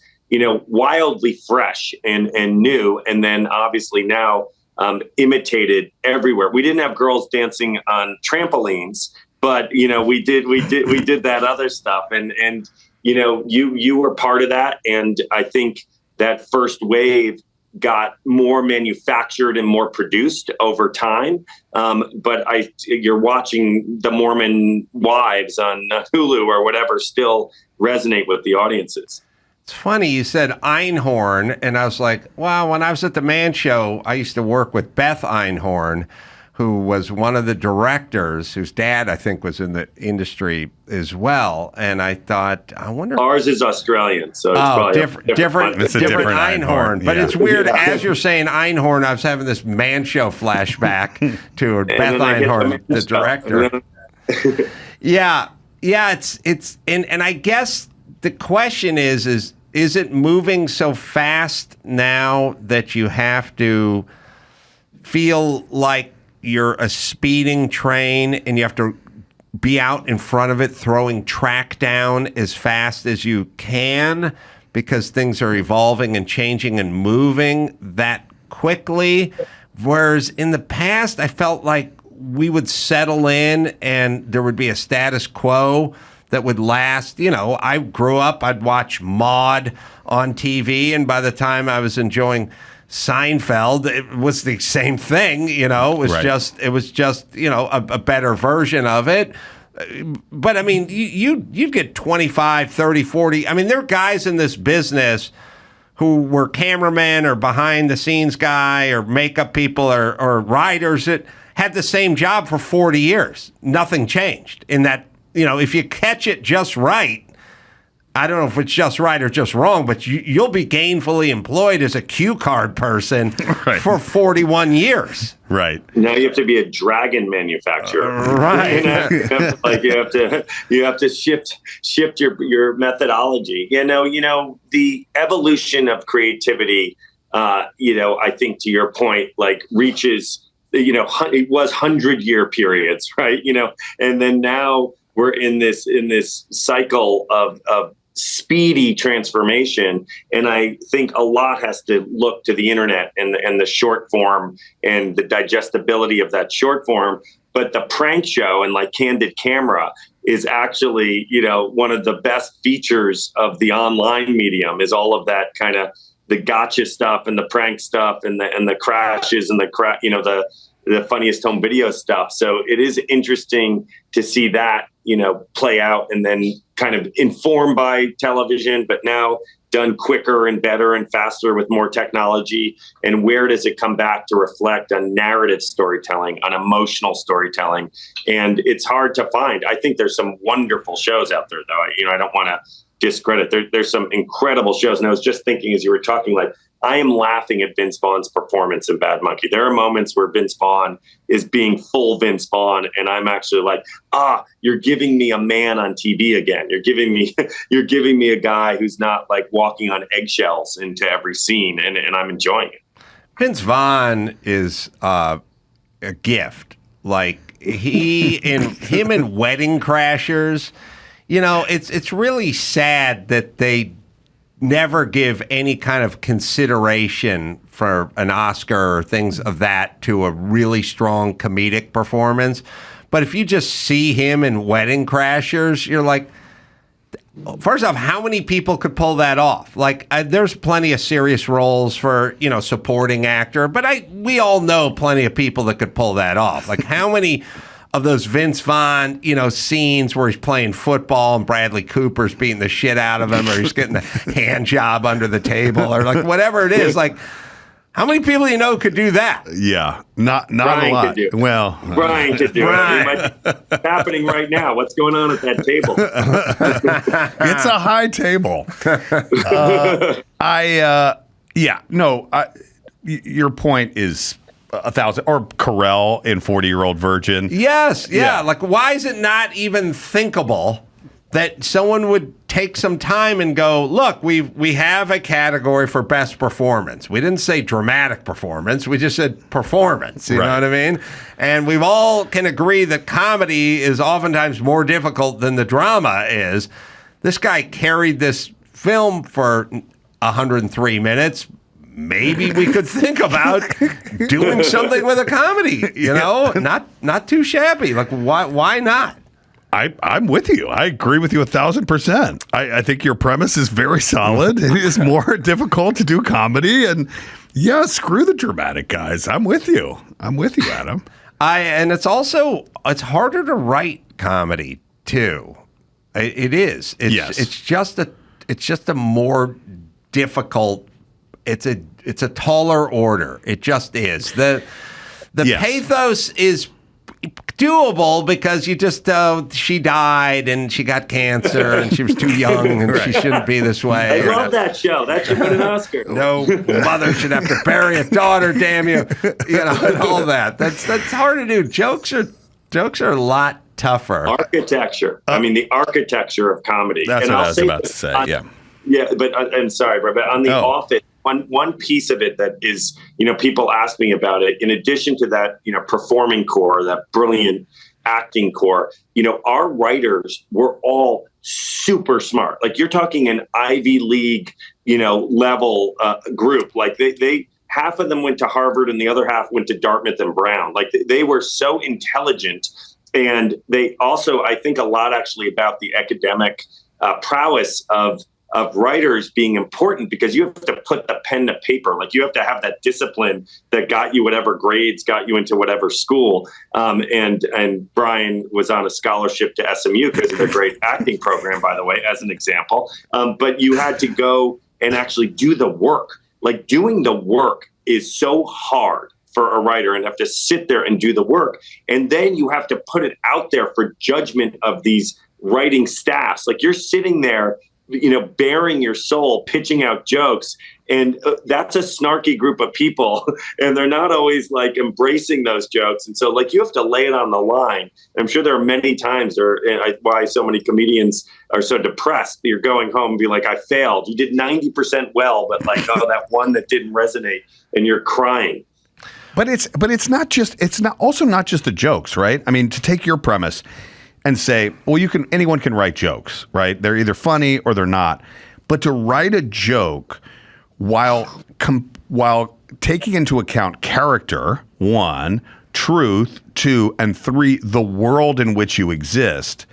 D: wildly fresh and new. And then obviously now imitated everywhere. We didn't have girls dancing on trampolines, but we did that other stuff. And you were part of that. And I think that first wave got more manufactured and more produced over time. But you're watching The Mormon Wives on Hulu or whatever still resonate with the audiences.
B: It's funny you said Einhorn, and I was like, wow, when I was at the Man Show, I used to work with Beth Einhorn, who was one of the directors, whose dad, I think, was in the industry as well. And I thought, I wonder.
D: Ours is Australian, so it's probably
B: different Einhorn. But it's weird, as you're saying Einhorn, I was having this Man Show flashback to Beth Einhorn, the director. Yeah, it's and I guess the question is it moving so fast now that you have to feel like you're a speeding train and you have to be out in front of it throwing track down as fast as you can because things are evolving and changing and moving that quickly? Whereas in the past, I felt like we would settle in and there would be a status quo that would last. I grew up, I'd watch Maude on TV, and by the time I was enjoying Seinfeld, it was the same thing, it was just a better version of it. But I mean, you get 25, 30, 40. I mean, there are guys in this business who were cameramen or behind the scenes guy or makeup people or writers that had the same job for 40 years. Nothing changed in that, if you catch it just right. I don't know if it's just right or just wrong, but you'll be gainfully employed as a cue card person for 41 years.
A: Right.
D: Now you have to be a dragon manufacturer.
B: Right.
D: You have to shift your methodology. The evolution of creativity, I think to your point, reaches, it was 100-year periods, right? And then now we're in this cycle of speedy transformation. And I think a lot has to look to the internet and the short form and the digestibility of that short form. But the prank show and Candid Camera is actually, one of the best features of the online medium is all of that kind of the gotcha stuff and the prank stuff and the crashes and the funniest home video stuff. So it is interesting to see that, play out and then kind of informed by television, but now done quicker and better and faster with more technology? And where does it come back to reflect on narrative storytelling, on emotional storytelling? And it's hard to find. I think there's some wonderful shows out there, though. I don't want to discredit. There's some incredible shows. And I was just thinking as you were talking, like, I am laughing at Vince Vaughn's performance in Bad Monkey. There are moments where Vince Vaughn is being full Vince Vaughn, and I'm actually like, you're giving me a man on TV again. You're giving me a guy who's not like walking on eggshells into every scene, and I'm enjoying it.
B: Vince Vaughn is a gift. Like him in Wedding Crashers. It's really sad that they never give any kind of consideration for an Oscar or things of that to a really strong comedic performance. But if you just see him in Wedding Crashers, you're like, first off, how many people could pull that off? Like, there's plenty of serious roles for, supporting actor, but we all know plenty of people that could pull that off. Like, how many of those Vince Vaughn, scenes where he's playing football and Bradley Cooper's beating the shit out of him, or he's getting a hand job under the table, or like whatever it is. Like, how many people could do that?
A: Yeah, not
D: Brian
A: a lot.
D: Could do it.
A: Well,
D: Brian could do it. It might be happening right now. What's going on at that table?
A: It's a high table. Your point is 1,000, or Carell in 40-Year-Old Virgin.
B: Yes, yeah. Like, why is it not even thinkable that someone would take some time and go, look, we have a category for best performance. We didn't say dramatic performance. We just said performance. You know what I mean? And we've all can agree that comedy is oftentimes more difficult than the drama is. This guy carried this film for 103 minutes. Maybe we could think about doing something with a comedy, not too shabby. Like, why not?
A: I'm with you. I agree with you 1,000%. I think your premise is very solid. It is more difficult to do comedy, and screw the dramatic guys. I'm with you, Adam.
B: And it's harder to write comedy too. It is. It's just a more difficult. It's a taller order. It just is. The pathos is doable because you just she died and she got cancer and she was too young and she shouldn't be this way.
D: I love that show. That should win an Oscar.
B: No mother should have to bury a daughter. Damn you, and all that. That's hard to do. Jokes are a lot tougher.
D: Architecture. I mean, the architecture of comedy.
A: That's what I was about to say.
D: But I'm sorry, but on The Office, one piece of it that is, people ask me about it, in addition to that, performing core, that brilliant acting core, our writers were all super smart. Like, you're talking an Ivy League, level group. Like, they half of them went to Harvard and the other half went to Dartmouth and Brown. Like, they were so intelligent. And they also, I think a lot actually about the academic prowess of writers being important, because you have to put the pen to paper. Like, you have to have that discipline that got you whatever grades, got you into whatever school. And Brian was on a scholarship to SMU because of their great acting program, by the way, as an example. But you had to go and actually do the work. Like, doing the work is so hard for a writer, and have to sit there and do the work. And then you have to put it out there for judgment of these writing staffs. Like, you're sitting there, bearing your soul, pitching out jokes. And that's a snarky group of people. And they're not always like embracing those jokes. And so, like, you have to lay it on the line. I'm sure there are many times why so many comedians are so depressed. You're going home and be like, I failed. You did 90% well, but like, that one that didn't resonate, and you're crying.
A: But it's not just the jokes, right? I mean, to take your premise and say, well, anyone can write jokes, right? They're either funny or they're not. But to write a joke while taking into account character, 1, truth, 2, and 3, the world in which you exist,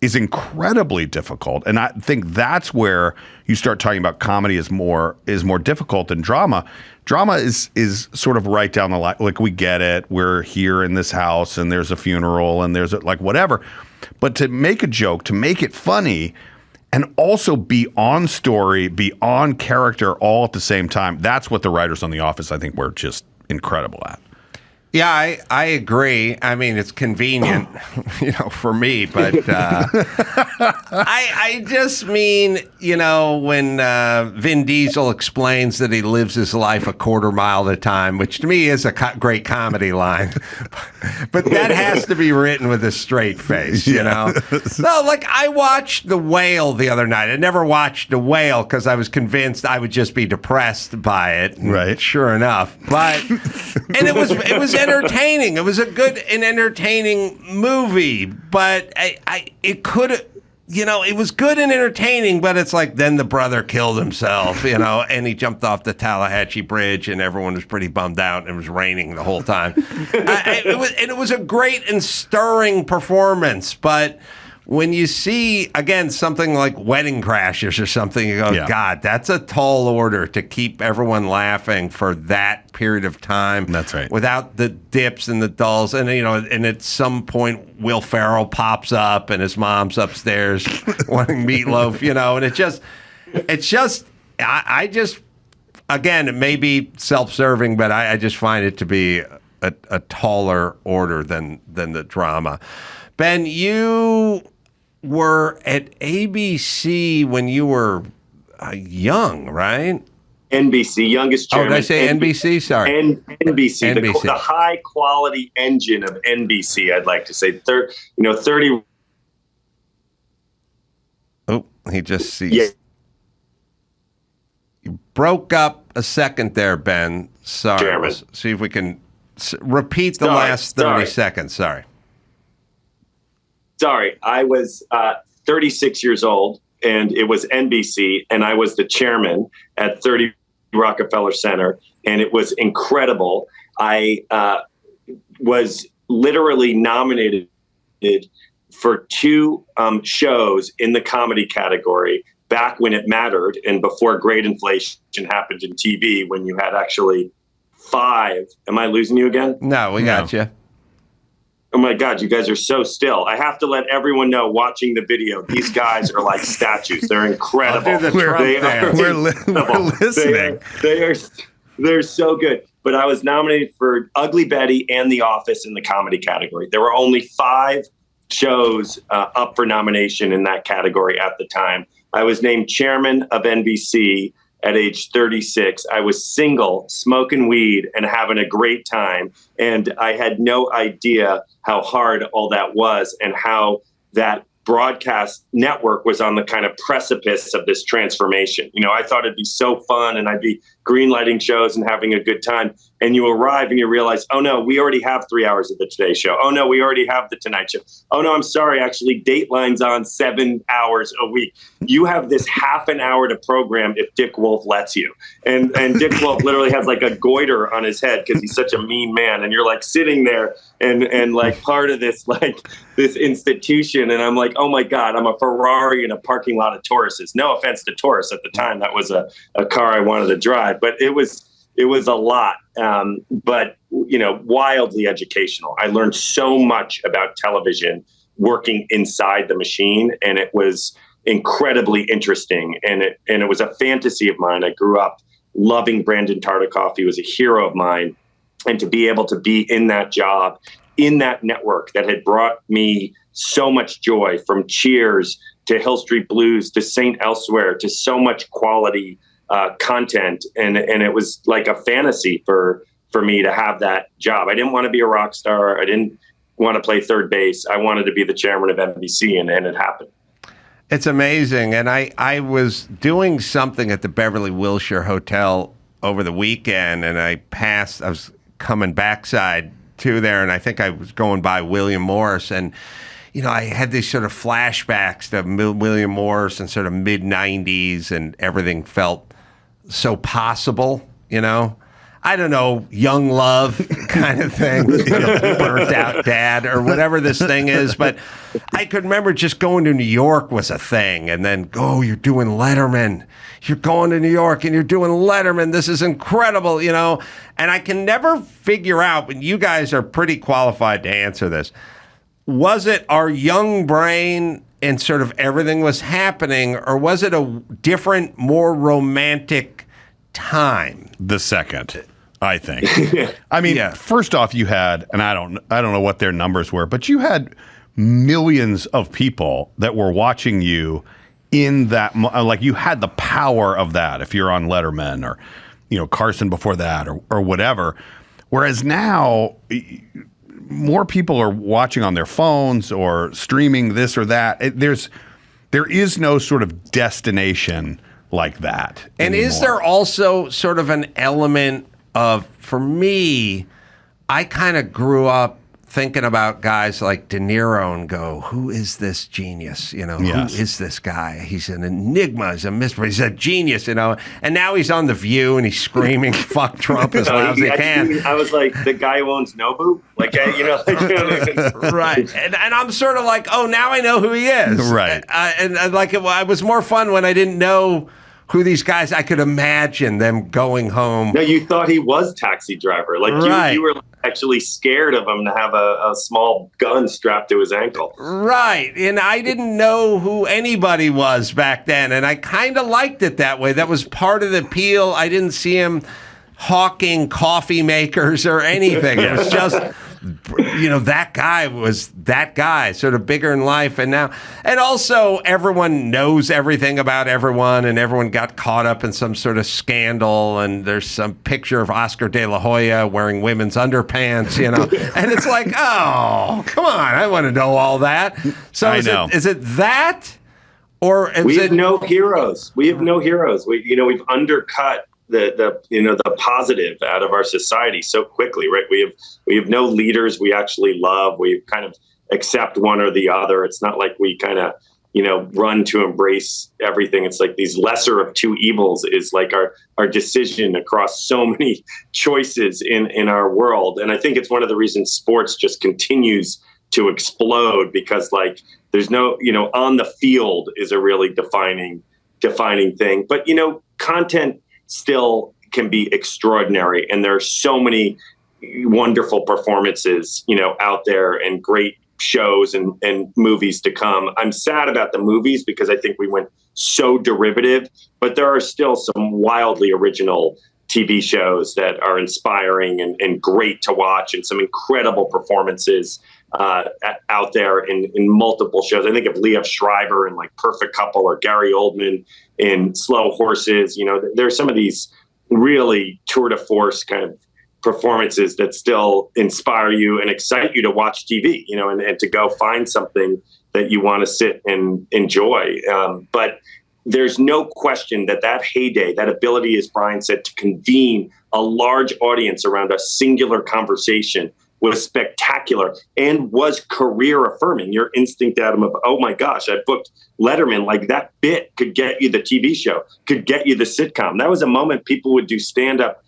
A: is incredibly difficult. And I think that's where you start talking about comedy is more difficult than drama. Drama is sort of right down the line. Like, we get it. We're here in this house and there's a funeral and there's like whatever. But to make a joke, to make it funny, and also be on story, be on character all at the same time. That's what the writers on The Office, I think, were just incredible at.
B: Yeah, I agree. I mean, it's convenient, for me, but I just mean, when Vin Diesel explains that he lives his life a quarter mile at a time, which to me is a great comedy line, but that has to be written with a straight face, No, like I watched The Whale the other night. I never watched The Whale because I was convinced I would just be depressed by it.
A: Right.
B: Sure enough, and it was entertaining. It was a good and entertaining movie, but it could, it was good and entertaining, but it's like then the brother killed himself, and he jumped off the Tallahatchie Bridge, and everyone was pretty bummed out, and it was raining the whole time. It was a great and stirring performance, but when you see, again, something like Wedding Crashers or something, you go, God, that's a tall order to keep everyone laughing for that period of time.
A: That's right. Without
B: the dips and the dulls. And, and at some point, Will Ferrell pops up and his mom's upstairs wanting meatloaf, and it's just, I just, again, it may be self-serving, but I just find it to be a taller order than the drama. Ben, you were at ABC when you were young, right?
D: NBC, youngest chairman.
B: Oh, did I say NBC? Sorry.
D: NBC,
B: NBC.
D: The high quality engine of NBC, I'd like to say. 30.
B: Oh, he just sees.
D: Yeah.
B: You broke up a second there, Ben. Sorry.
D: Chairman.
B: Let's see if we can repeat the last 30 seconds. Sorry.
D: Sorry, I was 36 years old, and it was NBC, and I was the chairman at 30 Rockefeller Center, and it was incredible. I was literally nominated for 2 shows in the comedy category back when it mattered, and before great inflation happened in TV, when you had actually 5. Am I losing you again?
B: No, we got you.
D: Oh my God, you guys are so still. I have to let everyone know watching the video, these guys are like statues. They're incredible.
A: We're listening.
D: They're so good. But I was nominated for Ugly Betty and The Office in the comedy category. There were only 5 shows up for nomination in that category at the time. I was named chairman of NBC at age 36. I was single, smoking weed, and having a great time. And I had no idea how hard all that was and how that broadcast network was on the kind of precipice of this transformation. I thought it'd be so fun and I'd be greenlighting shows and having a good time. And you arrive and you realize, oh no, we already have 3 hours of the Today Show. Oh no, we already have the Tonight Show. Oh no, I'm sorry, actually Dateline's on 7 hours a week. You have this half an hour to program if Dick Wolf lets you. And Dick Wolf literally has like a goiter on his head because he's such a mean man. And you're like sitting there and like part of this, like this institution. And I'm like, oh my God, I'm a Ferrari in a parking lot of Tauruses. No offense to Taurus at the time. That was a car I wanted to drive, but it was a lot. But wildly educational. I learned so much about television working inside the machine, and it was incredibly interesting. And it was a fantasy of mine. I grew up loving Brandon Tartikoff. He was a hero of mine. And to be able to be in that job, in that network that had brought me so much joy, from Cheers to Hill Street Blues to Saint Elsewhere to so much quality content. And it was like a fantasy for me to have that job. I didn't want to be a rock star. I didn't want to play third base. I wanted to be the chairman of NBC, and it happened.
B: It's amazing. And I was doing something at the Beverly Wilshire Hotel over the weekend, and I was coming backside to there, and I think I was going by William Morris, and I had these sort of flashbacks to William Morris and sort of mid-90s, and everything felt so possible, I don't know, young love kind of thing, burnt out dad or whatever this thing is. But I could remember just going to New York was a thing, and then, you're doing Letterman. You're going to New York and you're doing Letterman. This is incredible, And I can never figure out, but you guys are pretty qualified to answer this. Was it our young brain and sort of everything was happening, or was it a different, more romantic time?
A: The second, I think. I mean, first off, you had, and I don't know what their numbers were, but you had millions of people that were watching you in that, like you had the power of that if you're on Letterman or, Carson before that or whatever. Whereas now, more people are watching on their phones or streaming this or that. There is no sort of destination like that
B: And
A: anymore.
B: is there also sort of an element of, for me, I kind of grew up thinking about guys like De Niro and go, who is this genius?
A: Yes.
B: Who is this guy? He's an enigma. He's a mystery. He's a genius, And now he's on The View and he's screaming, fuck Trump as loud as he can.
D: I was like, the guy who owns Nobu?
B: Right. And I'm sort of like, oh, now I know who he is.
A: Right.
B: And it was more fun when I didn't know who these guys, I could imagine them going home.
D: No, you thought he was Taxi Driver. You were actually scared of him to have a small gun strapped to his ankle.
B: Right. And I didn't know who anybody was back then. And I kind of liked it that way. That was part of the appeal. I didn't see him hawking coffee makers or anything. It was just, that guy was that guy, sort of bigger in life. And also everyone knows everything about everyone, and everyone got caught up in some sort of scandal. And there's some picture of Oscar De La Hoya wearing women's underpants, and it's like, oh, come on. I want to know all that. So is it that, or
D: we have no heroes? We have no heroes. We've undercut the positive out of our society so quickly, right? We have no leaders we actually love. We kind of accept one or the other. It's not like we kind of, run to embrace everything. It's like these lesser of two evils is like our decision across so many choices in our world. And I think it's one of the reasons sports just continues to explode, because there's no, on the field is a really defining thing. But, content still can be extraordinary, and there are so many wonderful performances out there, and great shows and movies to come. I'm sad about the movies because I think we went so derivative, but there are still some wildly original TV shows that are inspiring and great to watch, and some incredible performances out there in multiple shows. I think of Liev Schreiber in Perfect Couple, or Gary Oldman in Slow Horses. There's some of these really tour de force kind of performances that still inspire you and excite you to watch TV, and to go find something that you want to sit and enjoy. But there's no question that heyday, that ability, as Brian said, to convene a large audience around a singular conversation was spectacular and was career affirming. Your instinct, Adam, of, oh my gosh, I booked Letterman, that bit could get you the TV show, could get you the sitcom. That was a moment people would do stand up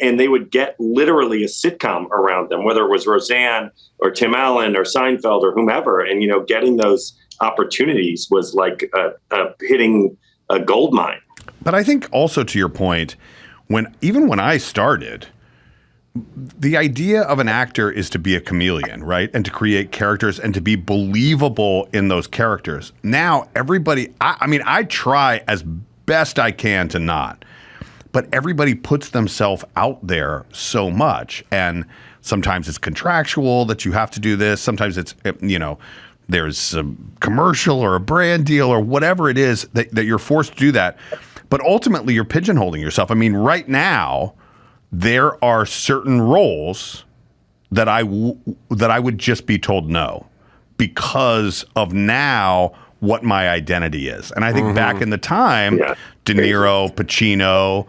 D: and they would get literally a sitcom around them, whether it was Roseanne or Tim Allen or Seinfeld or whomever. And, getting those opportunities was like hitting a gold mine.
A: But I think also, to your point, even when I started, the idea of an actor is to be a chameleon, right? And to create characters and to be believable in those characters. Now, everybody, I try as best I can to not, but everybody puts themselves out there so much. And sometimes it's contractual that you have to do this. Sometimes it's, there's a commercial or a brand deal or whatever it is that you're forced to do that. But ultimately, you're pigeonholing yourself. Right now, there are certain roles that I would just be told no, because of now what my identity is. And I think back in the time, De Niro, Pacino,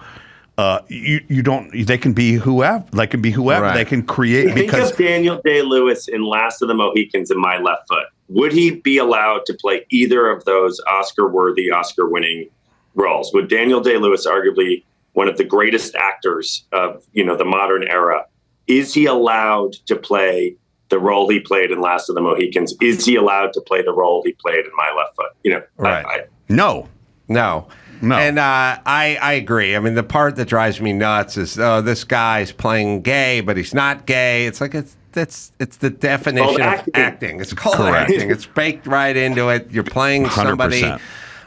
A: they can be whoever. They can be whoever. Right. They can create.
D: Think of Daniel Day-Lewis in Last of the Mohicans in My Left Foot. Would he be allowed to play either of those Oscar-worthy, Oscar-winning roles? Would Daniel Day-Lewis, arguably one of the greatest actors of the modern era, is he allowed to play the role he played in Last of the Mohicans? Is he allowed to play the role he played in My Left Foot?
B: Right.
A: No.
B: And I agree. The part that drives me nuts is, this guy's playing gay, but he's not gay. It's like, it's the definition of acting. It's called acting. It's baked right into it. You're playing somebody.
A: 100%.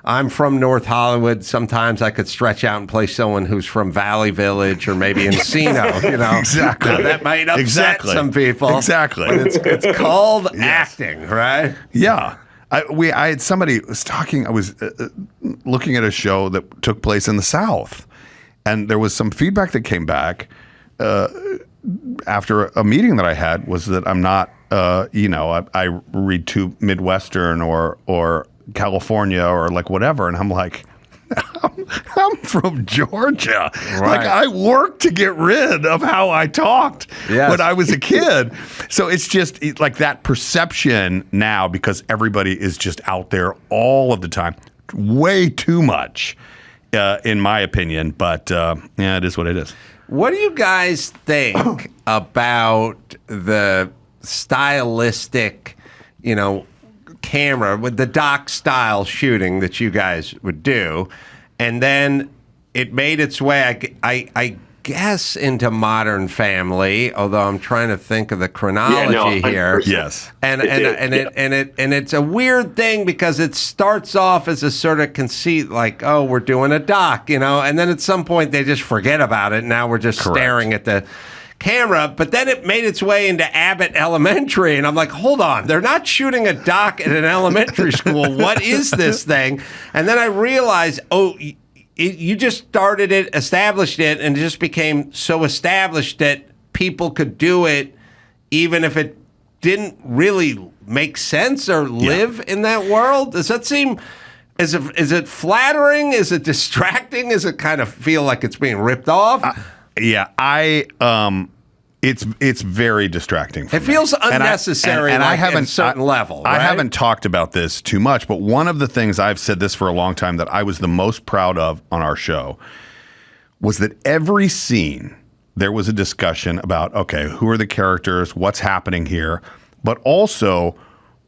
B: I'm from North Hollywood. Sometimes I could stretch out and play someone who's from Valley Village or maybe Encino.
A: Exactly.
B: Now, that might upset some people.
A: Exactly.
B: But it's called acting, right?
A: Yeah. I had somebody was talking. I was looking at a show that took place in the South, and there was some feedback that came back after a meeting that I had was that I'm not. I read too Midwestern or California or like whatever, and I'm like, I'm from Georgia.
B: Right.
A: Like I worked to get rid of how I talked when I was a kid. So it's just like that perception now, because everybody is just out there all of the time, way too much, in my opinion. But it is what it is.
B: What do you guys think about the stylistic, camera with the doc style shooting that you guys would do, and then it made its way, I guess, into Modern Family, although I'm trying to think of the chronology here.
A: Yes.
B: And it's a weird thing because it starts off as a sort of conceit, like, oh, we're doing a doc, and then at some point they just forget about it. Now we're just staring at the camera. But then it made its way into Abbott Elementary, and I'm like, hold on, they're not shooting a doc at an elementary school. What is this thing? And then I realized, you just started it, established it, and it just became so established that people could do it even if it didn't really make sense or live in that world. Does that seem, is it flattering? Is it distracting? Does it kind of feel like it's being ripped off?
A: It's very distracting.
B: It feels unnecessary
A: and I haven't,
B: at a certain level.
A: I
B: right?
A: haven't talked about this too much, but one of the things, I've said this for a long time, that I was the most proud of on our show was that every scene there was a discussion about, okay, who are the characters, what's happening here, but also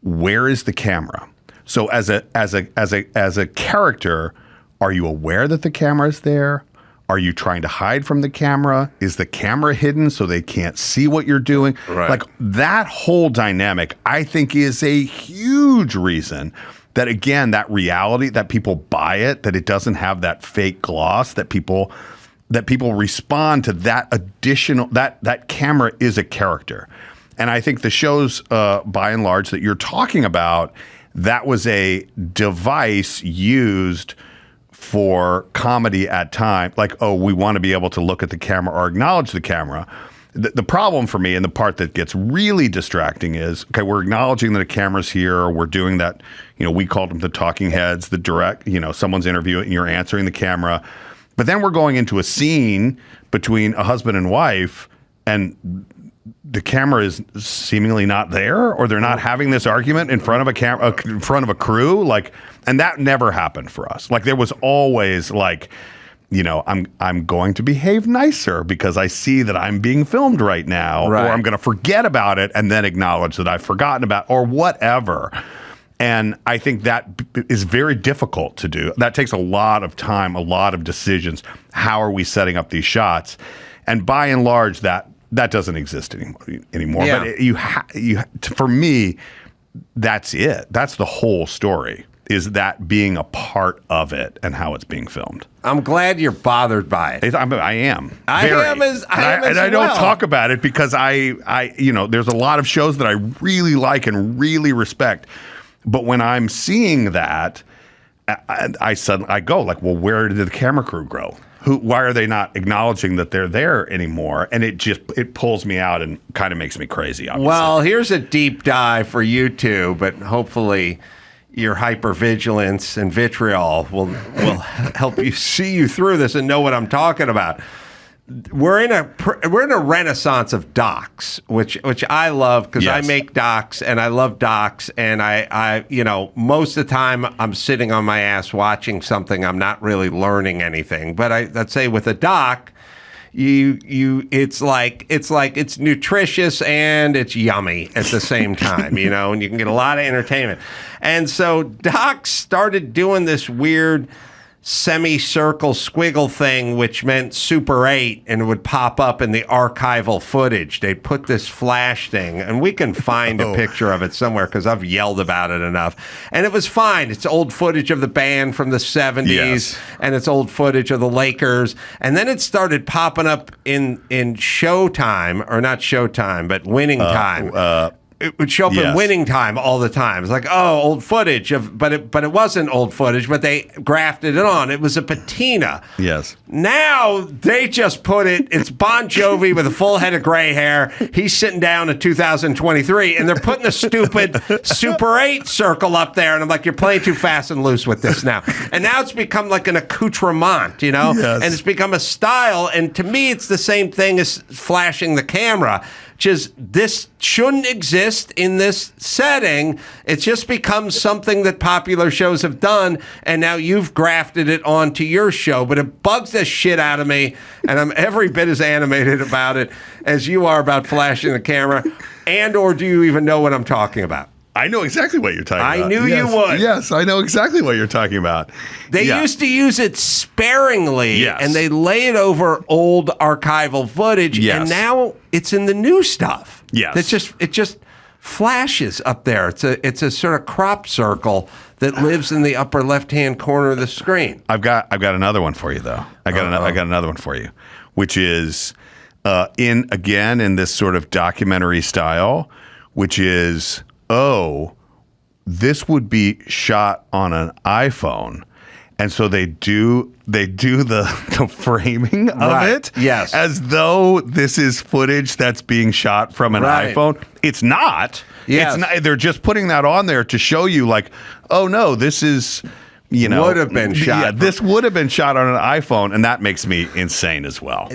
A: where is the camera? So as a character, are you aware that the camera is there? Are you trying to hide from the camera? Is the camera hidden so they can't see what you're doing?
B: Right.
A: Like that whole dynamic, I think, is a huge reason that, again, that reality, that people buy it, that it doesn't have that fake gloss, that people respond to that additional, that camera is a character. And I think the shows, by and large, that you're talking about, that was a device used for comedy at time, like, oh, we want to be able to look at the camera or acknowledge the camera. The problem for me, and the part that gets really distracting, is, okay, we're acknowledging that a camera's here, or we're doing that, we called them the talking heads, the direct, someone's interviewing and you're answering the camera. But then we're going into a scene between a husband and wife, and the camera is seemingly not there, or they're not having this argument in front of a camera, in front of a crew, like, and that never happened for us. Like, there was always like, I'm going to behave nicer because I see that I'm being filmed right now, or I'm going to forget about it and then acknowledge that I've forgotten about, or whatever. And I think that is very difficult to do. That takes a lot of time, a lot of decisions. How are we setting up these shots? And by and large, that doesn't exist anymore.
B: Yeah.
A: But for me, that's it. That's the whole story, is that being a part of it and how it's being filmed.
B: I'm glad you're bothered by it.
A: I am.
B: I am as
A: I don't talk about it because I there's a lot of shows that I really like and really respect. But when I'm seeing that, I go like, well, where did the camera crew go? Why are they not acknowledging that they're there anymore? And it pulls me out and kind of makes me crazy, obviously.
B: Well, here's a deep dive for you two, but hopefully your hypervigilance and vitriol will help you see you through this and know what I'm talking about. We're in a renaissance of docs, which I love because I make docs and I love docs, and I most of the time I'm sitting on my ass watching something. I'm not really learning anything, but let's say with a doc, it's nutritious and it's yummy at the same time, and you can get a lot of entertainment. And so docs started doing this weird semicircle squiggle thing, which meant Super 8, and it would pop up in the archival footage. They'd put this flash thing, and we can find a picture of it somewhere because I've yelled about it enough. And it was fine. It's old footage of the band from the 70s, and it's old footage of the Lakers. And then it started popping up in Showtime, or not Showtime, but Winning Time. It would show up in Winning Time all the time. It's like, oh, old footage but it wasn't old footage, but they grafted it on. It was a patina.
A: Yes.
B: Now they just put it's Bon Jovi with a full head of gray hair. He's sitting down in 2023, and they're putting a stupid Super 8 circle up there. And I'm like, you're playing too fast and loose with this now. And now it's become like an accoutrement, you know?
A: Yes.
B: And it's become a style. And to me, it's the same thing as flashing the camera. Just this shouldn't exist in this setting. It's just become something that popular shows have done, and now you've grafted it onto your show. But it bugs the shit out of me, and I'm every bit as animated about it as you are about flashing the camera. And or do you even know what I'm talking about?
A: I know exactly what you're talking about.
B: I knew you would.
A: Yes, I know exactly what you're talking about.
B: They used to use it sparingly, and they lay it over old archival footage, and now it's in the new stuff.
A: Yes.
B: It just flashes up there. It's a sort of crop circle that lives in the upper left-hand corner of the screen.
A: I've got another one for you, though. I got another one for you, which is in this sort of documentary style, which is, this would be shot on an iPhone. And so they do the framing of it as though this is footage that's being shot from an iPhone. It's not.
B: Yes.
A: It's not. They're just putting that on there to show you, like, oh no, this is,
B: would have been shot.
A: Yeah, this would have been shot on an iPhone, and that makes me insane as well.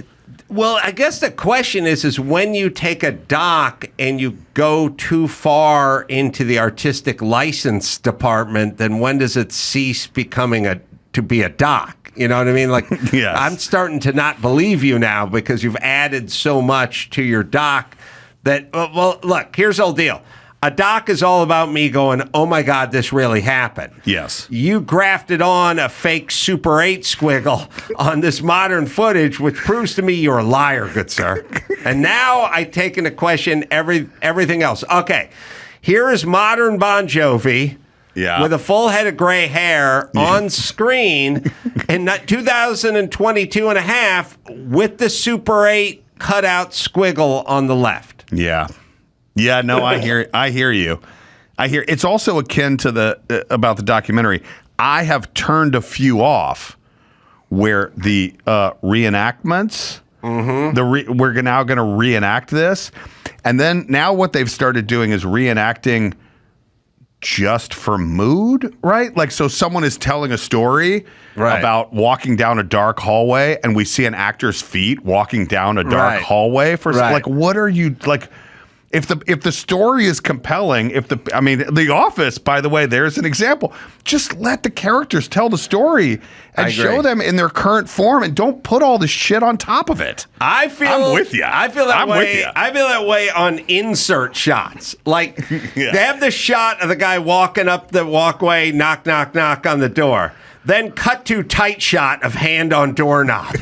B: Well, I guess the question is when you take a doc and you go too far into the artistic license department, then when does it cease becoming to be a doc? You know what I mean? Like, I'm starting to not believe you now because you've added so much to your doc that, well, look, here's the whole deal. A doc is all about me going, oh my God, this really happened.
A: Yes.
B: You grafted on a fake Super 8 squiggle on this modern footage, which proves to me you're a liar, good sir. And now I take into question everything else. Okay, here is modern Bon Jovi with a full head of gray hair on screen in 2022 and a half with the Super 8 cutout squiggle on the left.
A: Yeah. Yeah, no, I hear you. It's also akin to about the documentary. I have turned a few off where the reenactments, we're now going to reenact this. And then now what they've started doing is reenacting just for mood, right? Like, so someone is telling a story about walking down a dark hallway, and we see an actor's feet walking down a dark hallway for like, what are you like? If the story is compelling, The Office, by the way, there's an example. Just let the characters tell the story and show them in their current form, and don't put all the shit on top of it.
B: I'm with you. I feel that way.
A: With you.
B: I feel that way on insert shots. Like they have the shot of the guy walking up the walkway, knock, knock, knock on the door. Then cut to tight shot of hand on doorknob.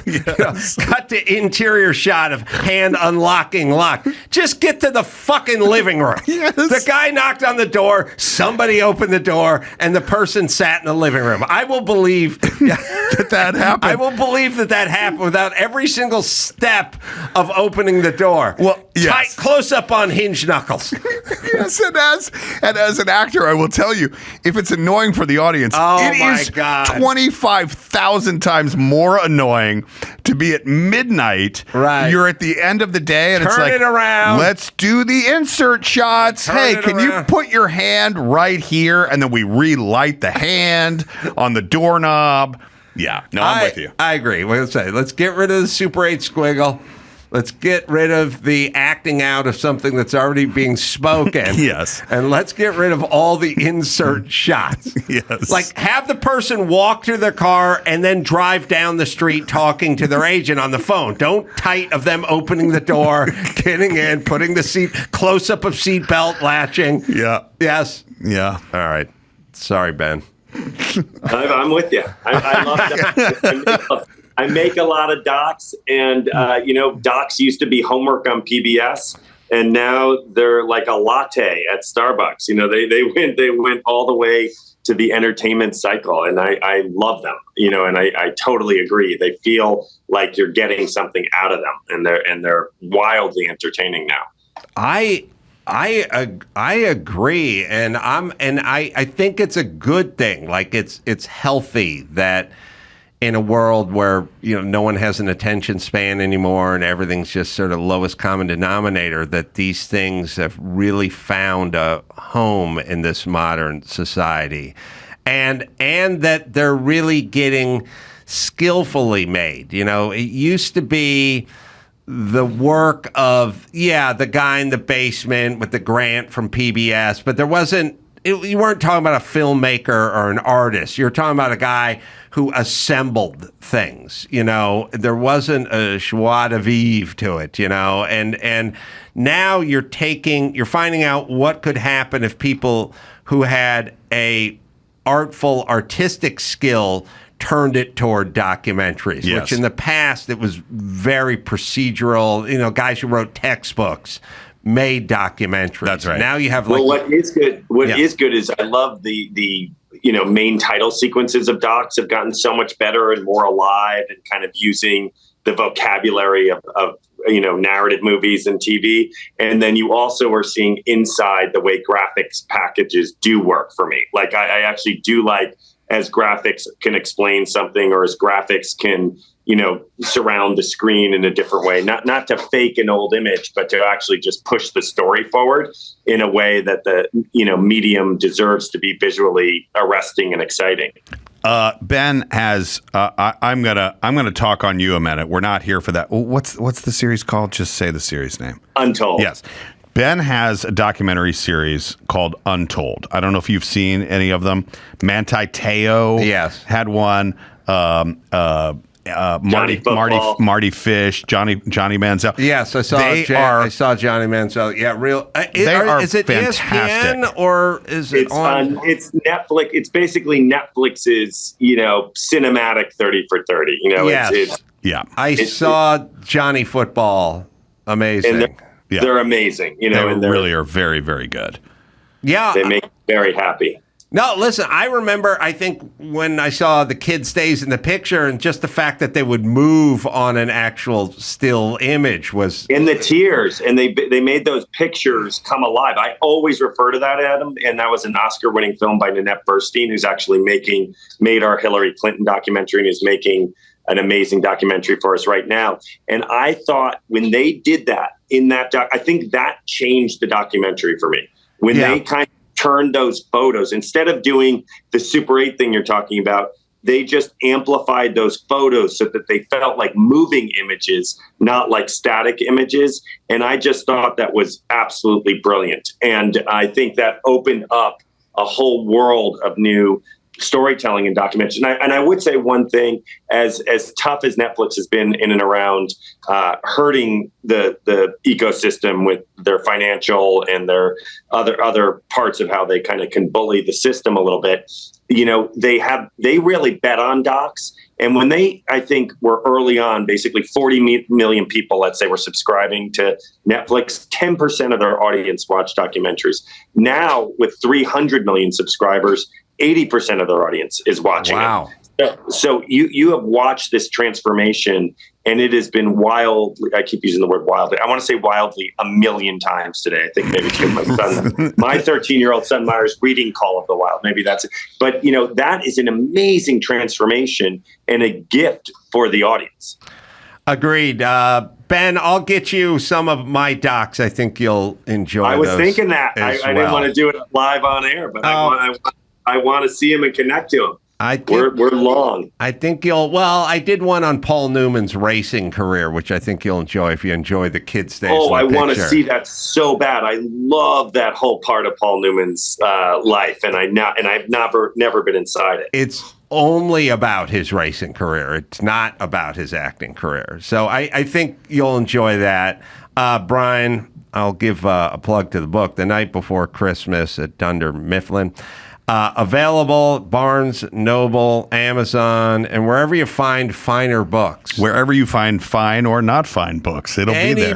B: Cut to interior shot of hand unlocking lock. Just get to the fucking living room. The guy knocked on the door, somebody opened the door, and the person sat in the living room. I will believe
A: that happened.
B: I will believe that happened without every single step of opening the door.
A: Well,
B: tight close up on hinge knuckles.
A: Yes, and as an actor, I will tell you, if it's annoying for the audience, it is 25,000 times more annoying to be at midnight.
B: Right.
A: You're at the end of the day, and
B: Turn
A: it's like,
B: it around.
A: Let's do the insert shots. Hey, can you put your hand right here? And then we relight the hand on the doorknob. Yeah, no, I'm with you.
B: I agree. Let's get rid of the Super 8 squiggle. Let's get rid of the acting out of something that's already being spoken.
A: Yes.
B: And let's get rid of all the insert shots.
A: Yes.
B: Like, have the person walk to their car and then drive down the street talking to their agent on the phone. Don't tight of them opening the door, getting in, putting the seat, close up of seatbelt latching.
A: Yeah.
B: Yes.
A: Yeah.
B: All right. Sorry, Ben.
D: I'm with you. I love that. I make a lot of docs, and docs used to be homework on PBS, and now they're like a latte at Starbucks. They went all the way to the entertainment cycle, and I love them. And I totally agree. They feel like you're getting something out of them, and they're wildly entertaining now.
B: I agree, and I think it's a good thing. Like it's healthy that in a world where no one has an attention span anymore and everything's just sort of lowest common denominator, that these things have really found a home in this modern society, and that they're really getting skillfully made. It used to be the work of the guy in the basement with the grant from PBS, but there wasn't. You weren't talking about a filmmaker or an artist. You're talking about a guy who assembled things. There wasn't a joie de vivre to it. And now you're finding out what could happen if people who had a artful artistic skill turned it toward documentaries,
A: Yes.
B: which in the past it was very procedural. Guys who wrote textbooks made documentaries.
A: That's right.
B: Now you have
D: what is good is I love the main title sequences of docs have gotten so much better and more alive, and kind of using the vocabulary of narrative movies and TV. And then you also are seeing inside the way graphics packages do work for me. Like I actually do like as graphics can explain something, or as graphics can surround the screen in a different way, not to fake an old image, but to actually just push the story forward in a way that the medium deserves to be visually arresting and exciting.
A: Ben has. I'm gonna talk on you a minute. We're not here for that. What's the series called? Just say the series name.
D: Untold.
A: Yes. Ben has a documentary series called Untold. I don't know if you've seen any of them. Manti Te'o had one. Marty Fish, Johnny Manziel.
B: Yes, I saw. I saw Johnny Manziel. Yeah, real. Is it
A: fantastic.
B: ESPN or is it on?
D: It's Netflix. It's basically Netflix's cinematic 30 for 30.
B: I saw Johnny Football. Amazing.
D: They're amazing.
A: They really are very, very good.
B: Yeah,
D: they make me very happy.
B: No, listen, I remember, I think, when I saw the kid stays in the picture, and just the fact that they would move on an actual still image was...
D: And the tears, and they made those pictures come alive. I always refer to that, Adam, and that was an Oscar-winning film by Nanette Burstein, who's actually made our Hillary Clinton documentary and is making an amazing documentary for us right now. And I thought when they did that, in that I think that changed the documentary for me. When they kind of turned those photos, instead of doing the Super 8 thing you're talking about, they just amplified those photos so that they felt like moving images, not like static images. And I just thought that was absolutely brilliant. And I think that opened up a whole world of new storytelling and documentation. And I would say one thing, as tough as Netflix has been in and around hurting the ecosystem with their financial and their other parts of how they kind of can bully the system a little bit, they really bet on docs. And when I think were early on, basically 40 million people, let's say, were subscribing to Netflix, 10% of their audience watched documentaries. Now, with 300 million subscribers, 80% of their audience is watching it. So you have watched this transformation, and it has been wild. I keep using the word wildly. I want to say wildly a million times today. I think maybe it's my son, my 13-year-old son Myers reading Call of the Wild. Maybe that's it. But that is an amazing transformation and a gift for the audience.
B: Agreed. Ben, I'll get you some of my docs. I think you'll enjoy.
D: I was thinking that. I didn't want to do it live on air, but I want to see him and connect to him. We're long.
B: I think I did one on Paul Newman's racing career, which I think you'll enjoy if you enjoy the kid stays.
D: Oh, I want
B: to
D: see that so bad. I love that whole part of Paul Newman's life, and I've never been inside it.
B: It's only about his racing career. It's not about his acting career. So I think you'll enjoy that. Brian, I'll give a plug to the book, The Night Before Christmas at Dunder Mifflin. Available Barnes Noble, Amazon, and wherever you find finer books.
A: Wherever you find fine or not fine books, it'll be there.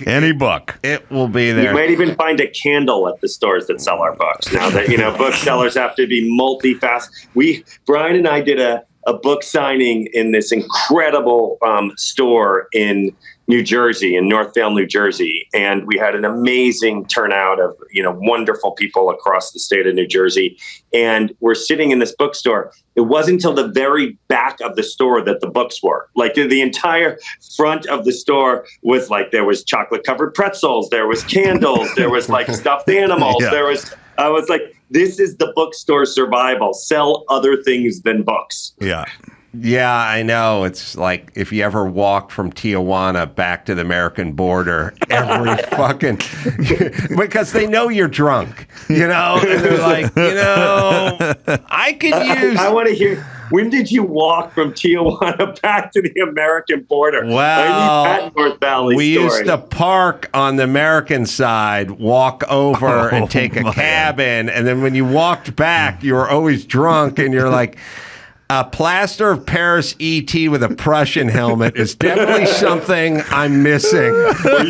A: Any book.
B: It will be there.
D: You might even find a candle at the stores that sell our books. Now that, booksellers have to be multifaceted. Brian and I did a book signing in this incredible store in New Jersey, in Northvale, New Jersey. And we had an amazing turnout of, wonderful people across the state of New Jersey. And we're sitting in this bookstore. It wasn't until the very back of the store that the books were. Like the entire front of the store was like, there was chocolate covered pretzels, there was candles, there was like stuffed animals.
A: Yeah.
D: I was like, this is the bookstore survival. Sell other things than books.
A: Yeah.
B: Yeah, I know. It's like if you ever walk from Tijuana back to the American border, every fucking because they know you're drunk, and they're like, I could use.
D: I want to hear. When did you walk from Tijuana back to the American border?
B: Well,
D: I need that North Valley
B: we
D: story.
B: used to park on the American side, walk over and take a cab in, and then when you walked back, you were always drunk, and you're like. A plaster of Paris E.T. with a Prussian helmet is definitely something I'm missing.
D: Were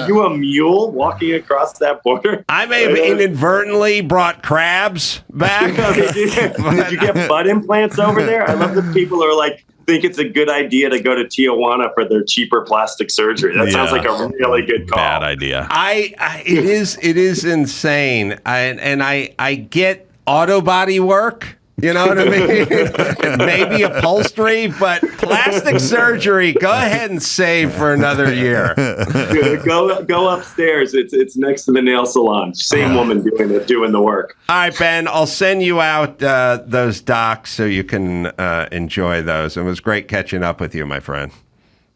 D: you a mule walking across that border?
B: I may have inadvertently brought crabs back.
D: Did you get butt implants over there? I love the people who are like, think it's a good idea to go to Tijuana for their cheaper plastic surgery. That sounds like a really good call.
A: Bad idea.
B: It is insane. I get auto body work. You know what I mean? Maybe upholstery, but plastic surgery, go ahead and save for another year.
D: Go upstairs. It's next to the nail salon. Same woman doing the work.
B: All right, Ben, I'll send you out those docs so you can enjoy those. It was great catching up with you, my friend.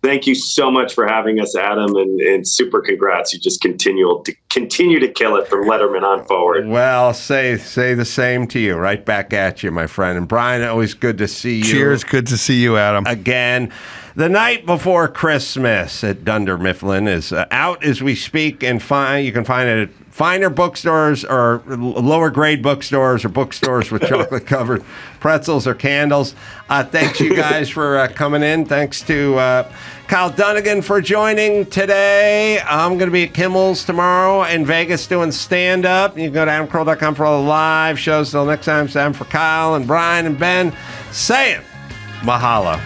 D: Thank you so much for having us, Adam, and super congrats. You just continue to kill it from Letterman on forward.
B: Well, say the same to you. Right back at you, my friend. And Brian, always good to see you.
A: Cheers. Good to see you, Adam.
B: Again. The Night Before Christmas at Dunder Mifflin is out as we speak, and you can find it at finer bookstores or lower grade bookstores or bookstores with chocolate covered pretzels or candles. Thanks you guys for coming in. Thanks to Kyle Dunnigan for joining today. I'm going to be at Kimmel's tomorrow in Vegas doing stand-up. You can go to adamcarolla.com for all the live shows. Till next time, Sam for Kyle and Brian and Ben saying mahalo.